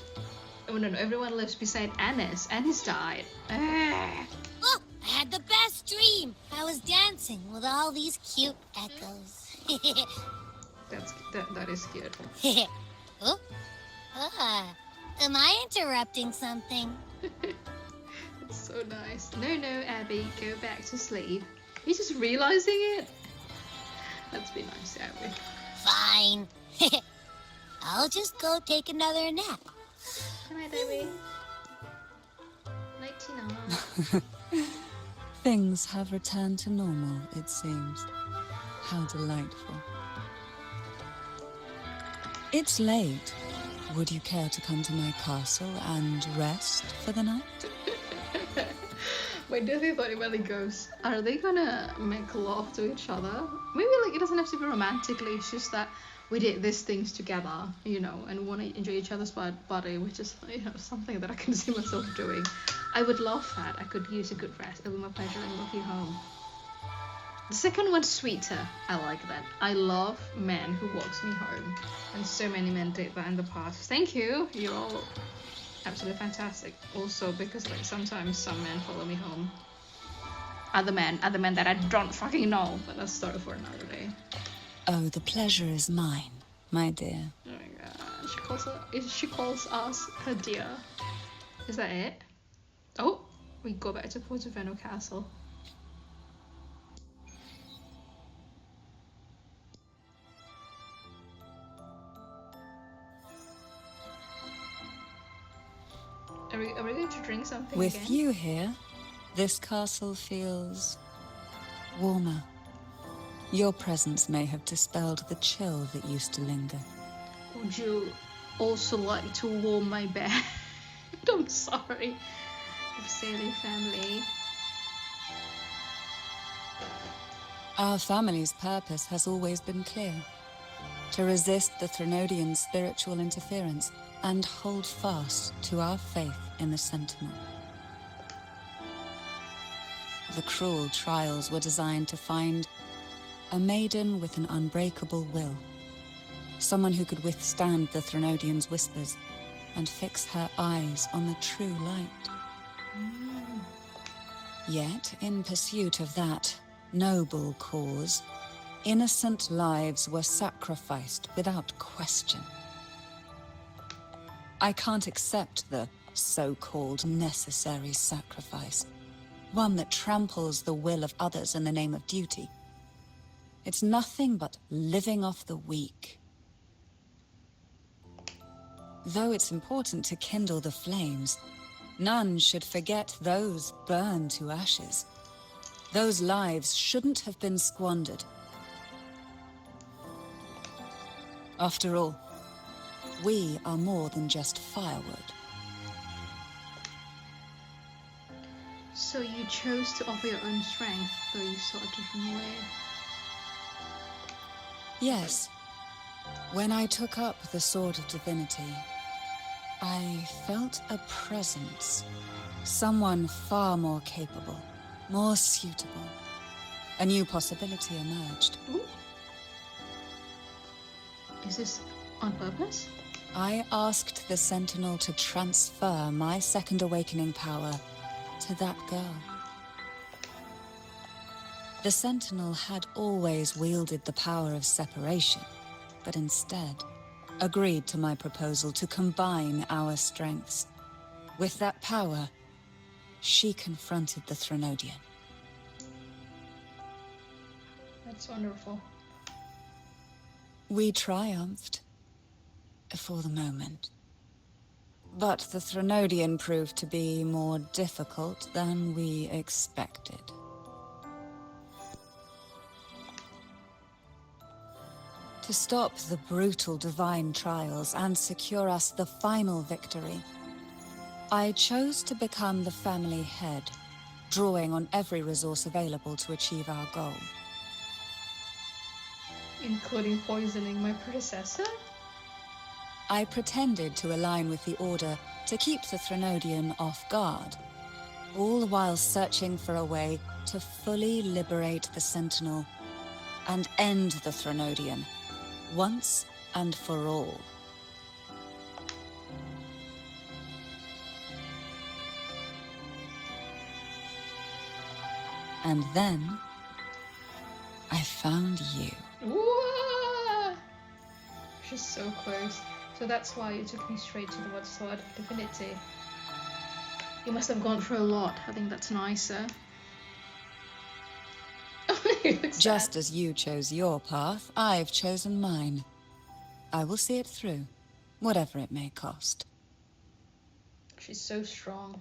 Speaker 1: Oh no, everyone lives beside Anis. Anis died.
Speaker 10: Oh, I had the best dream. I was dancing with all these cute echoes.
Speaker 1: That is cute.
Speaker 10: Oh? Am I interrupting something?
Speaker 1: It's so nice. No, Abby, go back to sleep. You're just realizing it? Let's be nice, Abby.
Speaker 10: Fine. I'll just go take another nap.
Speaker 1: Good night, Abby. Night, Tina.
Speaker 3: Things have returned to normal, it seems. How delightful. It's late. Would you care to come to my castle and rest for the night?
Speaker 1: Wait, do they thought about the ghosts? Are they gonna make love to each other? Maybe like it doesn't have to be romantically, it's just that we did these things together, you know, and want to enjoy each other's body, which is, you know, something that I can see myself doing. I would love that. I could use a good rest. It would be my pleasure and love you home. The second one's sweeter. I like that. I love men who walks me home. And so many men did that in the past. Thank you. You're all absolutely fantastic. Also, because like sometimes some men follow me home. Other men that I don't fucking know. But that's a story for another day.
Speaker 3: Oh, the pleasure is mine, my dear.
Speaker 1: Oh my god. She calls us her dear. Is that it? Oh, we go back to Portofino Castle. Are we going to drink something
Speaker 3: With
Speaker 1: again?
Speaker 3: you here, this castle feels warmer. Your presence may have dispelled the chill that used to linger.
Speaker 1: Would you also like to warm my bed? I'm sorry. Thessalia family.
Speaker 3: Our family's purpose has always been clear. To resist the Threnodian spiritual interference and hold fast to our faith in the Sentinel. The cruel trials were designed to find a maiden with an unbreakable will. Someone who could withstand the Threnodian's whispers and fix her eyes on the true light. Yet, in pursuit of that noble cause, innocent lives were sacrificed without question. I can't accept the so-called necessary sacrifice. One that tramples the will of others in the name of duty. It's nothing but living off the weak. Though it's important to kindle the flames, none should forget those burned to ashes. Those lives shouldn't have been squandered. After all, we are more than just firewood.
Speaker 1: So you chose to offer your own strength, though you saw a different way.
Speaker 3: Yes. When I took up the Sword of Divinity, I felt a presence. Someone far more capable, more suitable. A new possibility emerged.
Speaker 1: Ooh. Is this on purpose?
Speaker 3: I asked the Sentinel to transfer my second awakening power to that girl. The Sentinel had always wielded the power of separation, but instead agreed to my proposal to combine our strengths. With that power, she confronted the Threnodian.
Speaker 1: That's wonderful.
Speaker 3: We triumphed, for the moment. But the Threnodian proved to be more difficult than we expected. To stop the brutal divine trials and secure us the final victory, I chose to become the family head, drawing on every resource available to achieve our goal.
Speaker 1: Including poisoning my predecessor?
Speaker 3: I pretended to align with the Order to keep the Threnodian off guard, all the while searching for a way to fully liberate the Sentinel and end the Threnodian, once and for all. And then I found you.
Speaker 1: Whoa! She's so close. So that's why you took me straight to the Sword of Divinity. You must have gone through a lot. I think that's nicer.
Speaker 3: Just as you chose your path, I've chosen mine. I will see it through, whatever it may cost.
Speaker 1: She's so strong.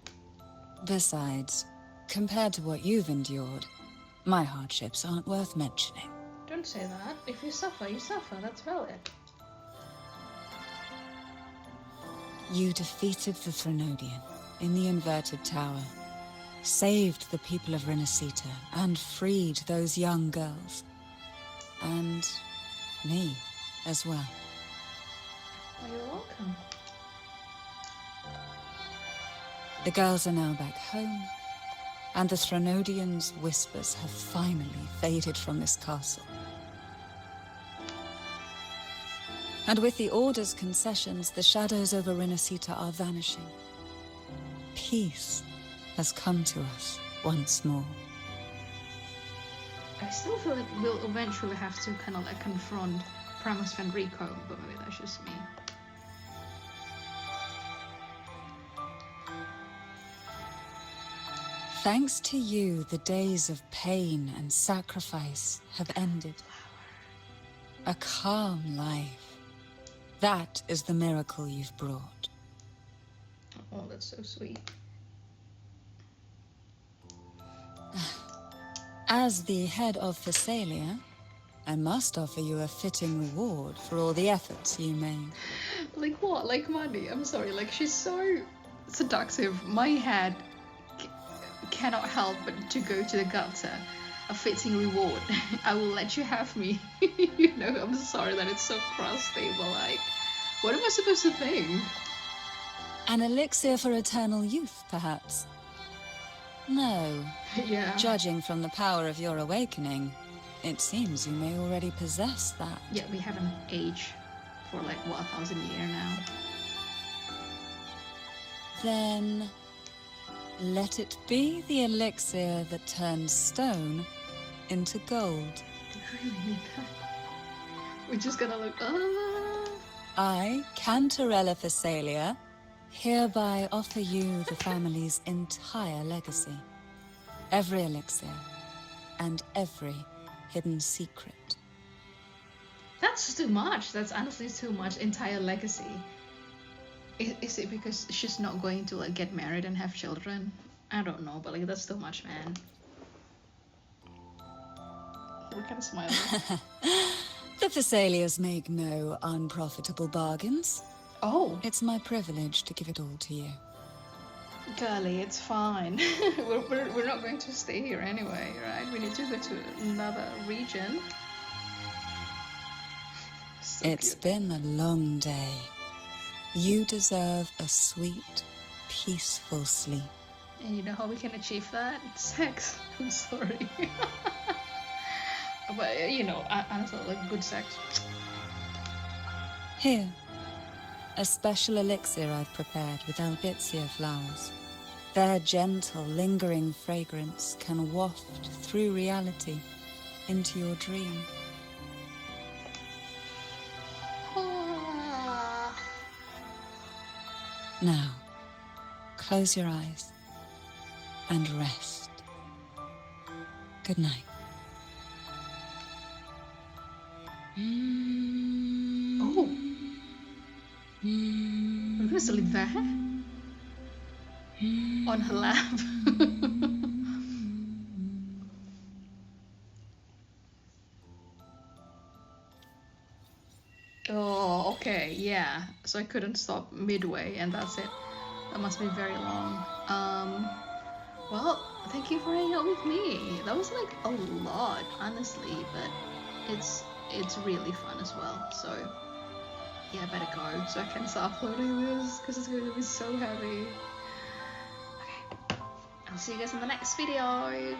Speaker 3: Besides, compared to what you've endured, my hardships aren't worth mentioning.
Speaker 1: Don't say that. If you suffer, you suffer. That's valid.
Speaker 3: You defeated the Threnodian in the Inverted Tower, saved the people of Renacita, and freed those young girls. And me as well.
Speaker 1: Well, you're welcome.
Speaker 3: The girls are now back home, and the Threnodian's whispers have finally faded from this castle. And with the Order's concessions, the shadows over Renacita are vanishing. Peace has come to us once more.
Speaker 1: I still feel like we'll eventually have to kind of like confront Primus Fenrico, but maybe that's just me.
Speaker 3: Thanks to you, the days of pain and sacrifice have ended. A calm life. That is the miracle you've brought.
Speaker 1: Oh, that's so sweet.
Speaker 3: As the head of Thessalia, I must offer you a fitting reward for all the efforts you made.
Speaker 1: Like what? Like money? I'm sorry, like she's so seductive. My head cannot help but to go to the gutter. A fitting reward. I will let you have me. You know, I'm sorry that it's so crusty, but like, what am I supposed to think?
Speaker 3: An elixir for eternal youth, perhaps? No.
Speaker 1: Yeah.
Speaker 3: Judging from the power of your awakening, it seems you may already possess that.
Speaker 1: Yeah, we haven't aged for like, what, 1,000 years now.
Speaker 3: Then let it be the elixir that turns stone into gold.
Speaker 1: Do you really need that? We're just gonna look.
Speaker 3: I, Cantarella Thessalia, Hereby offer you the family's entire legacy. Every elixir and every hidden secret.
Speaker 1: That's too much. That's honestly too much. Entire legacy. Is it because she's not going to like get married and have children? I don't know, but like that's too much, man. We're kind of smiling.
Speaker 3: The Thessalians make no unprofitable bargains.
Speaker 1: Oh.
Speaker 3: It's my privilege to give it all to you.
Speaker 1: Girlie, it's fine. we're not going to stay here anyway, right? We need to go to another region. So
Speaker 3: it's been a long day. You deserve a sweet, peaceful sleep.
Speaker 1: And you know how we can achieve that? Sex. I'm sorry. But you know, honestly, like good sex.
Speaker 3: Here, a special elixir I've prepared with albizia flowers. Their gentle, lingering fragrance can waft through reality into your dream. Now, close your eyes and rest. Good night.
Speaker 1: Oh. We're gonna sleep there? On her lap. Oh, okay, yeah. So I couldn't stop midway, and that's it. That must be very long. Well, thank you for hanging out with me. That was like a lot, honestly, but it's really fun as well. So yeah, I better go so I can start uploading this because it's going to be so heavy. Okay, I'll see you guys in the next video.